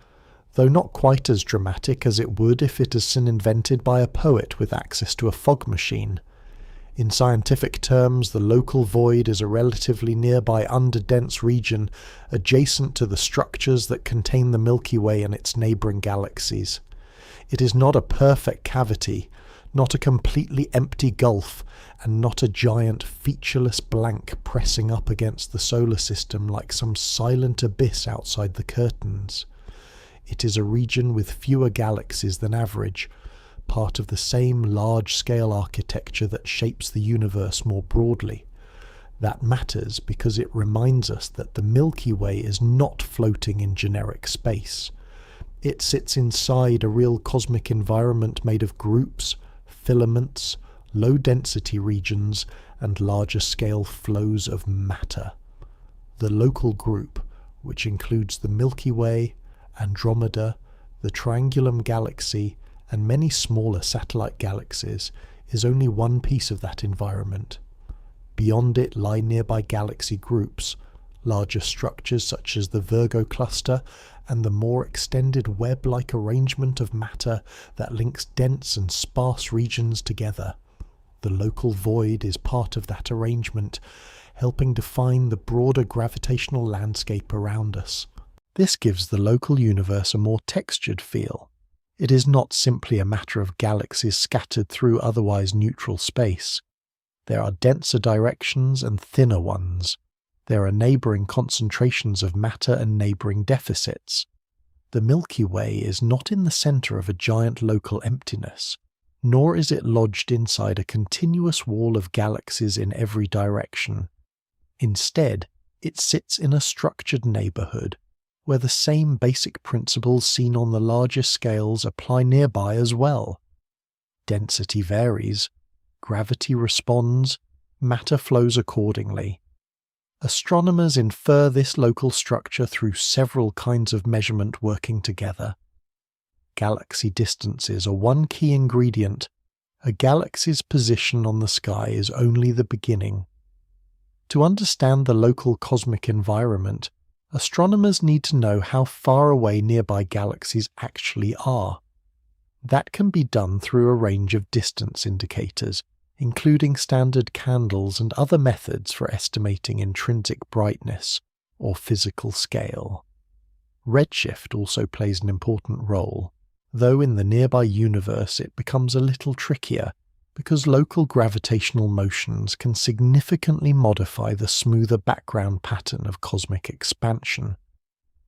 though not quite as dramatic as it would if it had been invented by a poet with access to a fog machine. In scientific terms, the local void is a relatively nearby underdense region adjacent to the structures that contain the Milky Way and its neighbouring galaxies. It is not a perfect cavity, not a completely empty gulf, and not a giant featureless blank pressing up against the solar system like some silent abyss outside the curtains. It is a region with fewer galaxies than average, part of the same large-scale architecture that shapes the universe more broadly. That matters because it reminds us that the Milky Way is not floating in generic space. It sits inside a real cosmic environment made of groups, filaments, low-density regions, and larger-scale flows of matter. The local group, which includes the Milky Way, Andromeda, the Triangulum Galaxy, and many smaller satellite galaxies, is only one piece of that environment. Beyond it lie nearby galaxy groups, larger structures such as the Virgo cluster, and the more extended web-like arrangement of matter that links dense and sparse regions together. The local void is part of that arrangement, helping define the broader gravitational landscape around us. This gives the local universe a more textured feel. It is not simply a matter of galaxies scattered through otherwise neutral space. There are denser directions and thinner ones. There are neighbouring concentrations of matter and neighbouring deficits. The Milky Way is not in the centre of a giant local emptiness, nor is it lodged inside a continuous wall of galaxies in every direction. Instead, it sits in a structured neighbourhood, where the same basic principles seen on the larger scales apply nearby as well. Density varies, gravity responds, matter flows accordingly. Astronomers infer this local structure through several kinds of measurement working together. Galaxy distances are one key ingredient. A galaxy's position on the sky is only the beginning. To understand the local cosmic environment, astronomers need to know how far away nearby galaxies actually are. That can be done through a range of distance indicators, including standard candles and other methods for estimating intrinsic brightness or physical scale. Redshift also plays an important role, though in the nearby universe it becomes a little trickier because local gravitational motions can significantly modify the smoother background pattern of cosmic expansion.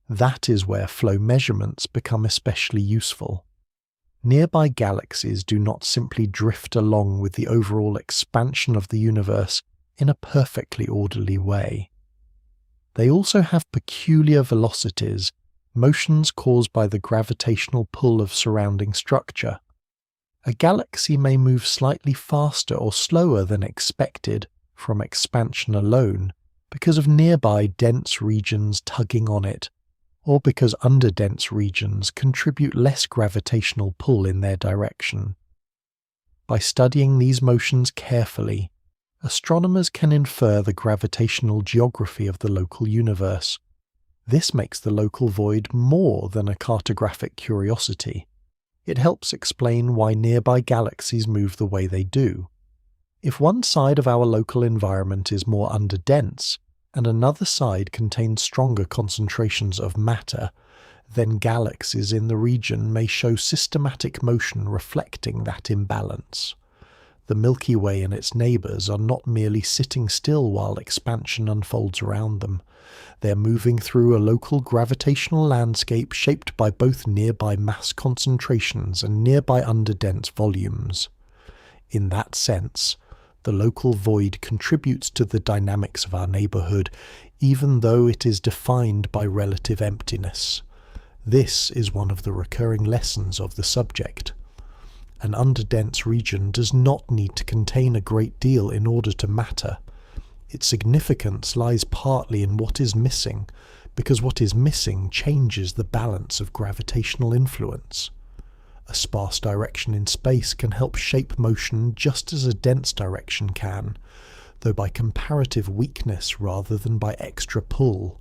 That is where flow measurements become especially useful. Nearby galaxies do not simply drift along with the overall expansion of the universe in a perfectly orderly way. They also have peculiar velocities, motions caused by the gravitational pull of surrounding structure. A galaxy may move slightly faster or slower than expected from expansion alone because of nearby dense regions tugging on it, or because underdense regions contribute less gravitational pull in their direction. By studying these motions carefully, astronomers can infer the gravitational geography of the local universe. This makes the local void more than a cartographic curiosity. It helps explain why nearby galaxies move the way they do. If one side of our local environment is more underdense, and another side contains stronger concentrations of matter, then galaxies in the region may show systematic motion reflecting that imbalance. The Milky Way and its neighbours are not merely sitting still while expansion unfolds around them. They are moving through a local gravitational landscape shaped by both nearby mass concentrations and nearby underdense volumes. In that sense, the local void contributes to the dynamics of our neighbourhood, even though it is defined by relative emptiness. This is one of the recurring lessons of the subject. An underdense region does not need to contain a great deal in order to matter. Its significance lies partly in what is missing, because what is missing changes the balance of gravitational influence. A sparse direction in space can help shape motion just as a dense direction can, though by comparative weakness rather than by extra pull.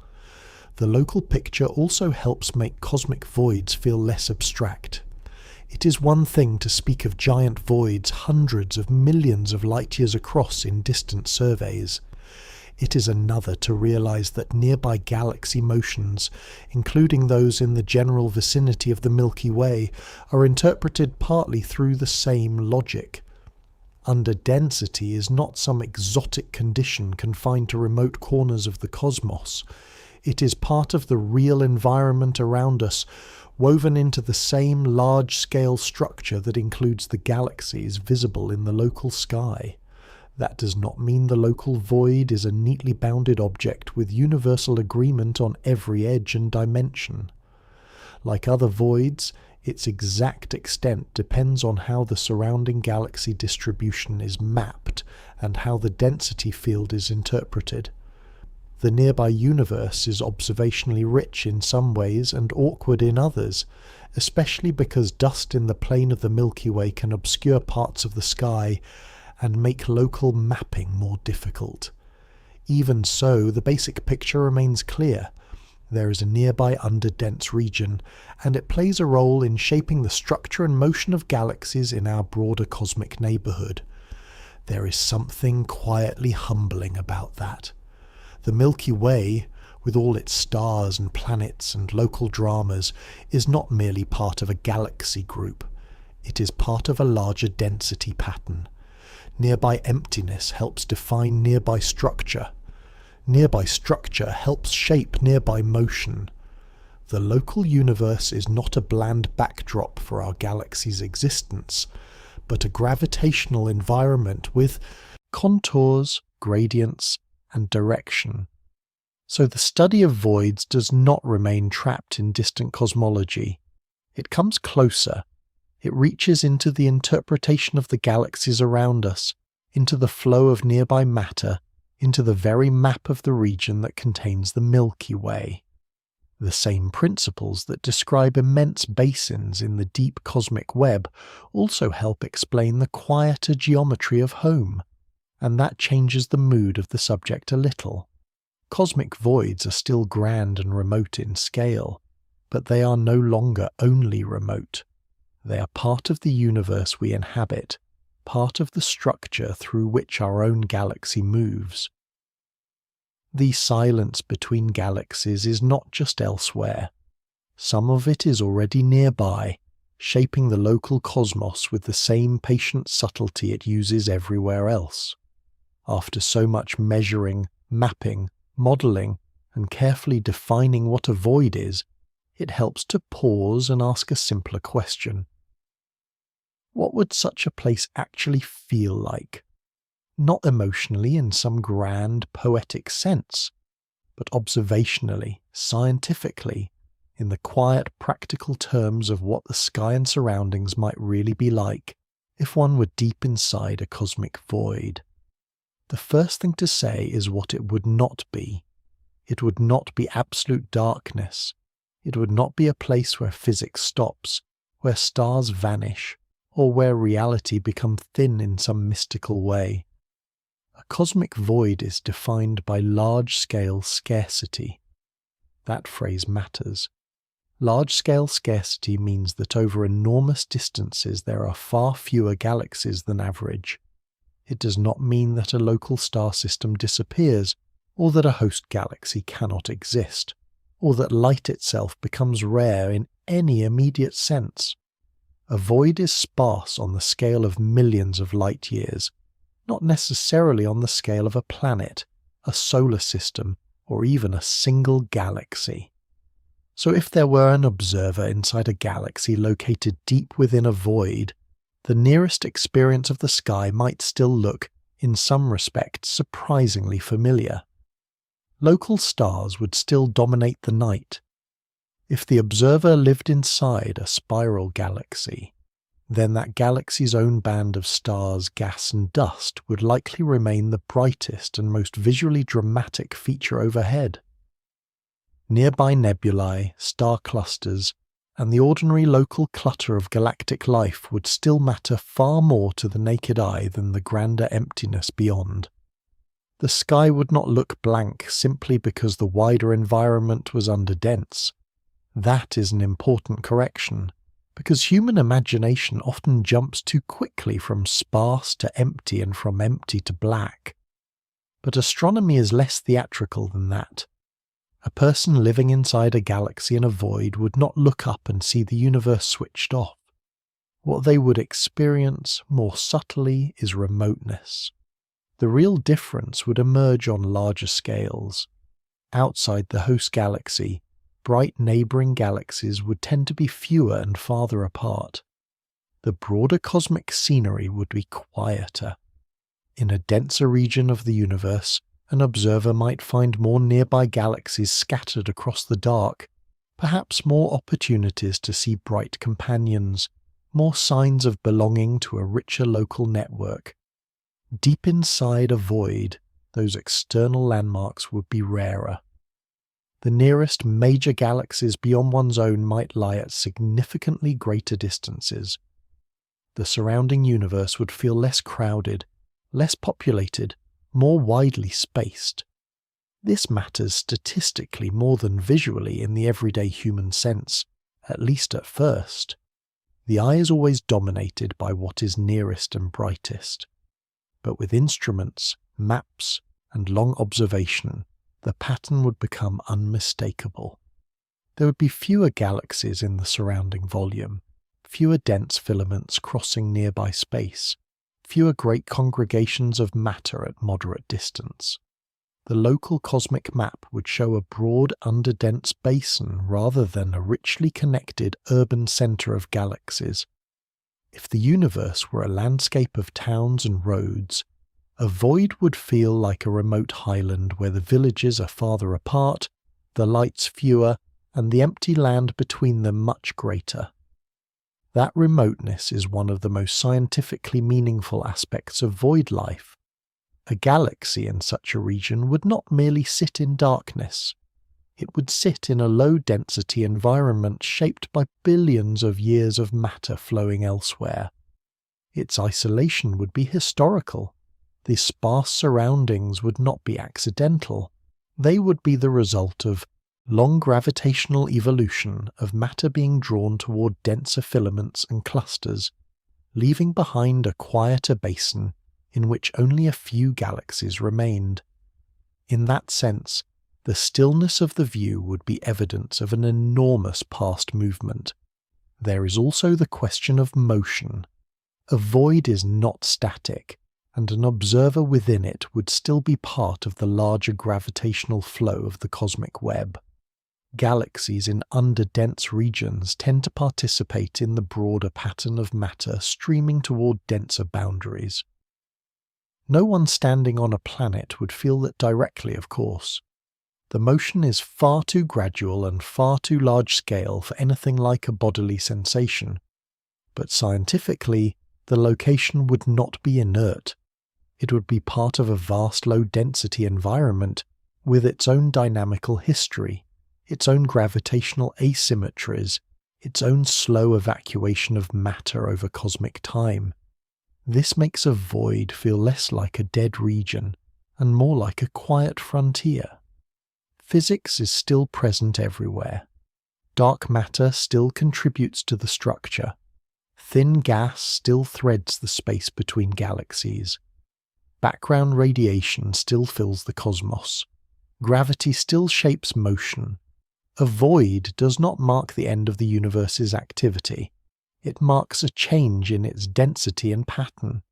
The local picture also helps make cosmic voids feel less abstract. It is one thing to speak of giant voids hundreds of millions of light-years across in distant surveys. It is another to realize that nearby galaxy motions, including those in the general vicinity of the Milky Way, are interpreted partly through the same logic. Underdensity is not some exotic condition confined to remote corners of the cosmos. It is part of the real environment around us, woven into the same large-scale structure that includes the galaxies visible in the local sky. That does not mean the local void is a neatly bounded object with universal agreement on every edge and dimension. Like other voids, its exact extent depends on how the surrounding galaxy distribution is mapped and how the density field is interpreted. The nearby universe is observationally rich in some ways and awkward in others, especially because dust in the plane of the Milky Way can obscure parts of the sky and make local mapping more difficult. Even so, the basic picture remains clear. There is a nearby underdense region, and it plays a role in shaping the structure and motion of galaxies in our broader cosmic neighbourhood. There is something quietly humbling about that. The Milky Way, with all its stars and planets and local dramas, is not merely part of a galaxy group. It is part of a larger density pattern. Nearby emptiness helps define nearby structure. Nearby structure helps shape nearby motion. The local universe is not a bland backdrop for our galaxy's existence, but a gravitational environment with contours, gradients, and direction. So the study of voids does not remain trapped in distant cosmology. It comes closer. It reaches into the interpretation of the galaxies around us, into the flow of nearby matter, into the very map of the region that contains the Milky Way. The same principles that describe immense basins in the deep cosmic web also help explain the quieter geometry of home, and that changes the mood of the subject a little. Cosmic voids are still grand and remote in scale, but they are no longer only remote. They are part of the universe we inhabit, part of the structure through which our own galaxy moves. The silence between galaxies is not just elsewhere. Some of it is already nearby, shaping the local cosmos with the same patient subtlety it uses everywhere else. After so much measuring, mapping, modelling, and carefully defining what a void is, it helps to pause and ask a simpler question. What would such a place actually feel like? Not emotionally in some grand, poetic sense, but observationally, scientifically, in the quiet, practical terms of what the sky and surroundings might really be like if one were deep inside a cosmic void. The first thing to say is what it would not be. It would not be absolute darkness. It would not be a place where physics stops, where stars vanish, or where reality becomes thin in some mystical way. A cosmic void is defined by large-scale scarcity. That phrase matters. Large-scale scarcity means that over enormous distances there are far fewer galaxies than average. It does not mean that a local star system disappears, or that a host galaxy cannot exist, or that light itself becomes rare in any immediate sense. A void is sparse on the scale of millions of light years, not necessarily on the scale of a planet, a solar system, or even a single galaxy. So if there were an observer inside a galaxy located deep within a void, the nearest experience of the sky might still look, in some respects, surprisingly familiar. Local stars would still dominate the night. If the observer lived inside a spiral galaxy, then that galaxy's own band of stars, gas and dust would likely remain the brightest and most visually dramatic feature overhead. Nearby nebulae, star clusters, and the ordinary local clutter of galactic life would still matter far more to the naked eye than the grander emptiness beyond. The sky would not look blank simply because the wider environment was underdense. That is an important correction, because human imagination often jumps too quickly from sparse to empty and from empty to black. But astronomy is less theatrical than that. A person living inside a galaxy in a void would not look up and see the universe switched off. What they would experience more subtly is remoteness. The real difference would emerge on larger scales. Outside the host galaxy, bright neighbouring galaxies would tend to be fewer and farther apart. The broader cosmic scenery would be quieter. In a denser region of the universe, an observer might find more nearby galaxies scattered across the dark, perhaps more opportunities to see bright companions, more signs of belonging to a richer local network. Deep inside a void, those external landmarks would be rarer. The nearest major galaxies beyond one's own might lie at significantly greater distances. The surrounding universe would feel less crowded, less populated, more widely spaced. This matters statistically more than visually in the everyday human sense, at least at first. The eye is always dominated by what is nearest and brightest. But with instruments, maps, and long observation, the pattern would become unmistakable. There would be fewer galaxies in the surrounding volume, fewer dense filaments crossing nearby space, fewer great congregations of matter at moderate distance. The local cosmic map would show a broad underdense basin rather than a richly connected urban centre of galaxies. If the universe were a landscape of towns and roads, a void would feel like a remote highland where the villages are farther apart, the lights fewer, and the empty land between them much greater. That remoteness is one of the most scientifically meaningful aspects of void life. A galaxy in such a region would not merely sit in darkness. It would sit in a low-density environment shaped by billions of years of matter flowing elsewhere. Its isolation would be historical. The sparse surroundings would not be accidental. They would be the result of long gravitational evolution of matter being drawn toward denser filaments and clusters, leaving behind a quieter basin in which only a few galaxies remained. In that sense, the stillness of the view would be evidence of an enormous past movement. There is also the question of motion. A void is not static, and an observer within it would still be part of the larger gravitational flow of the cosmic web. Galaxies in underdense regions tend to participate in the broader pattern of matter streaming toward denser boundaries. No one standing on a planet would feel that directly, of course. The motion is far too gradual and far too large-scale for anything like a bodily sensation. But scientifically, the location would not be inert. It would be part of a vast low-density environment with its own dynamical history, its own gravitational asymmetries, its own slow evacuation of matter over cosmic time. This makes a void feel less like a dead region and more like a quiet frontier. Physics is still present everywhere. Dark matter still contributes to the structure. Thin gas still threads the space between galaxies. Background radiation still fills the cosmos. Gravity still shapes motion. A void does not mark the end of the universe's activity. It marks a change in its density and pattern.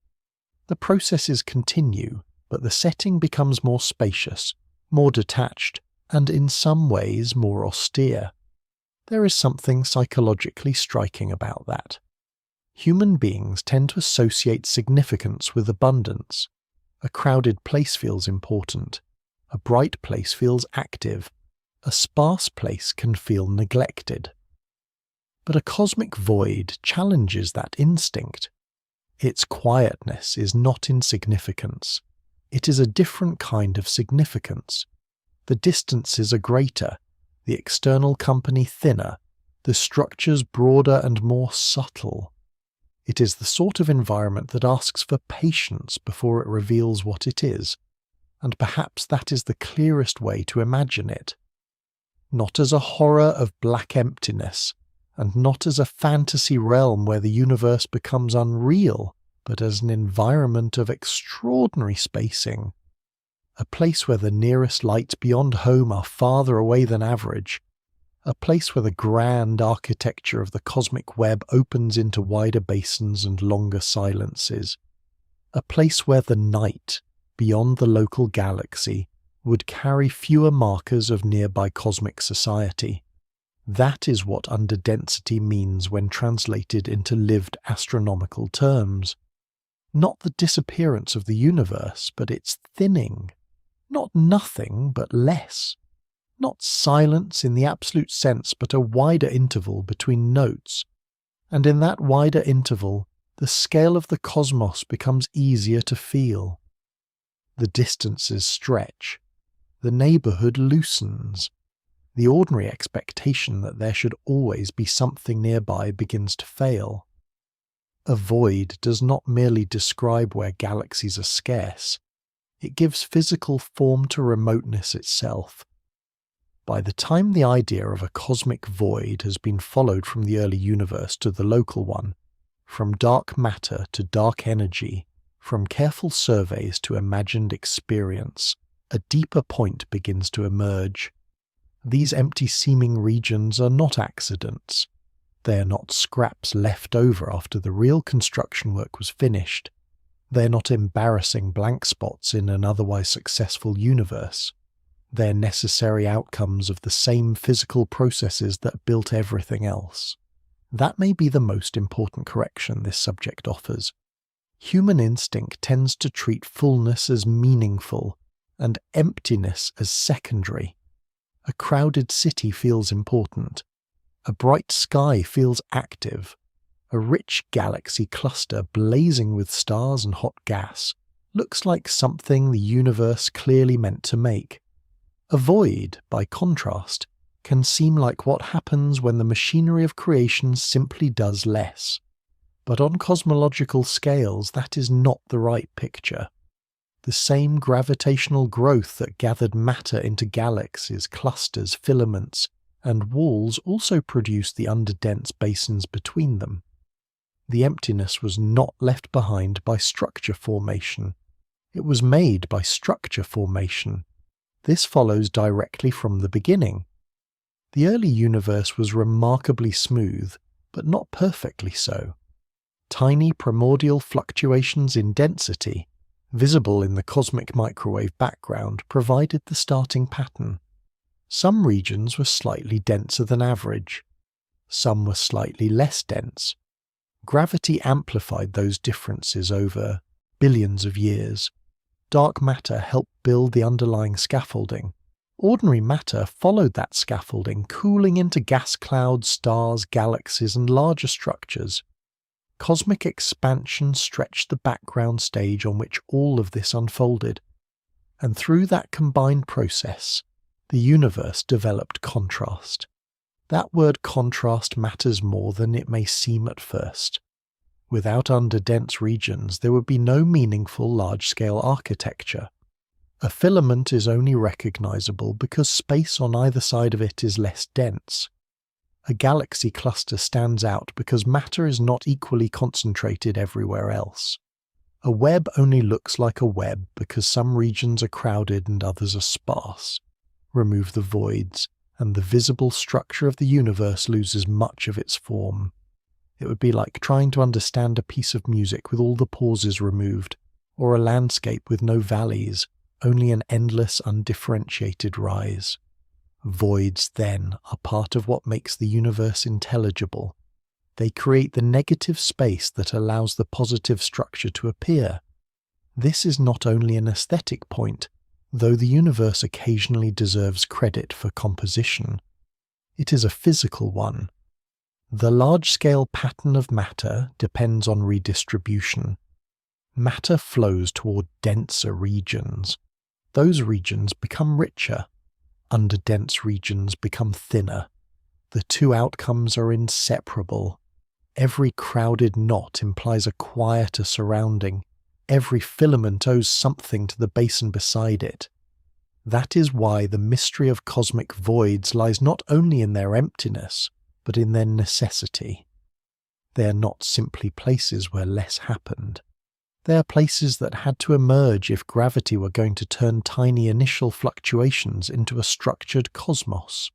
The processes continue, but the setting becomes more spacious, more detached, and in some ways more austere. There is something psychologically striking about that. Human beings tend to associate significance with abundance. A crowded place feels important. A bright place feels active. A sparse place can feel neglected. But a cosmic void challenges that instinct. Its quietness is not insignificance. It is a different kind of significance. The distances are greater, the external company thinner, the structures broader and more subtle. It is the sort of environment that asks for patience before it reveals what it is, and perhaps that is the clearest way to imagine it. Not as a horror of black emptiness, and not as a fantasy realm where the universe becomes unreal, but as an environment of extraordinary spacing. A place where the nearest lights beyond home are farther away than average. A place where the grand architecture of the cosmic web opens into wider basins and longer silences. A place where the night, beyond the local galaxy, would carry fewer markers of nearby cosmic society. That is what underdensity means when translated into lived astronomical terms. Not the disappearance of the universe, but its thinning. Not nothing, but less. Not silence in the absolute sense, but a wider interval between notes. And in that wider interval, the scale of the cosmos becomes easier to feel. The distances stretch. The neighbourhood loosens. The ordinary expectation that there should always be something nearby begins to fail. A void does not merely describe where galaxies are scarce. It gives physical form to remoteness itself. By the time the idea of a cosmic void has been followed from the early universe to the local one, from dark matter to dark energy, from careful surveys to imagined experience, a deeper point begins to emerge. These empty-seeming regions are not accidents. They are not scraps left over after the real construction work was finished. They are not embarrassing blank spots in an otherwise successful universe. They are necessary outcomes of the same physical processes that built everything else. That may be the most important correction this subject offers. Human instinct tends to treat fullness as meaningful and emptiness as secondary. A crowded city feels important. A bright sky feels active. A rich galaxy cluster blazing with stars and hot gas looks like something the universe clearly meant to make. A void, by contrast, can seem like what happens when the machinery of creation simply does less. But on cosmological scales, that is not the right picture. The same gravitational growth that gathered matter into galaxies, clusters, filaments, and walls also produced the underdense basins between them. The emptiness was not left behind by structure formation. It was made by structure formation. This follows directly from the beginning. The early universe was remarkably smooth, but not perfectly so. Tiny primordial fluctuations in density, visible in the cosmic microwave background, provided the starting pattern. Some regions were slightly denser than average. Some were slightly less dense. Gravity amplified those differences over billions of years. Dark matter helped build the underlying scaffolding. Ordinary matter followed that scaffolding, cooling into gas clouds, stars, galaxies, and larger structures. Cosmic expansion stretched the background stage on which all of this unfolded, and through that combined process, the universe developed contrast. That word contrast matters more than it may seem at first. Without underdense regions, there would be no meaningful large-scale architecture. A filament is only recognizable because space on either side of it is less dense. A galaxy cluster stands out because matter is not equally concentrated everywhere else. A web only looks like a web because some regions are crowded and others are sparse. Remove the voids, and the visible structure of the universe loses much of its form. It would be like trying to understand a piece of music with all the pauses removed, or a landscape with no valleys, only an endless undifferentiated rise. Voids, then, are part of what makes the universe intelligible. They create the negative space that allows the positive structure to appear. This is not only an aesthetic point, though the universe occasionally deserves credit for composition. It is a physical one. The large-scale pattern of matter depends on redistribution. Matter flows toward denser regions. Those regions become richer. Underdense regions become thinner. The two outcomes are inseparable. Every crowded knot implies a quieter surrounding. Every filament owes something to the basin beside it. That is why the mystery of cosmic voids lies not only in their emptiness, but in their necessity. They are not simply places where less happened. They are places that had to emerge if gravity were going to turn tiny initial fluctuations into a structured cosmos.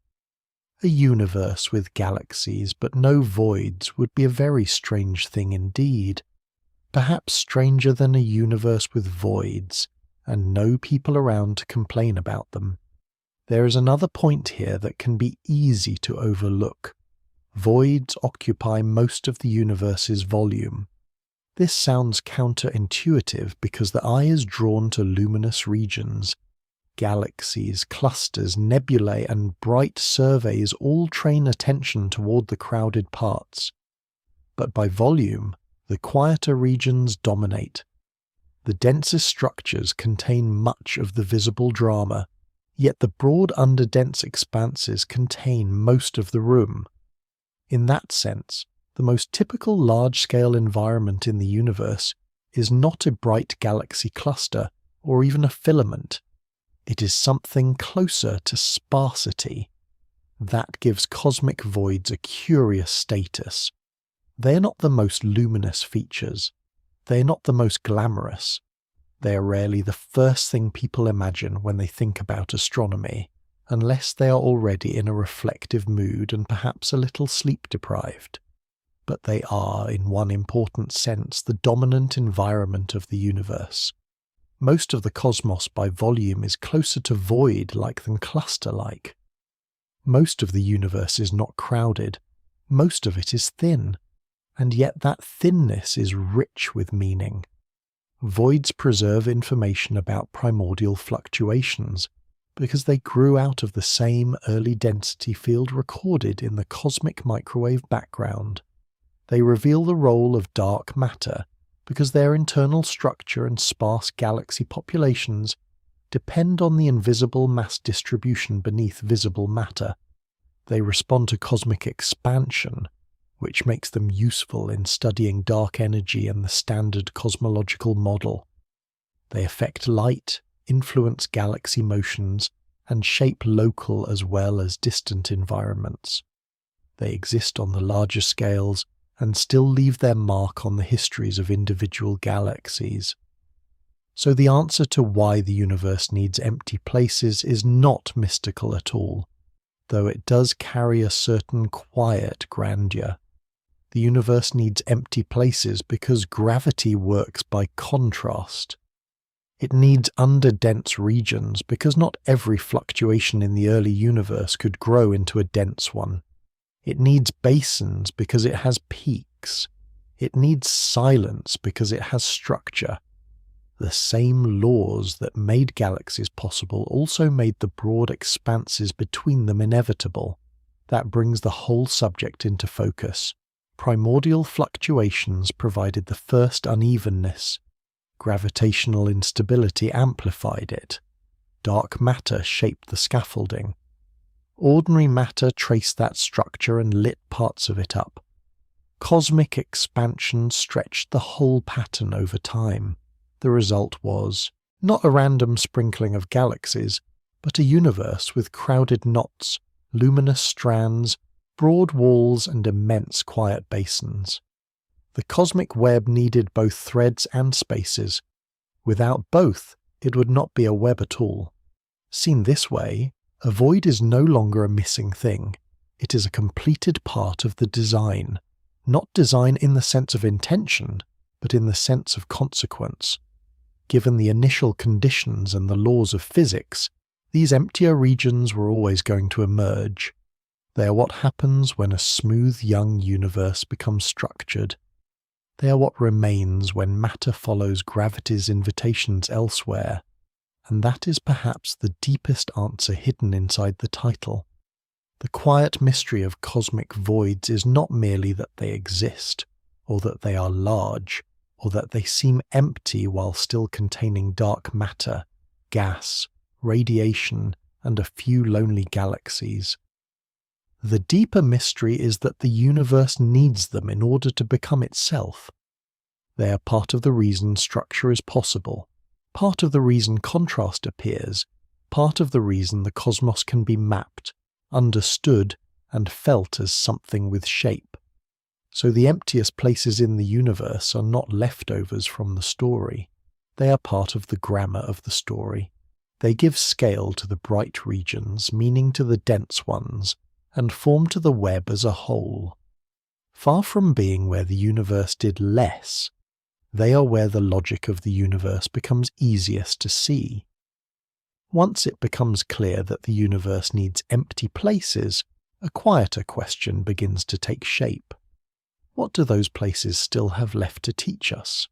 A universe with galaxies but no voids would be a very strange thing indeed. Perhaps stranger than a universe with voids, and no people around to complain about them. There is another point here that can be easy to overlook. Voids occupy most of the universe's volume. This sounds counterintuitive because the eye is drawn to luminous regions. Galaxies, clusters, nebulae, and bright surveys all train attention toward the crowded parts. But by volume, the quieter regions dominate. The densest structures contain much of the visible drama, yet the broad underdense expanses contain most of the room. In that sense, the most typical large-scale environment in the universe is not a bright galaxy cluster or even a filament. It is something closer to sparsity. That gives cosmic voids a curious status. They are not the most luminous features. They are not the most glamorous. They are rarely the first thing people imagine when they think about astronomy, unless they are already in a reflective mood and perhaps a little sleep-deprived. But they are, in one important sense, the dominant environment of the universe. Most of the cosmos by volume is closer to void-like than cluster-like. Most of the universe is not crowded. Most of it is thin. And yet that thinness is rich with meaning. Voids preserve information about primordial fluctuations, because they grew out of the same early density field recorded in the cosmic microwave background. They reveal the role of dark matter, because their internal structure and sparse galaxy populations depend on the invisible mass distribution beneath visible matter. They respond to cosmic expansion, which makes them useful in studying dark energy and the standard cosmological model. They affect light, influence galaxy motions, and shape local as well as distant environments. They exist on the larger scales and still leave their mark on the histories of individual galaxies. So the answer to why the universe needs empty places is not mystical at all, though it does carry a certain quiet grandeur. The universe needs empty places because gravity works by contrast. It needs underdense regions because not every fluctuation in the early universe could grow into a dense one. It needs basins because it has peaks. It needs silence because it has structure. The same laws that made galaxies possible also made the broad expanses between them inevitable. That brings the whole subject into focus. Primordial fluctuations provided the first unevenness. Gravitational instability amplified it. Dark matter shaped the scaffolding. Ordinary matter traced that structure and lit parts of it up. Cosmic expansion stretched the whole pattern over time. The result was not a random sprinkling of galaxies, but a universe with crowded knots, luminous strands, broad walls, and immense quiet basins. The cosmic web needed both threads and spaces. Without both, it would not be a web at all. Seen this way, a void is no longer a missing thing. It is a completed part of the design. Not design in the sense of intention, but in the sense of consequence. Given the initial conditions and the laws of physics, these emptier regions were always going to emerge. They are what happens when a smooth young universe becomes structured. They are what remains when matter follows gravity's invitations elsewhere, and that is perhaps the deepest answer hidden inside the title. The quiet mystery of cosmic voids is not merely that they exist, or that they are large, or that they seem empty while still containing dark matter, gas, radiation, and a few lonely galaxies. The deeper mystery is that the universe needs them in order to become itself. They are part of the reason structure is possible, part of the reason contrast appears, part of the reason the cosmos can be mapped, understood, and felt as something with shape. So the emptiest places in the universe are not leftovers from the story. They are part of the grammar of the story. They give scale to the bright regions, meaning to the dense ones, and form to the web as a whole. Far from being where the universe did less, they are where the logic of the universe becomes easiest to see. Once it becomes clear that the universe needs empty places, a quieter question begins to take shape. What do those places still have left to teach us?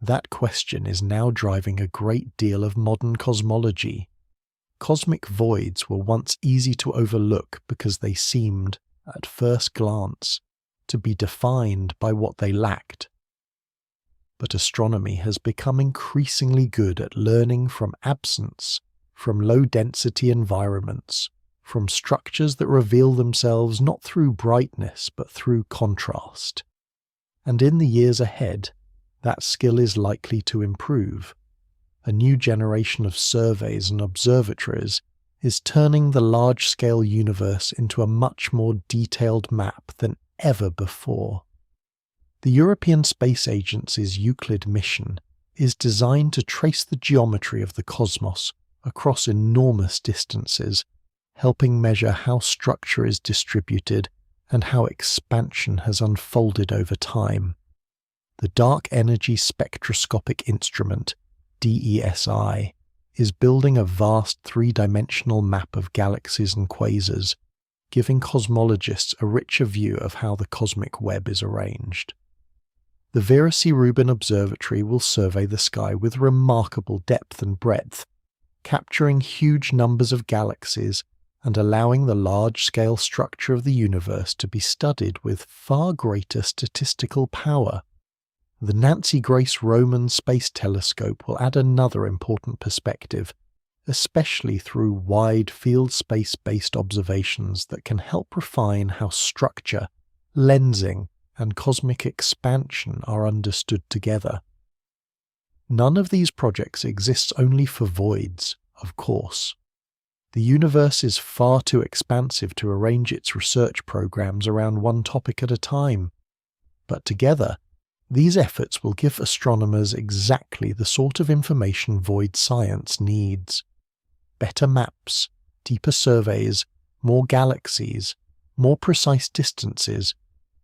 That question is now driving a great deal of modern cosmology. Cosmic voids were once easy to overlook because they seemed, at first glance, to be defined by what they lacked. But astronomy has become increasingly good at learning from absence, from low-density environments, from structures that reveal themselves not through brightness but through contrast. And in the years ahead, that skill is likely to improve. A new generation of surveys and observatories is turning the large-scale universe into a much more detailed map than ever before. The European Space Agency's Euclid mission is designed to trace the geometry of the cosmos across enormous distances, helping measure how structure is distributed and how expansion has unfolded over time. The Dark Energy Spectroscopic Instrument, DESI, is building a vast three-dimensional map of galaxies and quasars, giving cosmologists a richer view of how the cosmic web is arranged. The Vera C. Rubin Observatory will survey the sky with remarkable depth and breadth, capturing huge numbers of galaxies and allowing the large-scale structure of the universe to be studied with far greater statistical power. The Nancy Grace Roman Space Telescope will add another important perspective, especially through wide field space-based observations that can help refine how structure, lensing, and cosmic expansion are understood together. None of these projects exists only for voids, of course. The universe is far too expansive to arrange its research programs around one topic at a time. But together, these efforts will give astronomers exactly the sort of information void science needs. Better maps, deeper surveys, more galaxies, more precise distances,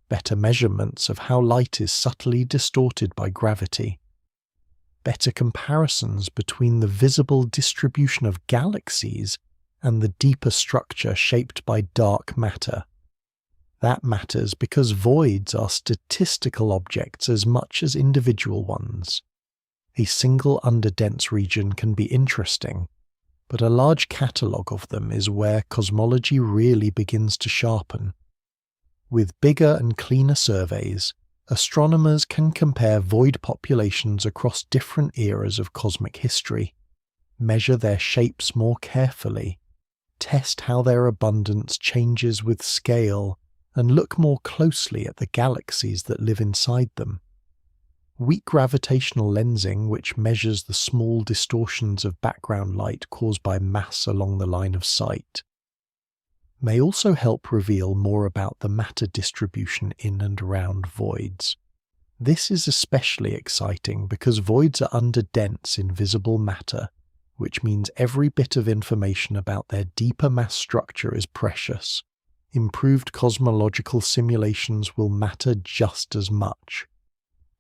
better measurements of how light is subtly distorted by gravity, better comparisons between the visible distribution of galaxies and the deeper structure shaped by dark matter. That matters because voids are statistical objects as much as individual ones. A single underdense region can be interesting, but a large catalogue of them is where cosmology really begins to sharpen. With bigger and cleaner surveys, astronomers can compare void populations across different eras of cosmic history, measure their shapes more carefully, test how their abundance changes with scale, and look more closely at the galaxies that live inside them. Weak gravitational lensing, which measures the small distortions of background light caused by mass along the line of sight, may also help reveal more about the matter distribution in and around voids. This is especially exciting because voids are underdense in visible matter, which means every bit of information about their deeper mass structure is precious. Improved cosmological simulations will matter just as much.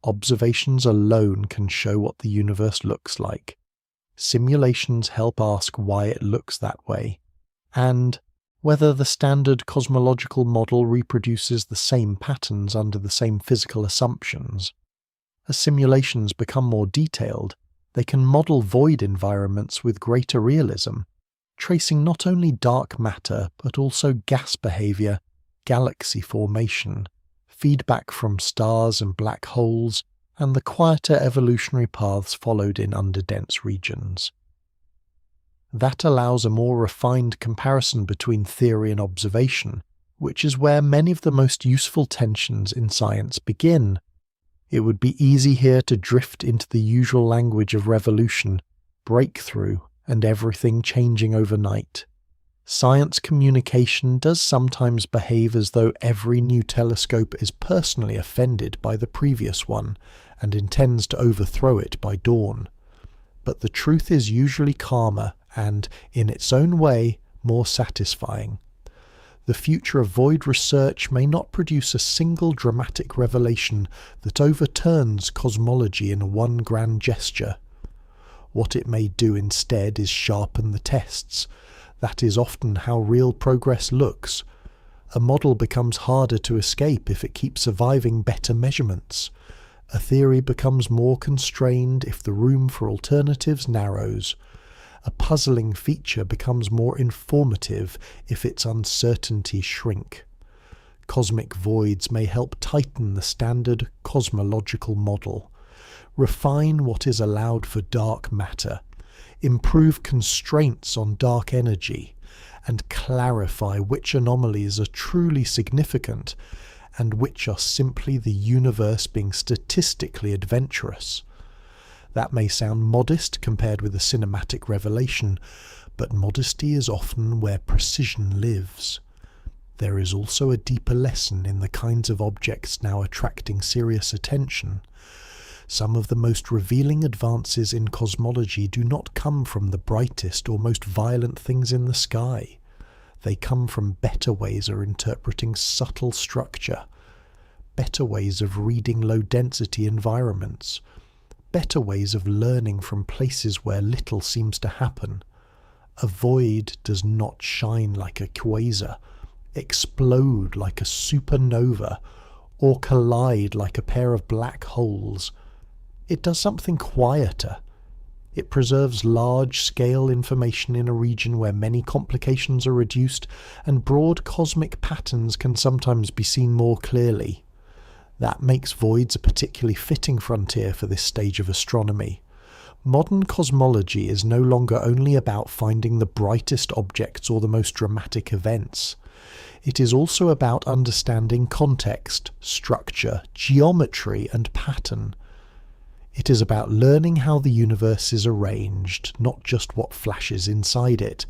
Observations alone can show what the universe looks like. Simulations help ask why it looks that way, and whether the standard cosmological model reproduces the same patterns under the same physical assumptions. As simulations become more detailed, they can model void environments with greater realism, tracing not only dark matter but also gas behavior, galaxy formation, feedback from stars and black holes, and the quieter evolutionary paths followed in underdense regions. That allows a more refined comparison between theory and observation, which is where many of the most useful tensions in science begin. It would be easy here to drift into the usual language of revolution, breakthrough, and everything changing overnight. Science communication does sometimes behave as though every new telescope is personally offended by the previous one and intends to overthrow it by dawn. But the truth is usually calmer and, in its own way, more satisfying. The future of void research may not produce a single dramatic revelation that overturns cosmology in one grand gesture. What it may do instead is sharpen the tests. That is often how real progress looks. A model becomes harder to escape if it keeps surviving better measurements. A theory becomes more constrained if the room for alternatives narrows. A puzzling feature becomes more informative if its uncertainties shrink. Cosmic voids may help tighten the standard cosmological model, refine what is allowed for dark matter, improve constraints on dark energy, and clarify which anomalies are truly significant and which are simply the universe being statistically adventurous. That may sound modest compared with a cinematic revelation, but modesty is often where precision lives. There is also a deeper lesson in the kinds of objects now attracting serious attention. Some of the most revealing advances in cosmology do not come from the brightest or most violent things in the sky. They come from better ways of interpreting subtle structure, better ways of reading low-density environments, better ways of learning from places where little seems to happen. A void does not shine like a quasar, explode like a supernova, or collide like a pair of black holes. It does something quieter. It preserves large-scale information in a region where many complications are reduced and broad cosmic patterns can sometimes be seen more clearly. That makes voids a particularly fitting frontier for this stage of astronomy. Modern cosmology is no longer only about finding the brightest objects or the most dramatic events. It is also about understanding context, structure, geometry, and pattern. It is about learning how the universe is arranged, not just what flashes inside it.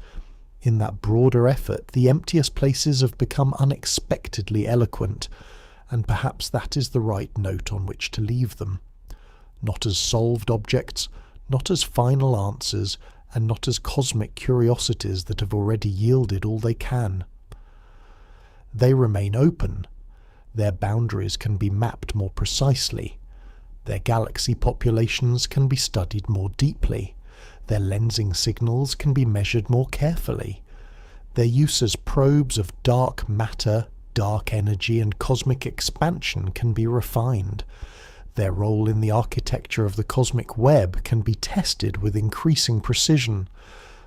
In that broader effort, the emptiest places have become unexpectedly eloquent, and perhaps that is the right note on which to leave them. Not as solved objects, not as final answers, and not as cosmic curiosities that have already yielded all they can. They remain open. Their boundaries can be mapped more precisely. Their galaxy populations can be studied more deeply. Their lensing signals can be measured more carefully. Their use as probes of dark matter, dark energy, and cosmic expansion can be refined. Their role in the architecture of the cosmic web can be tested with increasing precision.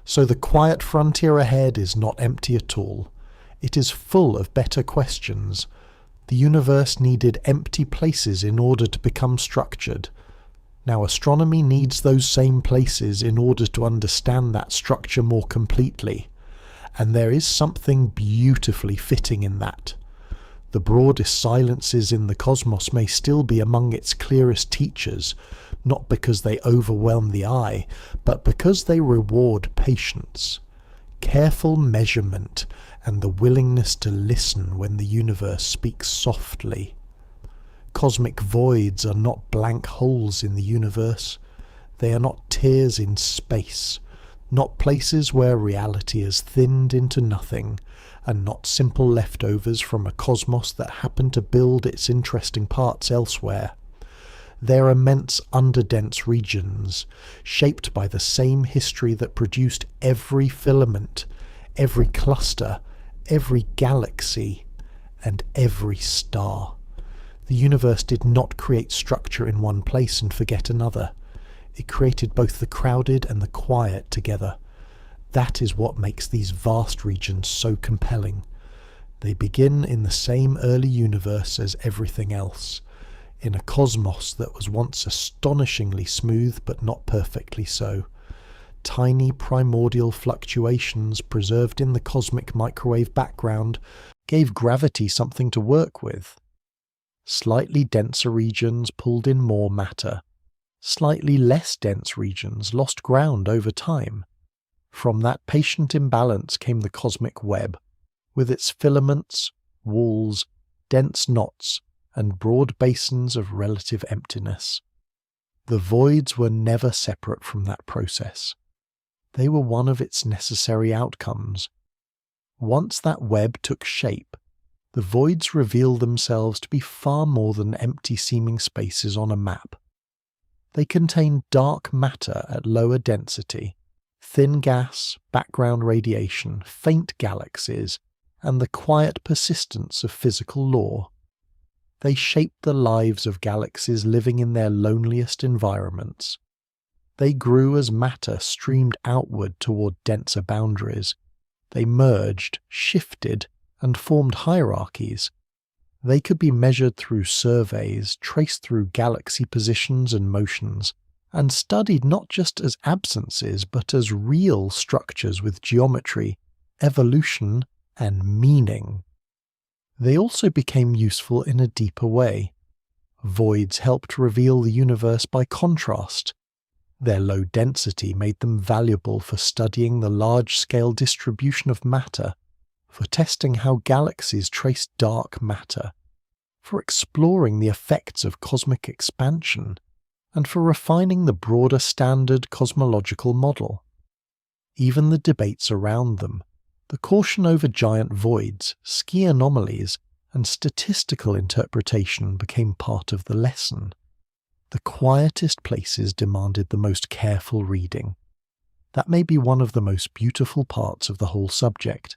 So the quiet frontier ahead is not empty at all. It is full of better questions. The universe needed empty places in order to become structured. Now astronomy needs those same places in order to understand that structure more completely. And there is something beautifully fitting in that. The broadest silences in the cosmos may still be among its clearest teachers, not because they overwhelm the eye, but because they reward patience, careful measurement, and the willingness to listen when the universe speaks softly. Cosmic voids are not blank holes in the universe. They are not tears in space, not places where reality has thinned into nothing, and not simple leftovers from a cosmos that happened to build its interesting parts elsewhere. They're immense underdense regions, shaped by the same history that produced every filament, every cluster, every galaxy, and every star. The universe did not create structure in one place and forget another. It created both the crowded and the quiet together. That is what makes these vast regions so compelling. They begin in the same early universe as everything else, in a cosmos that was once astonishingly smooth but not perfectly so. Tiny primordial fluctuations preserved in the cosmic microwave background gave gravity something to work with. Slightly denser regions pulled in more matter. Slightly less dense regions lost ground over time. From that patient imbalance came the cosmic web, with its filaments, walls, dense knots, and broad basins of relative emptiness. The voids were never separate from that process. They were one of its necessary outcomes. Once that web took shape, the voids revealed themselves to be far more than empty-seeming spaces on a map. They contained dark matter at lower density, thin gas, background radiation, faint galaxies, and the quiet persistence of physical law. They shaped the lives of galaxies living in their loneliest environments. They grew as matter streamed outward toward denser boundaries. They merged, shifted, and formed hierarchies. They could be measured through surveys, traced through galaxy positions and motions, and studied not just as absences but as real structures with geometry, evolution, and meaning. They also became useful in a deeper way. Voids helped reveal the universe by contrast. Their low density made them valuable for studying the large-scale distribution of matter, for testing how galaxies trace dark matter, for exploring the effects of cosmic expansion, and for refining the broader standard cosmological model. Even the debates around them, the caution over giant voids, ski anomalies, and statistical interpretation became part of the lesson. The quietest places demanded the most careful reading. That may be one of the most beautiful parts of the whole subject.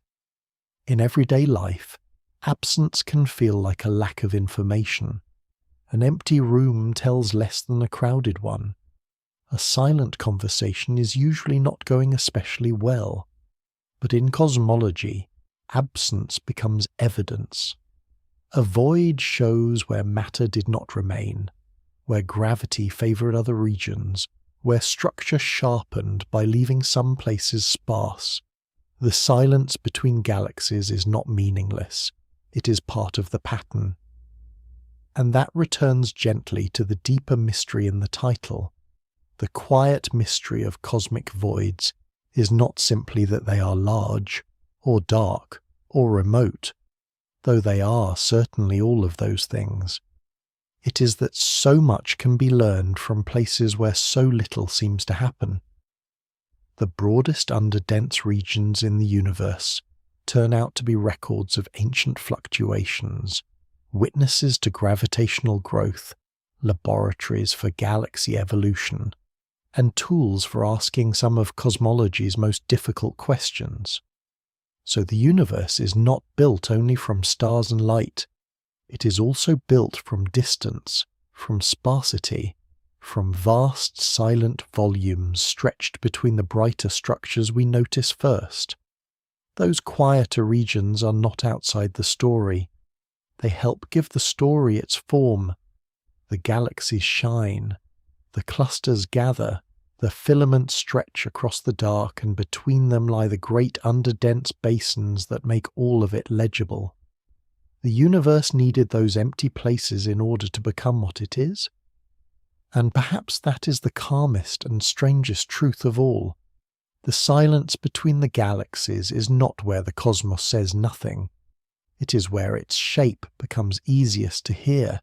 In everyday life, absence can feel like a lack of information. An empty room tells less than a crowded one. A silent conversation is usually not going especially well. But in cosmology, absence becomes evidence. A void shows where matter did not remain, where gravity favoured other regions, where structure sharpened by leaving some places sparse. The silence between galaxies is not meaningless, it is part of the pattern. And that returns gently to the deeper mystery in the title. The quiet mystery of cosmic voids is not simply that they are large, or dark, or remote, though they are certainly all of those things. It is that so much can be learned from places where so little seems to happen. The broadest underdense regions in the universe turn out to be records of ancient fluctuations, witnesses to gravitational growth, laboratories for galaxy evolution, and tools for asking some of cosmology's most difficult questions. So the universe is not built only from stars and light. It is also built from distance, from sparsity, from vast silent volumes stretched between the brighter structures we notice first. Those quieter regions are not outside the story. They help give the story its form. The galaxies shine, the clusters gather, the filaments stretch across the dark, and between them lie the great underdense basins that make all of it legible. The universe needed those empty places in order to become what it is. And perhaps that is the calmest and strangest truth of all. The silence between the galaxies is not where the cosmos says nothing. It is where its shape becomes easiest to hear.